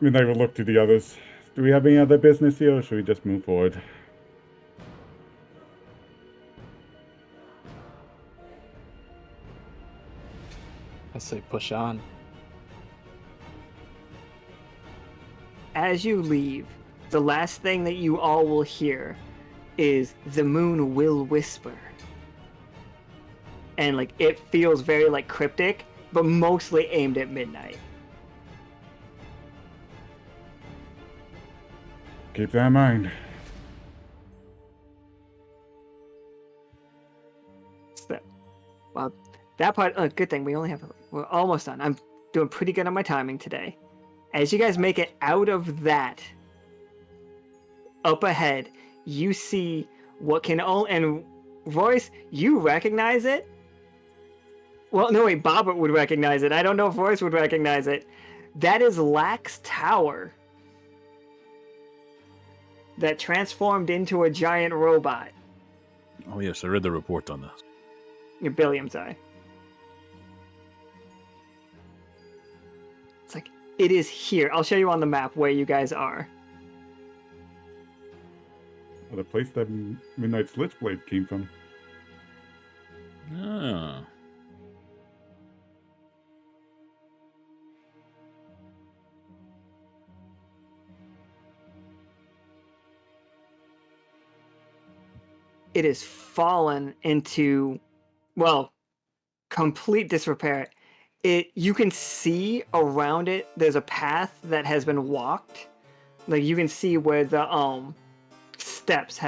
I mean, I will look to the others. Do we have any other business here, or should we just move forward? I say push on. As you leave, the last thing that you all will hear is "the moon will whisper." And like it feels very like cryptic, but mostly aimed at Midnight. Keep that in mind. So, well, that part, good thing we're almost done. I'm doing pretty good on my timing today. As you guys make it out of that, up ahead, you see what can only, and Royce, you recognize it? Well, no, wait, Bobbert would recognize it. I don't know if Royce would recognize it. That is Lack's tower that transformed into a giant robot. Oh yes, I read the report on this. Billy, I'm sorry. It's like, it is here. I'll show you on the map where you guys are. The place that Midnight's Lichblade came from. Oh. It is fallen into, well, complete disrepair. You can see around it, there's a path that has been walked. Like, you can see where the steps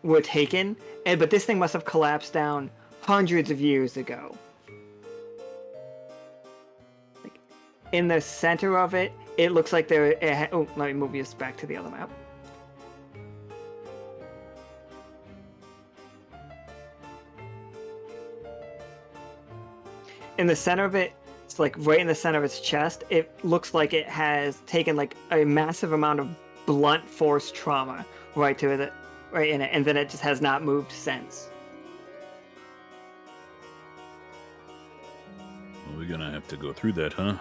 were taken, but this thing must have collapsed down hundreds of years ago. Like, in the center of it, it looks like let me move this back to the other map. In the center of it, It's like right in the center of its chest. It looks like it has taken like a massive amount of blunt force trauma right to it, right in it, and then it just has not moved since. Well, we're gonna have to go through that, huh?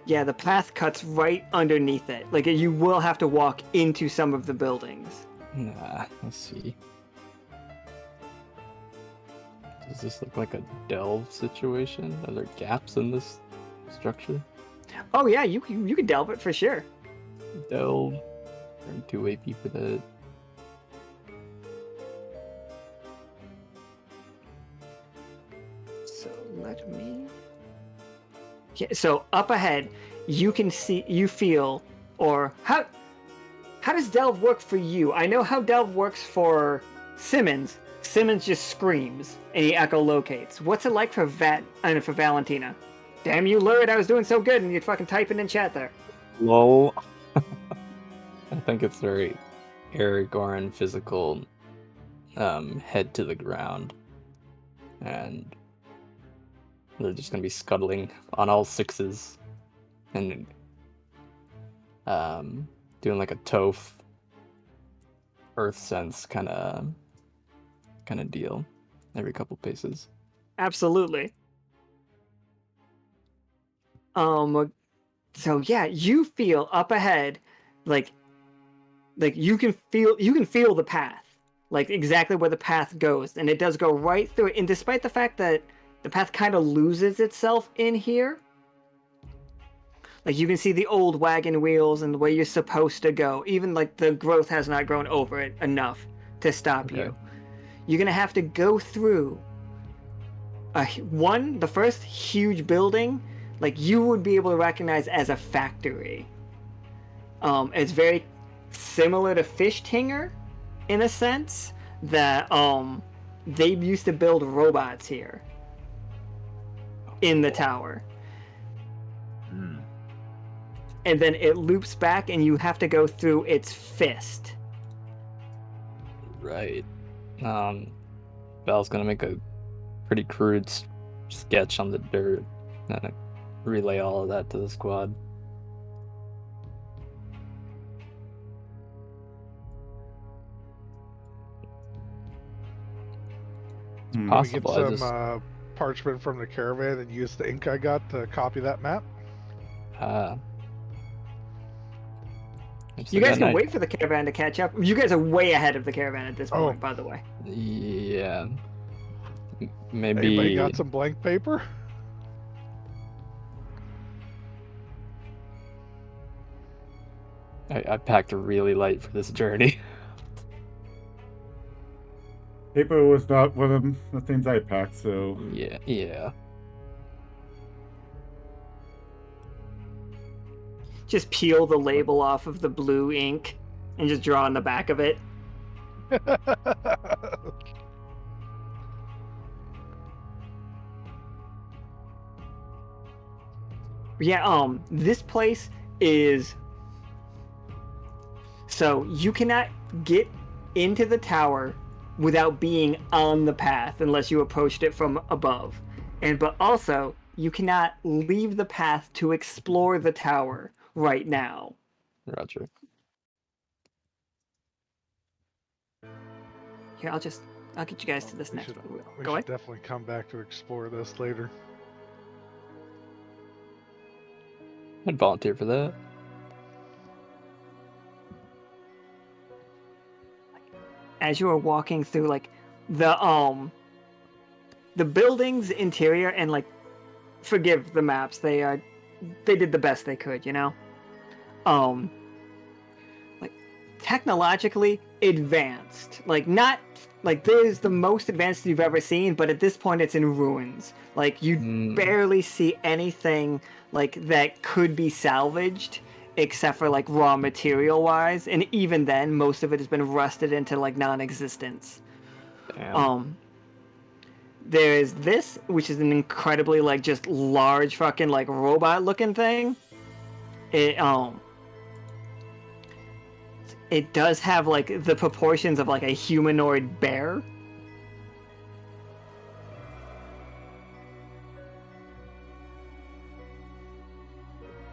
Yeah, the path cuts right underneath it. Like, you will have to walk into some of the buildings. Nah, let's see. Does this look like a delve situation? Are there gaps in this structure? Oh yeah, you can delve it for sure. Delve. Earn 2 AP for that. So let me. Yeah, so up ahead, you can see, you feel, or how does delve work for you? I know how delve works for Simmons. Simmons just screams and he echolocates. What's it like for for Valentina? Damn you, lurid! I was doing so good, and you're fucking typing in chat there. Lol. I think it's very Aragorn physical, head to the ground, and they're just gonna be scuttling on all sixes, and doing like a Toph Earth Sense kind of deal every couple paces. Absolutely. So yeah, you feel up ahead, like you can feel the path, like exactly where the path goes, and it does go right through it. And despite the fact that the path kind of loses itself in here, like you can see the old wagon wheels and the way you're supposed to go. Even like the growth has not grown over it enough to stop you. You're gonna have to go through the first huge building, like you would be able to recognize as a factory. It's very similar to Fish Tinger in a sense that they used to build robots here in the tower. And then it loops back and you have to go through its fist. Right. Val's gonna make a pretty crude sketch on the dirt and relay all of that to the squad. Can we get some parchment from the caravan and use the ink I got to copy that map? You guys can wait for the caravan to catch up. You guys are way ahead of the caravan at this point, by the way. Yeah. Maybe. Anybody got some blank paper? I packed really light for this journey. Paper was not one of the things I packed, so... Yeah. Just peel the label off of the blue ink and just draw on the back of it. Yeah, this place is... So, you cannot get into the tower without being on the path unless you approached it from above. But also, you cannot leave the path to explore the tower right now. Roger. Here, I'll get you guys to this next one. We should definitely come back to explore this later. I'd volunteer for that. As you are walking through, like, the building's interior, and, like, forgive the maps, they did the best they could, you know? Like, technologically advanced. Like, not, like, there's the most advanced you've ever seen, but at this point it's in ruins. Like, you barely see anything, like, that could be salvaged, except for, like, raw material-wise, and even then, most of it has been rusted into, like, non-existence. Damn. There's this, which is an incredibly, like, just large fucking, like, robot-looking thing. It does have, like, the proportions of, like, a humanoid bear.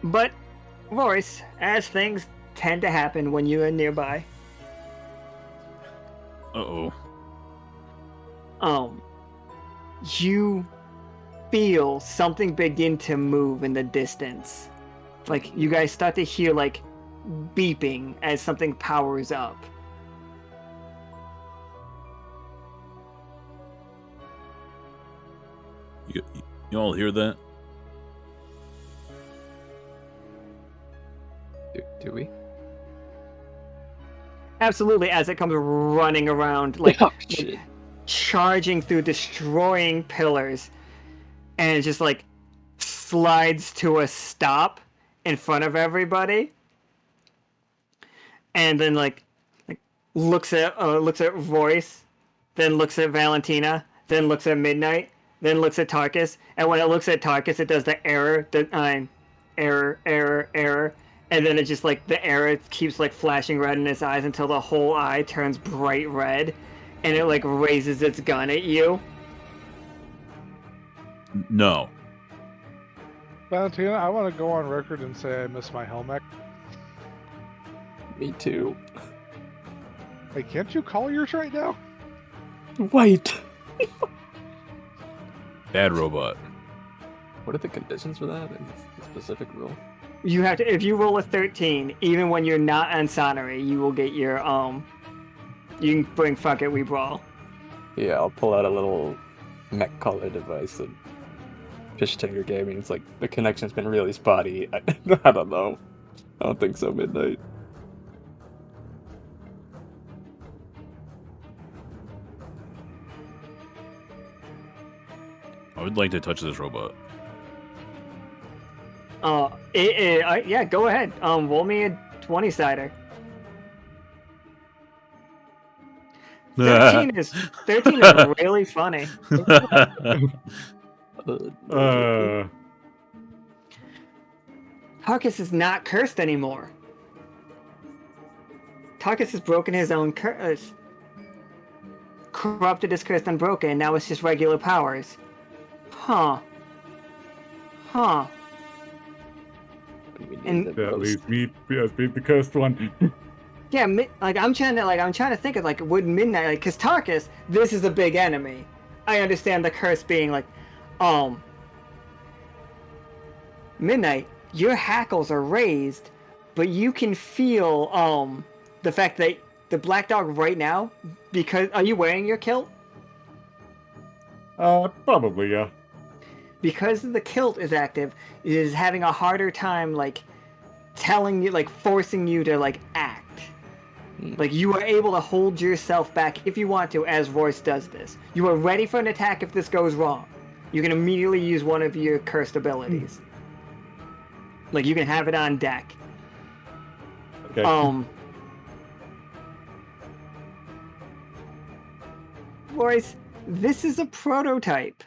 But, Royce, as things tend to happen when you are nearby, Uh-oh. You feel something begin to move in the distance. Like, you guys start to hear, like, beeping as something powers up. You all hear that? Do we? Absolutely, as it comes running around, like, Oh, shit. charging through, destroying pillars, and it just, like, slides to a stop in front of everybody, and then, like looks at Royce, then looks at Valentina, then looks at Midnight, then looks at Tarkus, and when it looks at Tarkus, it does the error, error, and then it just, like, the error keeps, like, flashing red in its eyes until the whole eye turns bright red, and it, like, raises its gun at you. No. Valentina, I want to go on record and say I miss my helmet. Me too. Hey, can't you call yours right now? Wait. Bad robot. What are the conditions for that? In the specific rule? You have to, if you roll a 13, even when you're not on Sonnery, you will get your, you can bring Fuck It, We Brawl. Yeah, I'll pull out a little mech collar device and Fish Tinger Gaming. It's like, the connection's been really spotty. I don't know. I don't think so, Midnight. I would like to touch this robot. Yeah, go ahead. Roll me a 20-sider. 13 is really funny. Tarkus is not cursed anymore. Tarkus has broken his own curse. Corrupted is cursed and broken, now it's just regular powers. Huh. And That leaves me as being the cursed one. yeah, I'm trying to think of, like, would Midnight, like, cause Tarkus, this is a big enemy. I understand the curse being like, Midnight, your hackles are raised, but you can feel the fact that the black dog right now, because are you wearing your kilt? Probably, yeah. Because the kilt is active, it is having a harder time, like, telling you, like, forcing you to, like, act. Like, you are able to hold yourself back if you want to, as Royce does this. You are ready for an attack if this goes wrong. You can immediately use one of your cursed abilities. Like, you can have it on deck. Okay. Royce, this is a prototype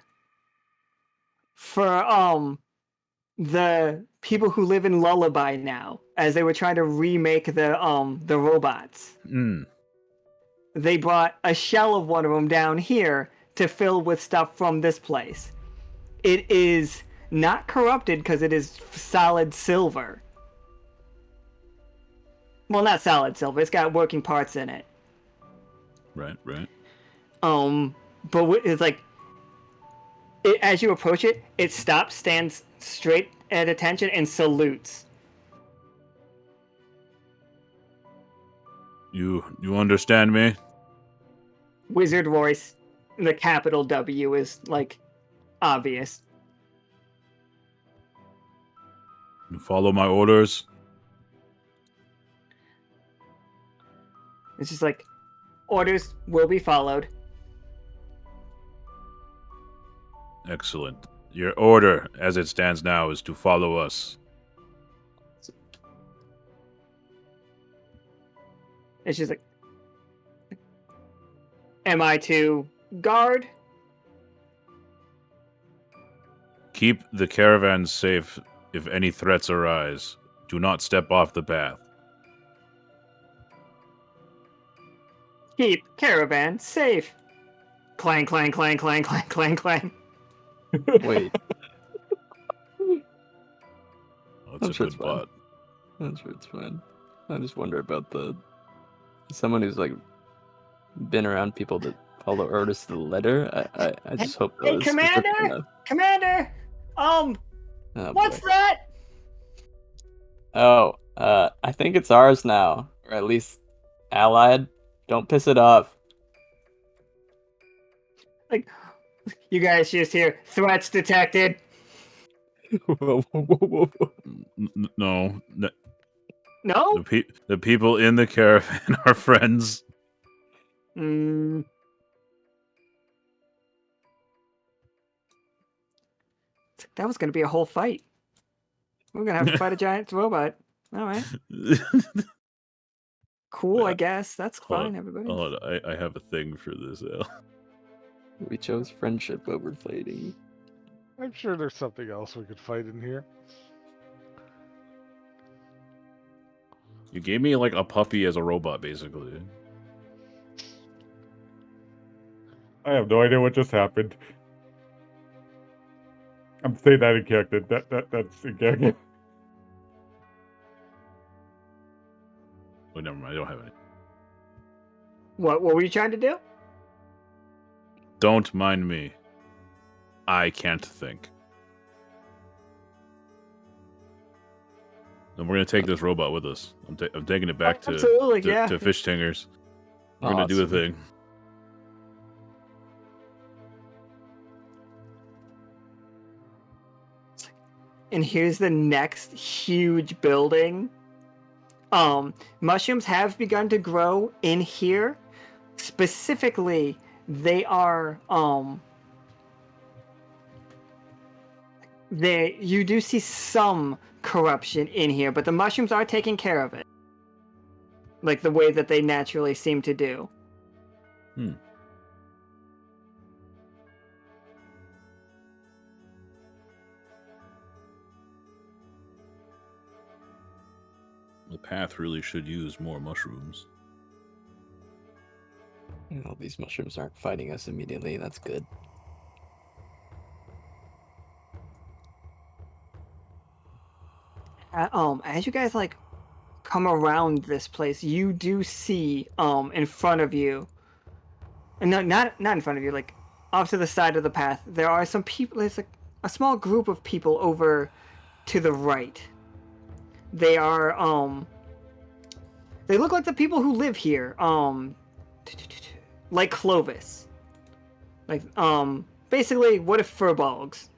for the people who live in Lullaby now, as they were trying to remake the robots. They brought a shell of one of them down here to fill with stuff from this place. It is not corrupted because it is solid silver. Well, not solid silver. It's got working parts in it. Right. But it's like, as you approach it, it stops, stands straight at attention, and salutes. You understand me? Wizard voice. The capital W is, like, obvious. You follow my orders? It's just like, orders will be followed. Excellent. Your order, as it stands now, is to follow us. It's just like, am I to guard? Keep the caravan safe if any threats arise. Do not step off the path. Keep caravan safe. Clang, clang, clang, clang, clang, clang, clang. Wait. That's I'm a sure good it's fine. bot. I'm sure it's fine. I just wonder about someone who's like been around people that follow orders to the letter. I just hope that Hey, was specific Commander! enough. Commander! Oh, What's boy. that? Oh, I think it's ours now, or at least allied. Don't piss it off. Like, you guys just hear threats detected. Whoa, whoa, whoa, whoa. No, No? the people in the caravan are friends. Mm. That was going to be a whole fight. We're going to have to fight a giant robot. All right. Cool, I guess. That's fine, everybody. Hold on. I have a thing for this, Al. We chose friendship over fighting. I'm sure there's something else we could fight in here. You gave me like a puppy as a robot, basically. I have no idea what just happened. I'm saying that in character. That's in character. Oh, never mind. I don't have any. What were you trying to do? Don't mind me. I can't think. And we're gonna take this robot with us. I'm taking it back to Fish Tingers. We're gonna do a thing. And here's the next huge building. Mushrooms have begun to grow in here. Specifically, they are you do see some corruption in here, but the mushrooms are taking care of it. Like the way that they naturally seem to do. The path really should use more mushrooms. Well, these mushrooms aren't fighting us immediately. That's good. As you guys like come around this place, you do see in front of you, and no, not in front of you, like off to the side of the path, there are some people. There's like a small group of people over to the right. They are they look like the people who live here, like Clovis, like basically, what if furbolgs?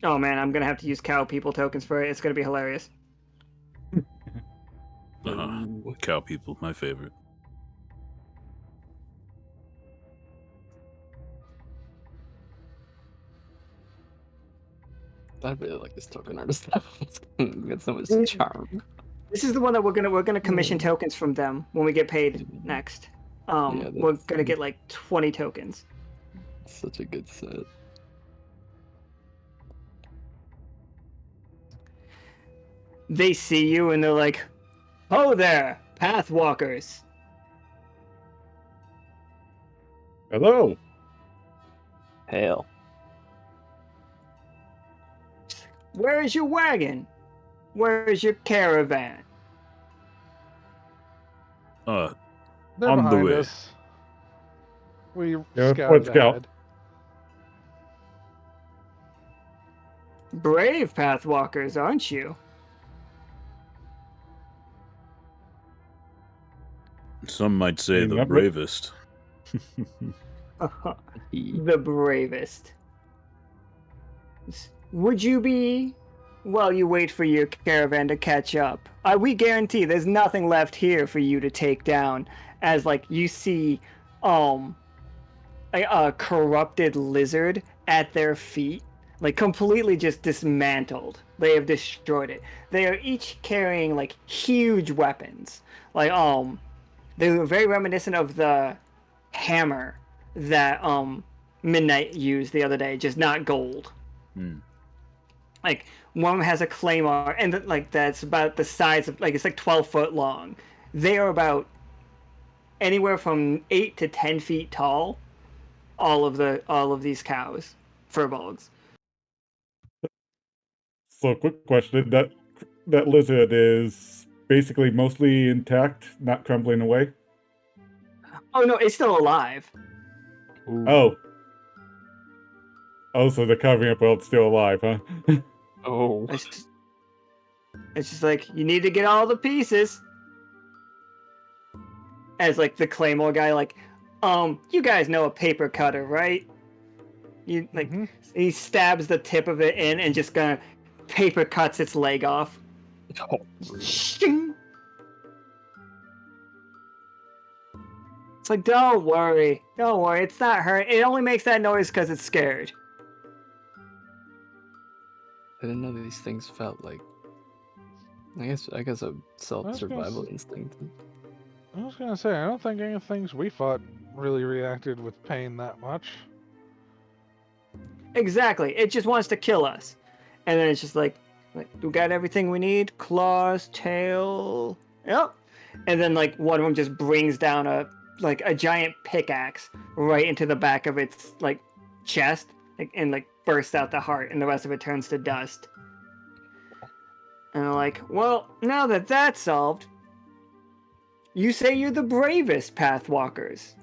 Oh man, I'm gonna have to use cow people tokens for it. It's gonna be hilarious. Cow people, my favorite. I really like this token artist. It's got so much charm. This is the one that we're gonna commission tokens from them when we get paid next. We're gonna get like 20 tokens. Such a good set. They see you and they're like, "Oh there, pathwalkers." Hello. Hail. Where is your wagon? Where is your caravan? They're on the behind way. us. We Yeah, scouted let's go. ahead. Brave pathwalkers, aren't you? Some might say the bravest. The bravest. Would you be, while you wait for your caravan to catch up? We guarantee there's nothing left here for you to take down. As like you see, a corrupted lizard at their feet, like completely just dismantled. They have destroyed it. They are each carrying like huge weapons. Like they were very reminiscent of the hammer that Midnight used the other day, just not gold. Like one has a claymore, and like that's about the size of, like, it's like 12 foot long. They are about anywhere from 8 to 10 feet tall. All of these cows, furbolgs. So, quick question: that lizard is basically mostly intact, not crumbling away. Oh no, it's still alive. Oh, so the covering up world's still alive, huh? Oh. It's just like, you need to get all the pieces. As like the claymore guy, like, you guys know a paper cutter, right? You like, he stabs the tip of it in and just gonna paper cuts its leg off. Oh, Shing! It's like, don't worry, it's not hurt. It only makes that noise because it's scared. I didn't know these things felt like. I guess a self-survival instinct. I was gonna say, I don't think any things we fought really reacted with pain that much. Exactly. It just wants to kill us. And then it's just like we got everything we need. Claws, tail. Yep. And then like one of them just brings down a giant pickaxe right into the back of its like chest, and like bursts out the heart, and the rest of it turns to dust. And I'm like, well, now that that's solved, you say you're the bravest pathwalkers.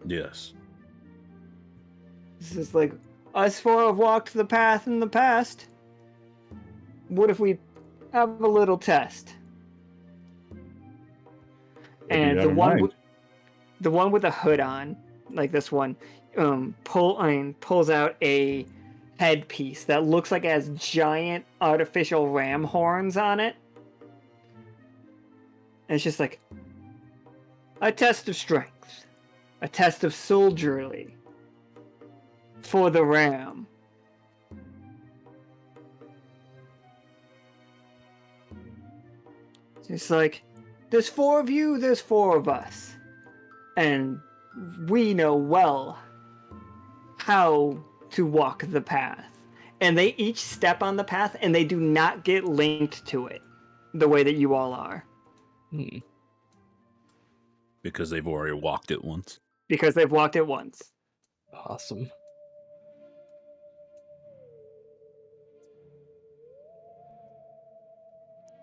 Yes. This is like, us four have walked the path in the past. What if we have a little test? And the one with the hood on, like this one, pulls out a headpiece that looks like it has giant artificial ram horns on it. And it's just like, a test of strength, a test of soldierly for the ram. It's like, there's four of you, there's four of us. And we know well how to walk the path. And they each step on the path, and they do not get linked to it the way that you all are. Because they've already walked it once. Because they've walked it once. Awesome.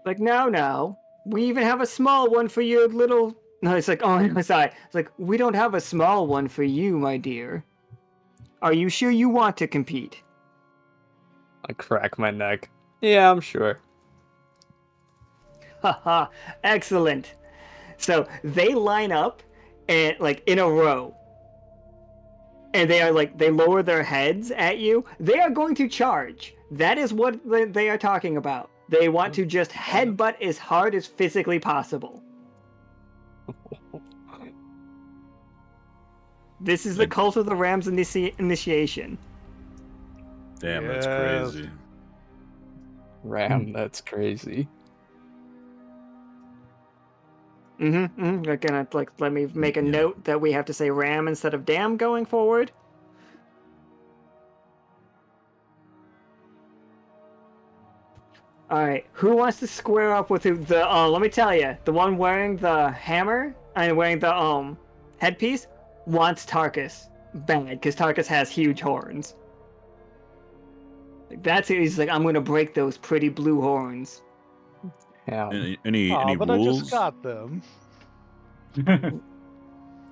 Like, now, we even have a small one for your little... No, it's like, oh, I'm sorry. It's like, we don't have a small one for you, my dear. Are you sure you want to compete? I crack my neck. Yeah, I'm sure. Haha, excellent. So they line up and like in a row. And they are like, they lower their heads at you. They are going to charge. That is what they are talking about. They want to just headbutt as hard as physically possible. This is the Cult of the Ram's initiation. Damn, that's crazy. Ram, that's crazy. They're gonna let me make a note that we have to say ram instead of dam going forward. All right, who wants to square up with the? Let me tell you, the one wearing the hammer and wearing the headpiece wants Tarkus bad because Tarkus has huge horns. That's it. He's like, I'm gonna break those pretty blue horns. Yeah. Any but rules? I just got them.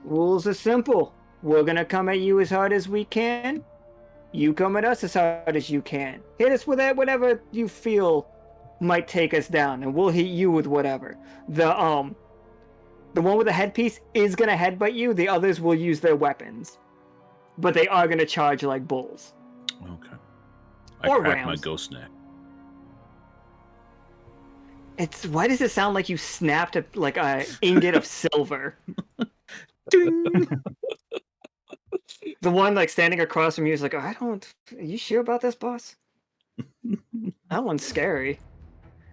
Rules are simple. We're gonna come at you as hard as we can. You come at us as hard as you can. Hit us with whatever you feel might take us down, and we'll hit you with whatever. The one with the headpiece is gonna headbutt you. The others will use their weapons, but they are gonna charge like bulls. Okay. Or I crack my rams. ghost neck. Why does it sound like you snapped like a ingot of silver? Ding! The one like standing across from you is like, are you sure about this, boss? That one's scary.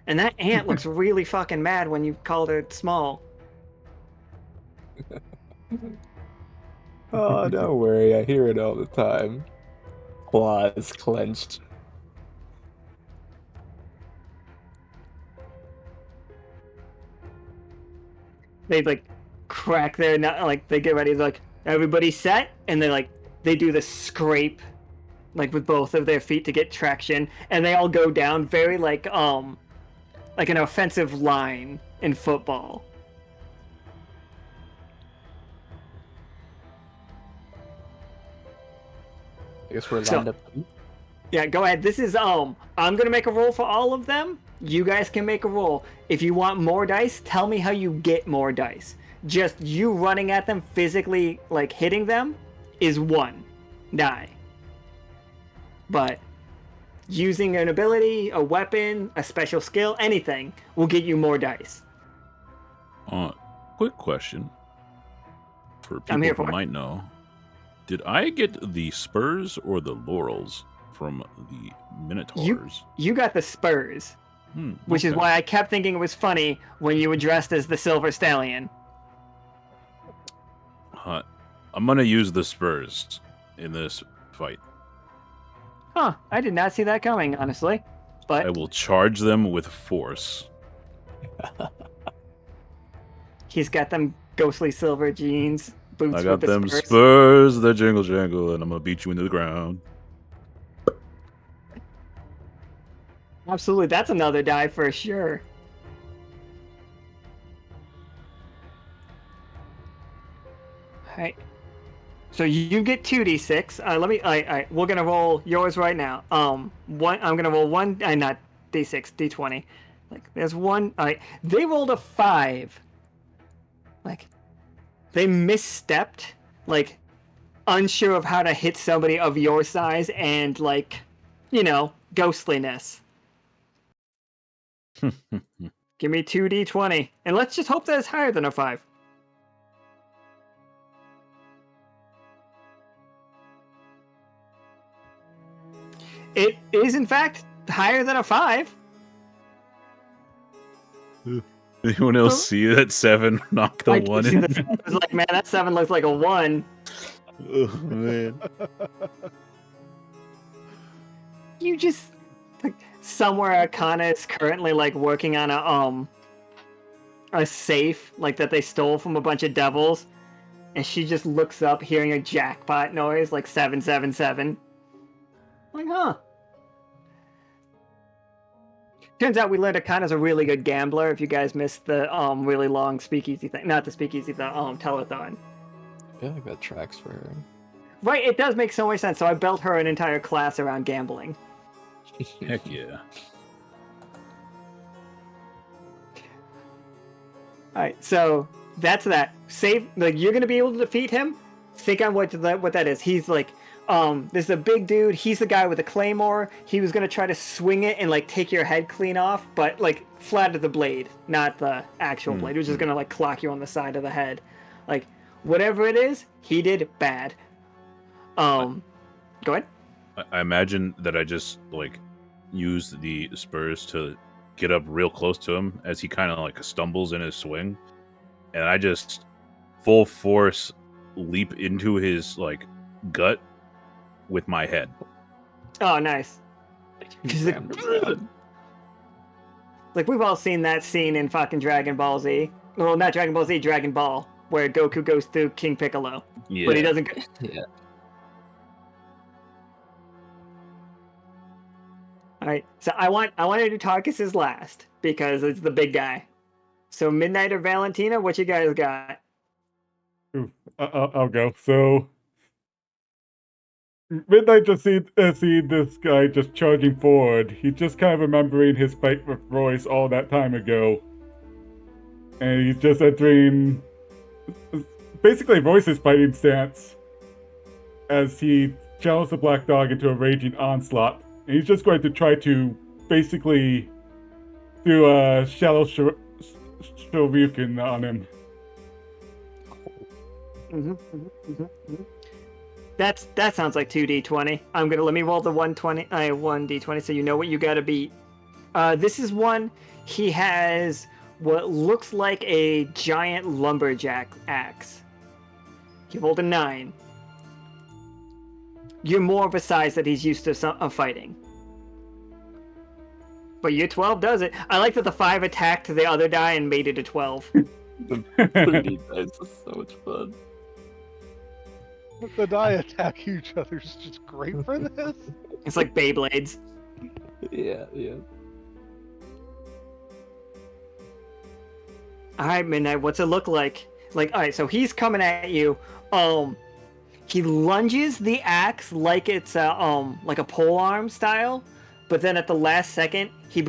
And that ant looks really fucking mad when you called her small. Oh, don't worry, I hear it all the time. Claws clenched. They like crack their nut, like they get ready, like everybody set, and they do the scrape, like with both of their feet to get traction, and they all go down very like an offensive line in football. I guess we're lined up. Yeah, go ahead. This is I'm gonna make a roll for all of them. You guys can make a roll. If you want more dice, tell me how you get more dice. Just you running at them physically, like hitting them, is 1 die. But using an ability, a weapon, a special skill, anything will get you more dice. Quick question for I'm people here who for it. might know: did I get the spurs or the laurels from the Minotaurs? You got the spurs, which is Okay. why I kept thinking it was funny when you were dressed as the Silver Stallion. I'm gonna use the spurs in this fight. Huh, I did not see that coming, honestly. But I will charge them with force. he's got them ghostly silver jeans, boots I got with the them spurs. spurs that jingle jangle, and I'm gonna beat you into the ground. Absolutely, that's another die for sure. Alright. So you get 2d6. We're gonna roll yours right now. I'm gonna roll one, not d6, d20. Like, there's one. Alright, they rolled a 5. Like, they misstepped. Like, unsure of how to hit somebody of your size and, like, ghostliness. Give me 2d20. And let's just hope that it's higher than a 5. It is, in fact, higher than a 5. Anyone else see that 7 knock the I 1 see in? the 7. I was like, man, that 7 looks like a 1. Oh, man. You just, like, somewhere Akana is currently, like, working on a safe, like, that they stole from a bunch of devils, and she just looks up hearing a jackpot noise, like 777. Like, huh. Turns out we learned Akana's a really good gambler. If you guys missed the really long speakeasy thing, not the speakeasy, the telethon. I feel like that tracks for her. Right, it does make so much sense. So I built her an entire class around gambling. Heck yeah. Alright, so that's that. Save, like, you're gonna be able to defeat him. Think on what that is. He's like, this is a big dude. He's the guy with the claymore. He was gonna try to swing it and like take your head clean off, but like flat of the blade, not the actual blade. He was just gonna like clock you on the side of the head. Like, whatever it is, he did bad. Go ahead. I imagine that I just like used the spurs to get up real close to him as he kind of like stumbles in his swing, and I just full force leap into his like gut with my head. Oh, nice. Like, we've all seen that scene in fucking Dragon Ball Z. Well, not Dragon Ball Z, Dragon Ball, where Goku goes through King Piccolo. Yeah. But he doesn't go... Yeah. Alright, so I want to do Tarkus' last, because it's the big guy. So Midnight or Valentina, what you guys got? Ooh, I'll go. So, Midnight just see this guy just charging forward. He's just kind of remembering his fight with Royce all that time ago. And he's just entering basically Royce's fighting stance as he channels the Black Dog into a raging onslaught. And he's just going to try to basically do a shallow Shoryuken on him. That sounds like 2d20. Let me roll the 1d20 so you know what you gotta beat. This is one, he has what looks like a giant lumberjack axe. He rolled a 9. you're more of a size that he's used to fighting. But your 12 does it. I like that the 5 attacked the other die and made it a 12. The 3D dice is so much fun. The die attack each other is just great for this. It's like Beyblades. Yeah, yeah. All right, Midnight, what's it look like? Like, all right, so he's coming at you. He lunges the axe like it's like a pole arm style, but then at the last second, he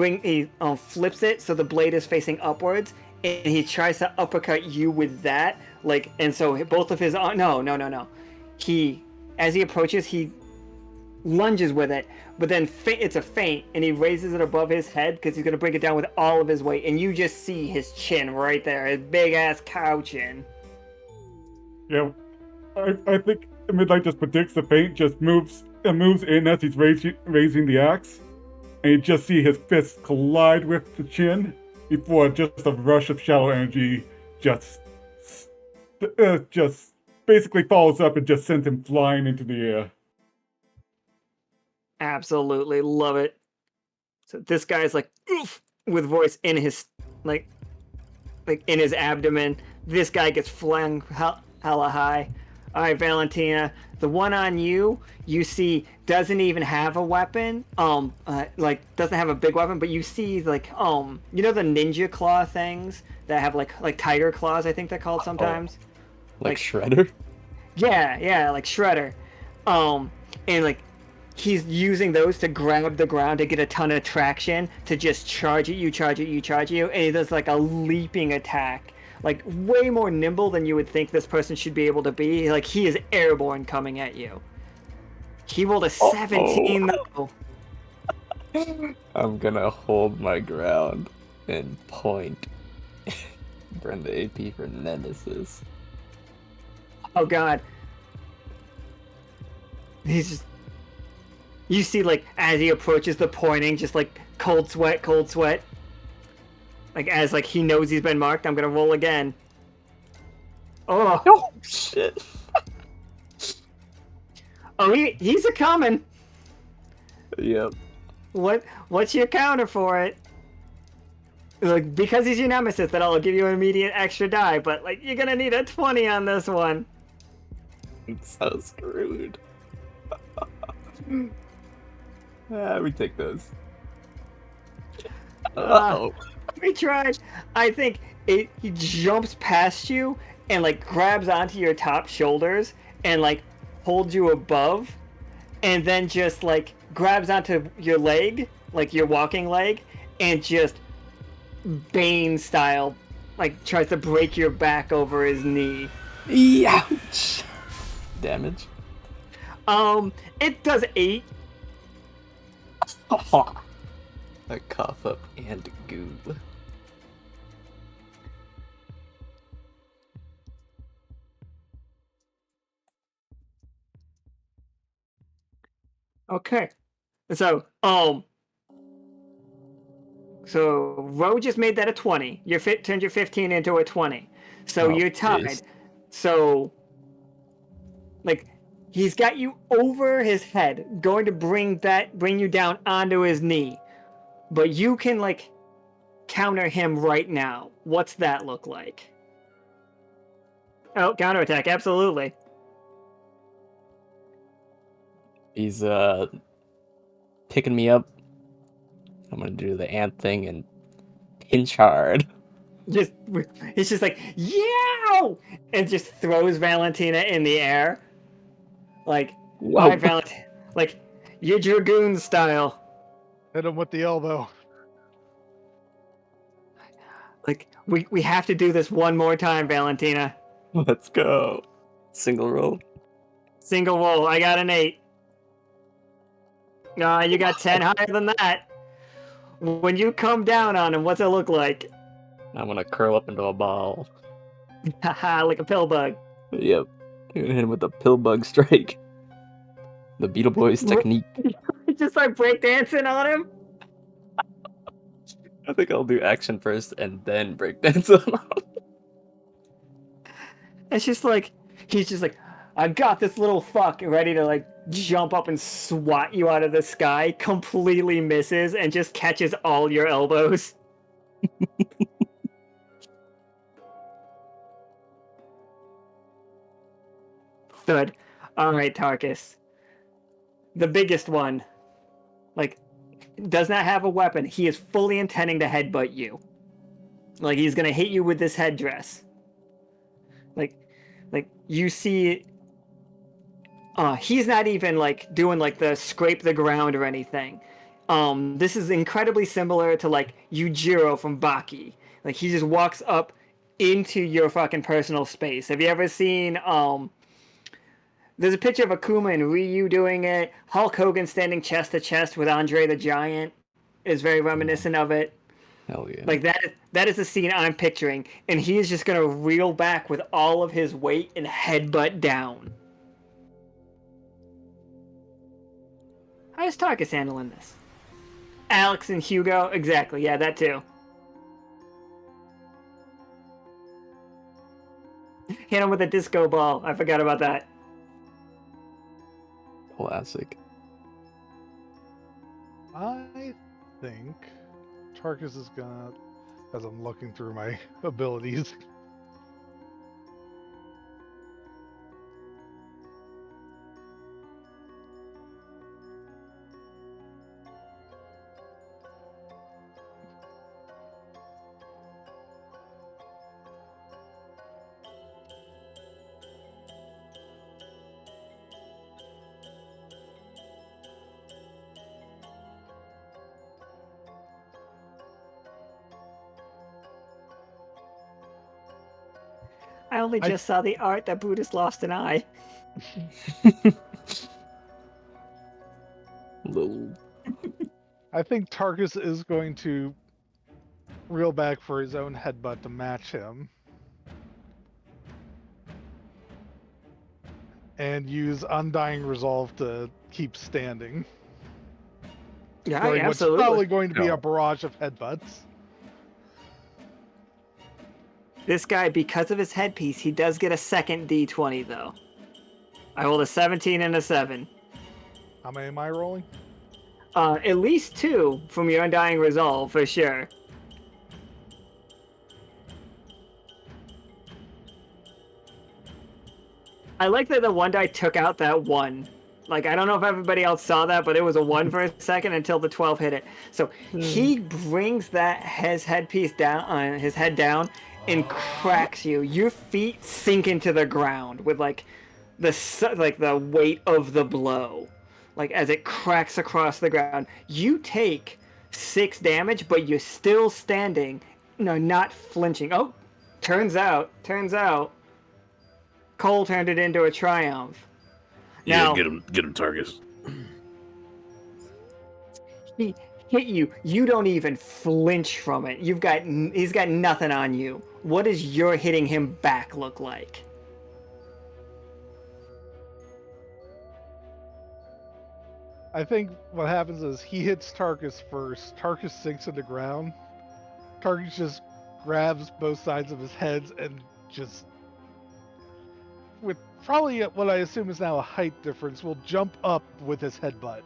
flips it so the blade is facing upwards, and he tries to uppercut you with that. Like, and so both of his no. As he approaches, he lunges with it, but then it's a feint, and he raises it above his head because he's gonna bring it down with all of his weight, and you just see his chin right there, his big ass cow chin. Yeah, I think Midnight just predicts the feint, just moves in as he's raising the axe, and you just see his fists collide with the chin before just a rush of shadow energy just basically follows up and just sends him flying into the air. Absolutely love it. So this guy's like oof with voice in his like in his abdomen. This guy gets flung hella high. All right, Valentina, the one on you see doesn't even have a weapon. Like doesn't have a big weapon, but you see like you know the ninja claw things that have like tiger claws, I think they're called sometimes. Like Shredder? Yeah, like Shredder. And like he's using those to grab the ground to get a ton of traction to just charge at you, and he does like a leaping attack. Like way more nimble than you would think this person should be able to be. Like he is airborne coming at you. He rolled a 17 though. I'm gonna hold my ground and point. Burn the AP for Nemesis. Oh god. He's just... You see, like, as he approaches the pointing, just like cold sweat. Like, as like he knows he's been marked, I'm gonna roll again. Oh shit. Oh, he's a coming. Yep. What's your counter for it? Like, because he's your nemesis, that I'll give you an immediate extra die, but like you're gonna need a 20 on this one. I'm so screwed. We take those. We tried. I think he jumps past you and like grabs onto your top shoulders and like holds you above, and then just like grabs onto your leg, like your walking leg, and just Bane style, like tries to break your back over his knee. Ouch. Damage? It does 8. A cough up and goo. Okay. So Ro just made that a 20. Turned your 15 into a 20. So you're tied. Geez. So, like, he's got you over his head, going to bring you down onto his knee. But you can, like, counter him right now. What's that look like? Oh, counterattack, absolutely. He's picking me up. I'm gonna do the ant thing and pinch hard. It's just like, yow! And just throws Valentina in the air. Like, Whoa. right, Valentina. Like, you're Dragoon style. Hit him with the elbow. Like, we have to do this one more time, Valentina. Let's go. Single roll. Single roll. I got an 8. You got 10 higher than that. When you come down on him, what's it look like? I'm gonna curl up into a ball. Haha, like a pill bug. Yep. I'm gonna hit him with a pill bug strike. The Beetle Boys technique. Just like breakdancing on him? I think I'll do action first and then breakdance on him. It's just like, he's just like, I got this little fuck ready to like jump up and swat you out of the sky, completely misses, and just catches all your elbows. Thud. Alright, Tarkus. The biggest one. Like, does not have a weapon. He is fully intending to headbutt you. Like, he's gonna hit you with this headdress. Like you see, he's not even like doing like the scrape the ground or anything. This is incredibly similar to like Yujiro from Baki. Like, he just walks up into your fucking personal space. Have you ever seen there's a picture of Akuma and Ryu doing it. Hulk Hogan standing chest to chest with Andre the Giant is very reminiscent of it. Hell yeah. Like, that is the scene I'm picturing, and he is just gonna reel back with all of his weight and headbutt down. How is Tarkus handling this? Alex and Hugo, exactly, yeah, that too. Hit him with a disco ball. I forgot about that. Classic. I think Tarkus is gonna, as I'm looking through my abilities, I only just saw the art that Brutus lost an eye. Lol. I think Tarkus is going to reel back for his own headbutt to match him. And use Undying Resolve to keep standing. Yeah, During what's absolutely. probably going to be a barrage of headbutts. This guy, because of his headpiece, he does get a second D20, though. I rolled a 17 and a 7. How many am I rolling? At least 2 from your Undying Resolve, for sure. I like that the one die took out that 1. Like, I don't know if everybody else saw that, but it was a 1 for a second until the 12 hit it. So he brings that his headpiece down, his head down, and cracks you. Your feet sink into the ground with like the weight of the blow, like as it cracks across the ground. You take 6 damage, but you're still standing. No, not flinching. Oh, turns out, Cole turned it into a triumph. Yeah, Now, get him, Tarkus. he hit you. You don't even flinch from it. He's got nothing on you. What does your hitting him back look like? I think what happens is he hits Tarkus first. Tarkus sinks to the ground. Tarkus just grabs both sides of his heads and just, with probably what I assume is now a height difference, will jump up with his headbutt.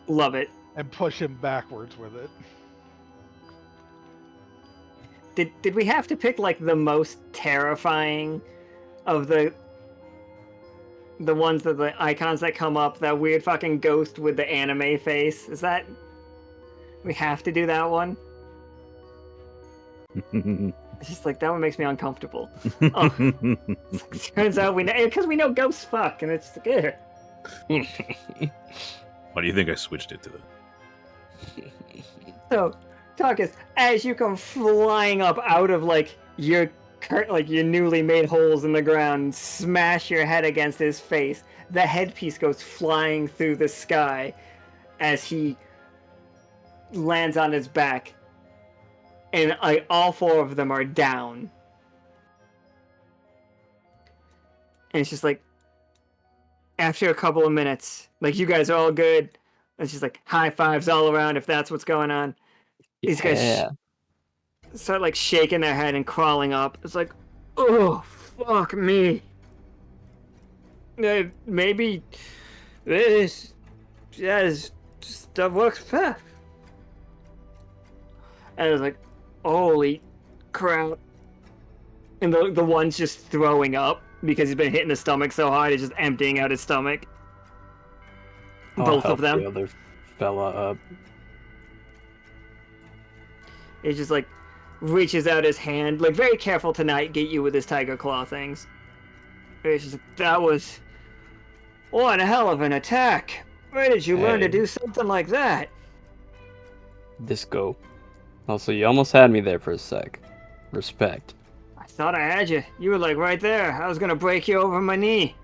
Love it. And push him backwards with it. Did we have to pick like the most terrifying of the ones that the icons that come up? That weird fucking ghost with the anime face. Is that we have to do that one? It's just like that one makes me uncomfortable. Oh. Turns out we know because we know ghosts fuck, and it's good. Why do you think I switched it to that? So, Tarkus, as you come flying up out of like your newly made holes in the ground, and smash your head against his face, the headpiece goes flying through the sky as he lands on his back, and all 4 of them are down. And it's just like, after a couple of minutes, like, you guys are all good. It's just like high fives all around if that's what's going on. These guys start like shaking their head and crawling up. It's like, oh, fuck me. Maybe This is stuff works fast. And I was like, holy crap. And the one's just throwing up because he's been hitting his stomach so hard, he's just emptying out his stomach. I'll Both help of them. the other fella up. He just like reaches out his hand, like very careful to not get you with his tiger claw things. It's just that was one hell of an attack. Where did you learn to Hey. do something like that? Disco. Also, you almost had me there for a sec. Respect. I thought I had you. You were like right there. I was gonna break you over my knee.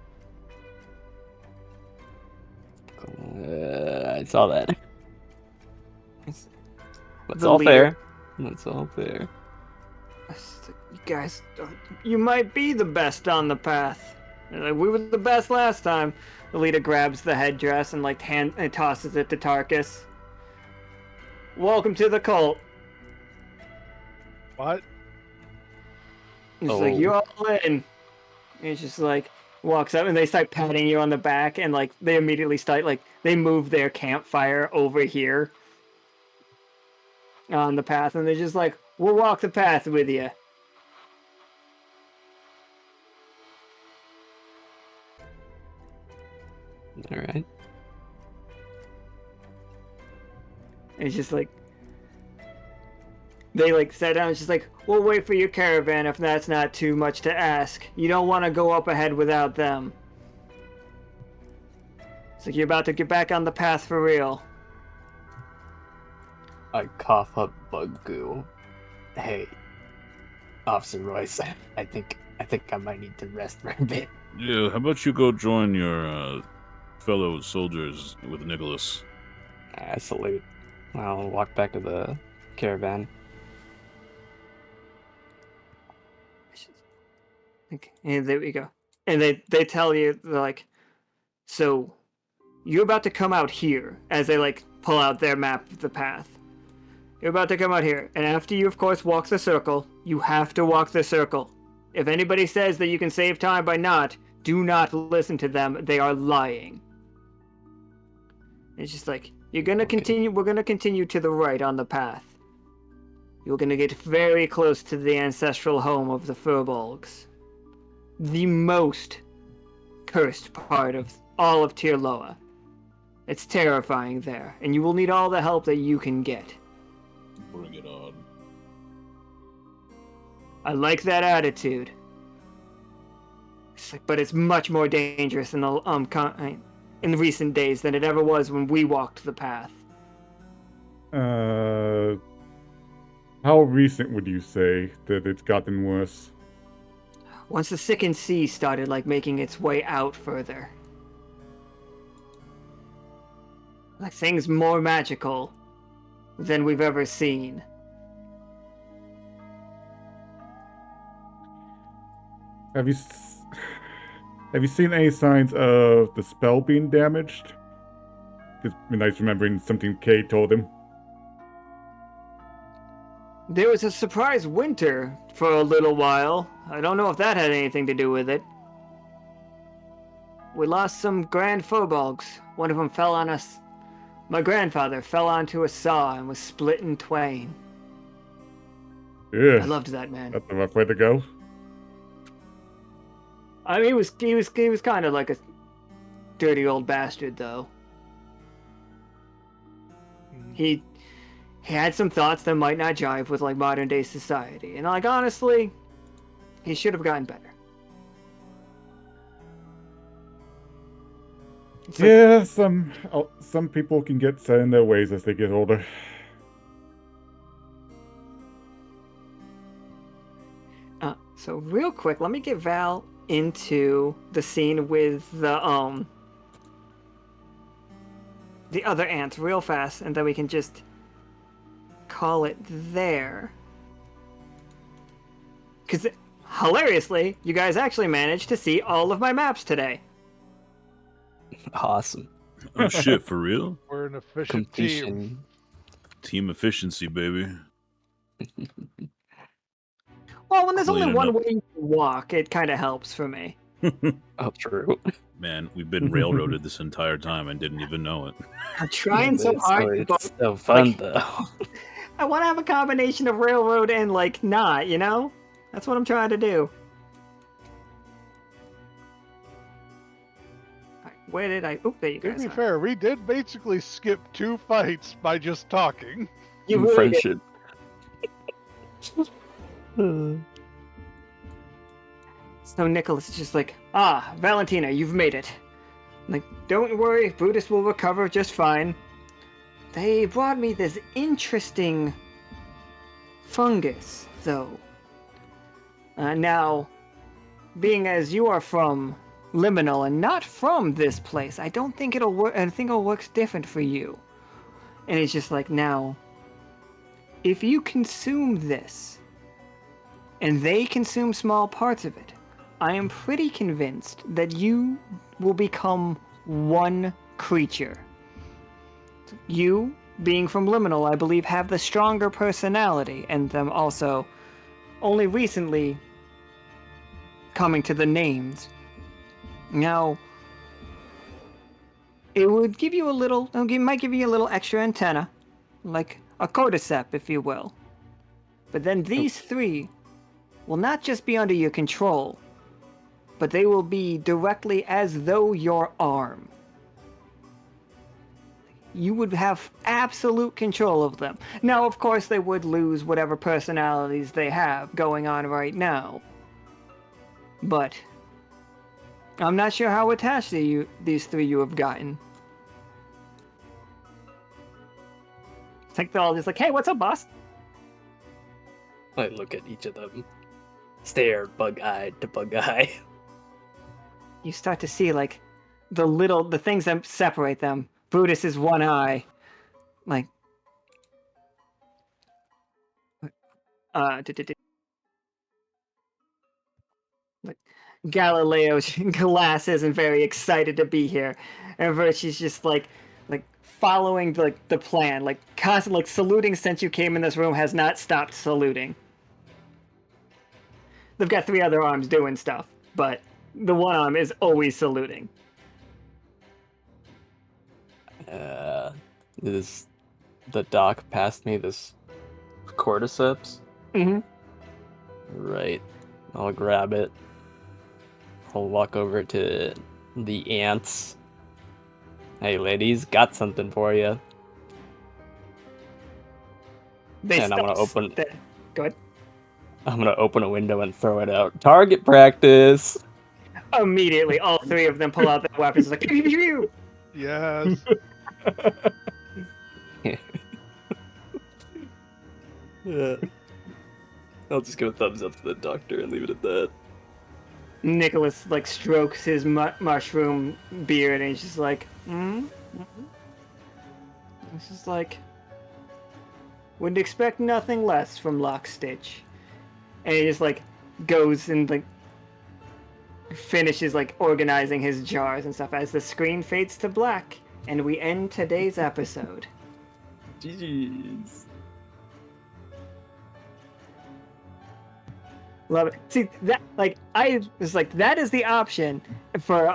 I saw that. It's That's the all leader. fair. That's all fair. You guys, you might be the best on the path. Like, we were the best last time. The leader grabs the headdress and like and tosses it to Tarkus. Welcome to the cult. What? He's Oh. like, you're all in. He's just like walks up and they start patting you on the back and like they immediately start like they move their campfire over here on the path and they're just like, we'll walk the path with you. All right. It's just like they like sat down. It's just like, we'll wait for your caravan if that's not too much to ask. You don't want to go up ahead without them. It's like you're about to get back on the path for real. I cough up bug goo. Hey, Officer Royce, I think I might need to rest for a bit. Yeah, how about you go join your fellow soldiers with Nicholas? I salute. I'll walk back to the caravan. Okay, and there we go. And they tell you, they're like, so you're about to come out here, as they like pull out their map of the path. You're about to come out here, and after you of course walk the circle, you have to walk the circle. If anybody says that you can save time by not, do not listen to them. They are lying. It's just like, you're gonna continue, we're gonna continue to the right on the path. You're gonna get very close to the ancestral home of the Furbolgs. The most cursed part of all of Tirloa. It's terrifying there, and you will need all the help that you can get. Bring it on. I like that attitude. It's like, but it's much more dangerous in the in recent days than it ever was when we walked the path. How recent would you say that it's gotten worse? Once the Sickened Sea started like making its way out further. Like things more magical than we've ever seen. Have you seen any signs of the spell being damaged? It's been nice remembering something Kay told him. There was a surprise winter for a little while. I don't know if that had anything to do with it. We lost some grand furbolgs. One of them fell on us. My grandfather fell onto a saw and was split in twain. Yeah, I loved that man. that's a rough way to go. I mean, he was kind of like a dirty old bastard, though. He had some thoughts that might not jive with like modern day society, and like honestly, he should have gotten better. It's like, Yeah, some people can get set in their ways as they get older. so real quick, let me get Val into the scene with the other ants real fast, and then we can just call it there. Because hilariously, you guys actually managed to see all of my maps today. Awesome. Oh shit, for real? We're an efficient team. Completion. Team efficiency, baby. Well, when there's only Cleaning one up. way you can walk, it kind of helps for me. Oh, true. Man, we've been railroaded this entire time and didn't even know it. I'm trying so It's hard to both. so fun, like- though. I want to have a combination of railroad and like not, you know? That's what I'm trying to do. Alright, where did I? Oh, there you To guys be are. fair, we did basically skip 2 fights by just talking. You really did. Friendship. So Nicholas is just like, Valentina, you've made it. Like, don't worry, Brutus will recover just fine. They brought me this interesting fungus, though. Now, being as you are from Liminal and not from this place, I don't think it'll work. I think it'll work different for you. And it's just like, now, if you consume this, and they consume small parts of it, I am pretty convinced that you will become one creature. You, being from Liminal, I believe, have the stronger personality, and them also only recently coming to the names. Now, it would give you a little, it might give you a little extra antenna, like a cordyceps, if you will. But then these three will not just be under your control, but they will be directly as though your arm. You would have absolute control of them. Now, of course, they would lose whatever personalities they have going on right now. But I'm not sure how attached to you these three you have gotten. It's like they're all just like, hey, what's up, boss? I look at each of them, stare bug-eyed to bug-eye. You start to see, like, the things that separate them. Brutus is one eye. Like, like Galileo's glasses and very excited to be here. And Virtie's just like following the plan, like constantly like saluting since you came in this room, has not stopped saluting. They've got three other arms doing stuff, but the one arm is always saluting. Is the doc passed me this cordyceps? Mm-hmm. Right. I'll grab it. I'll walk over to the ants. Hey, ladies, got something for you. And I'm gonna open. Go ahead. I'm gonna open a window and throw it out. Target practice. Immediately, all three of them pull out their weapons. Like, pew, pew, pew. Yes. I'll just give a thumbs up to the doctor and leave it at that. Nicholas like strokes his mushroom beard and he's just like, This is like, would expect nothing less from Lockstitch. And he just like goes and like finishes like organizing his jars and stuff as the screen fades to black and we end today's episode. Jeez. Love it. See that, like, I was like, that is the option for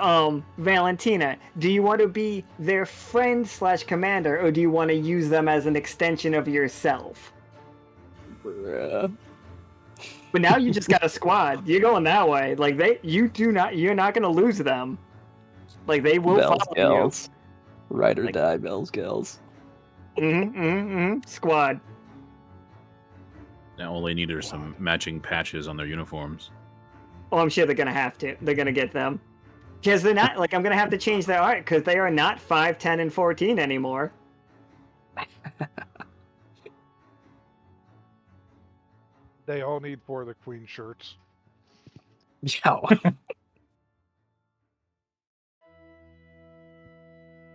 Valentina. Do you want to be their friend / commander, or do you want to use them as an extension of yourself? Bruh. But now you just got a squad. You're going that way. Like you're not gonna lose them. Like they will Bells, follow gals. Ride or Like- die, bells, gals. you. Squad. Now all they need are some matching patches on their uniforms. Oh, I'm sure they're gonna have to. They're gonna get them. Because they're not, like, I'm gonna have to change their art because they are not 5, 10, and 14 anymore. They all need For the Queen shirts. Yeah.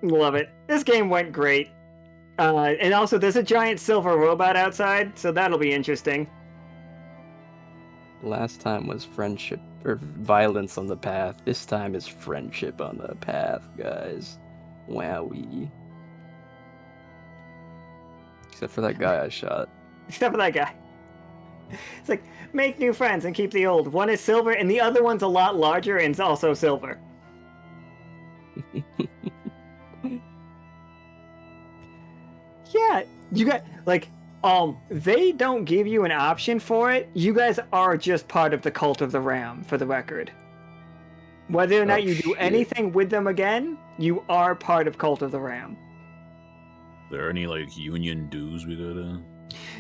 Love it. This game went great. And also, there's a giant silver robot outside, so that'll be interesting. Last time was friendship or violence on the path. This time is friendship on the path, guys. Wowee. Except for that guy I shot. Except for that guy. It's like, make new friends and keep the old. One is silver, and the other one's a lot larger and it's also silver. Yeah, you got, like, they don't give you an option for it. You guys are just part of the Cult of the Ram, for the record. Whether or not you do anything with them again, you are part of Cult of the Ram. There any like union dues we gotta?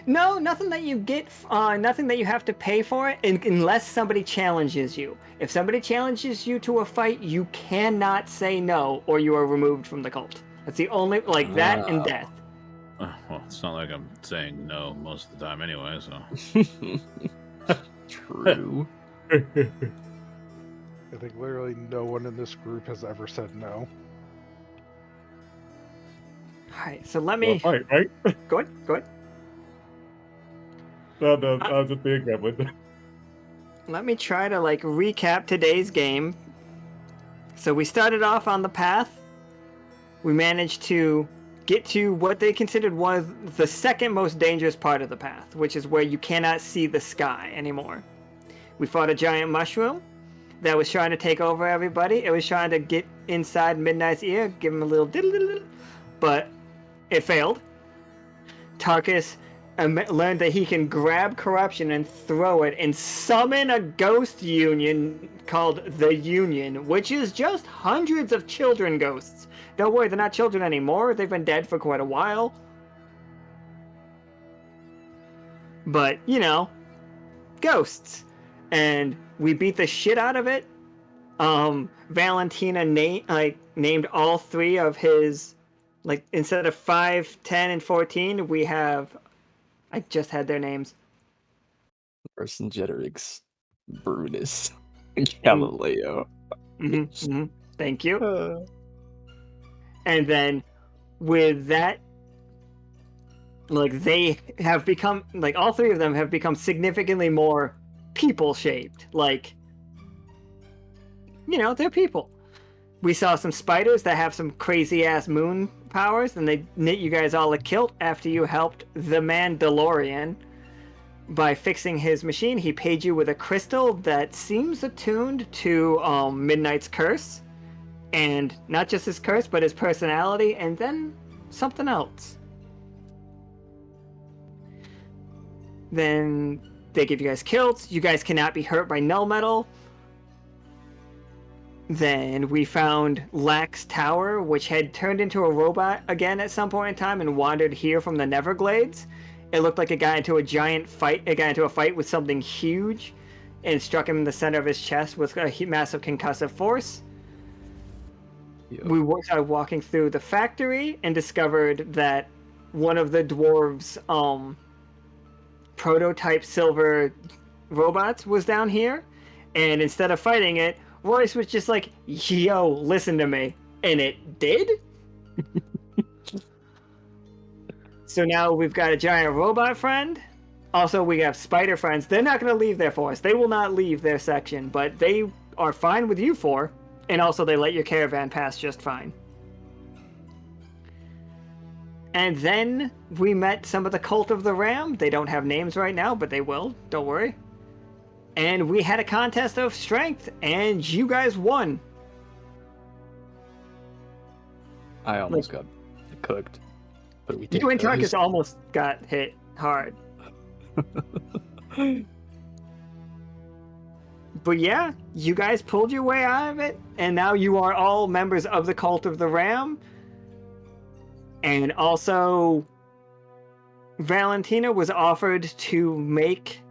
No, nothing that you get, nothing that you have to pay for it, unless somebody challenges you. If somebody challenges you to a fight, you cannot say no, or you are removed from the cult. That's the only, like, that and death. Well, it's not like I'm saying no most of the time anyway, so. True. I think literally no one in this group has ever said no. Alright, so let me... Well, right? Go ahead. No, I was just being gremlin. Let me try to, like, recap today's game. So we started off on the path. We managed to get to what they considered was the second most dangerous part of the path, which is where you cannot see the sky anymore. We fought a giant mushroom that was trying to take over everybody. It was trying to get inside Midnight's ear, give him a little diddle, but it failed. Tarkus learned that he can grab corruption and throw it and summon a ghost union called the Union, which is just hundreds of children ghosts. Don't worry, they're not children anymore. They've been dead for quite a while. But, you know, ghosts. And we beat the shit out of it. Valentina named all three of his, like, instead of 5, 10, and 14, we have, I just had their names. Vercingetorix, Brutus, Galileo. Thank you. And then with that, like, they have become, like, all three of them have become significantly more people-shaped. Like, you know, they're people. We saw some spiders that have some crazy-ass moon powers, and they knit you guys all a kilt after you helped the Mandalorian by fixing his machine. He paid you with a crystal that seems attuned to Midnight's curse. And not just his curse, but his personality, and then something else. Then they give you guys kilts. You guys cannot be hurt by null metal. Then we found Lax's tower, which had turned into a robot again at some point in time and wandered here from the Neverglades. It looked like it got into a fight with something huge and struck him in the center of his chest with a massive concussive force. Yep. We started walking through the factory and discovered that one of the dwarves' prototype silver robots was down here. And instead of fighting it, Royce was just like, yo, listen to me. And it did? So now we've got a giant robot friend. Also, we have spider friends. They're not going to leave there for us. They will not leave their section, but they are fine with you four. And also, they let your caravan pass just fine. And then we met some of the Cult of the Ram. They don't have names right now, but they will. Don't worry. And we had a contest of strength, and you guys won. I almost got cooked. But we did. You and Tarkus almost got hit hard. But yeah, you guys pulled your way out of it, and now you are all members of the Cult of the Ram. And also, Valentina was offered to make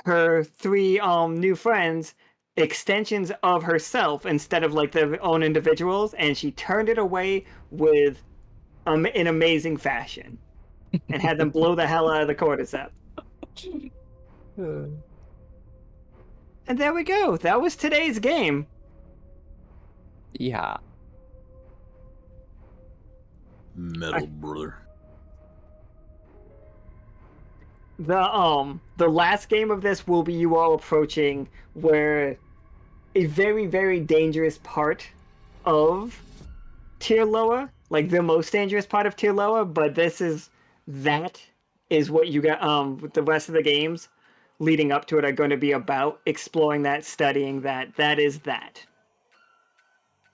her three new friends extensions of herself instead of like their own individuals, and she turned it away with in amazing fashion and had them blow the hell out of the cordyceps. And there we go. That was today's game. Yeah. Metal brother. The last game of this will be you all approaching where a very, very dangerous part of Tier Lower, like the most dangerous part of Tier Lower, but this is that is what you got. With the rest of the games leading up to it are going to be about exploring that, studying that. That is that.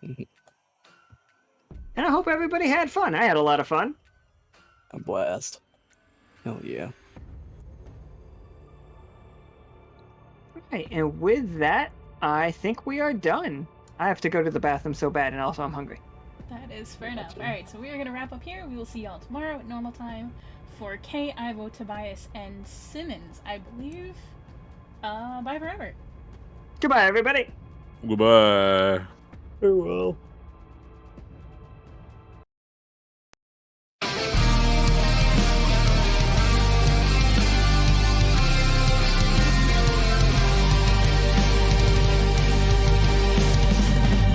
Mhm. And I hope everybody had fun. I had a lot of fun. A blast. Hell yeah. Right, and with that, I think we are done. I have to go to the bathroom so bad, and also I'm hungry. That is fair enough. Alright, so we are going to wrap up here. We will see y'all tomorrow at normal time for Kay, Ivo, Tobias, and Simmons, I believe. Bye forever. Goodbye, everybody. Goodbye. Farewell.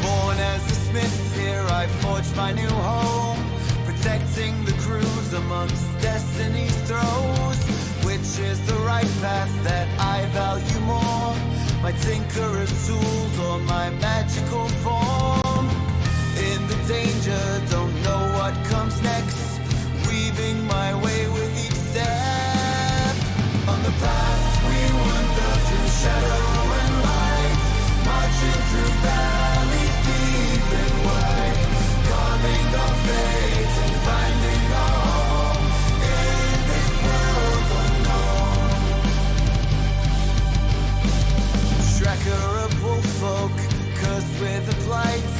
Born as a smith, here I forged my new home, protecting the crews amongst destiny's throes. Which is the right path that I value more? My tinkerer's tools or my magical form? In the danger, don't know what comes next, weaving my way with each step. On the path we wander through shadow and light, marching through valleys deep and wide, carving our fate and finding our home in this world unknown. Tracker of wolf folk, cursed with a plight,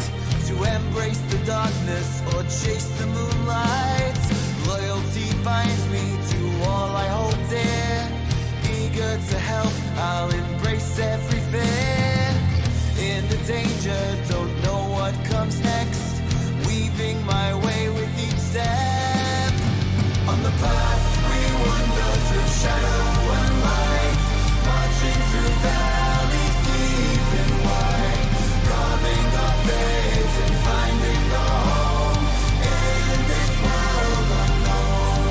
to embrace the darkness or chase the moonlight. Loyalty binds me to all I hold dear, eager to help, I'll embrace every fear. In the danger, don't know what comes next, weaving my way with each step. On the path we wander through shadow and light, marching through valleys deep and wide, carving our fate and finding our home in this world unknown.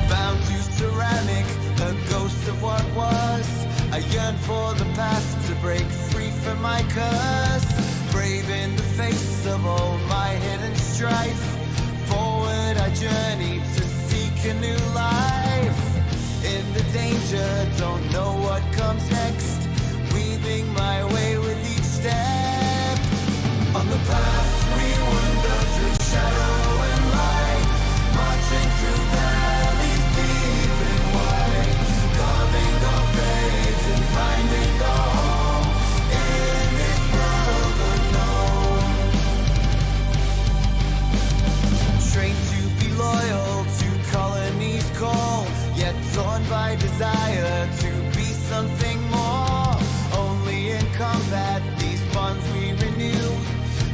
Bound to ceramic, a ghost of what was. I yearn for the path to break free from my curse. Brave in the face of all my hidden strife, forward I journey to seek a new life. In the danger, don't know what comes next, weaving my way with each step. On the path we wander through shadow and light, marching through valleys deep and wide, carving our fate and finding our home in this world unknown. Trained to be loyal to colonies call, yet torn by desire to be something more. Only in combat these bonds we renew,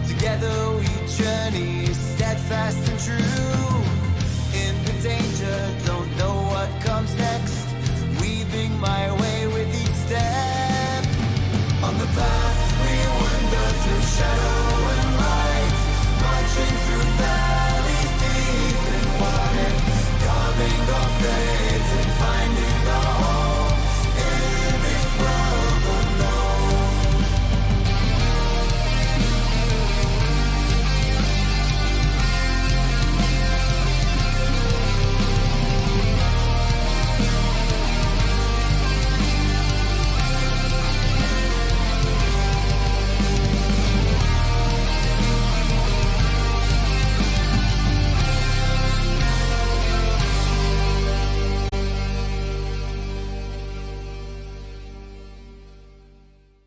together we journey steadfast and true.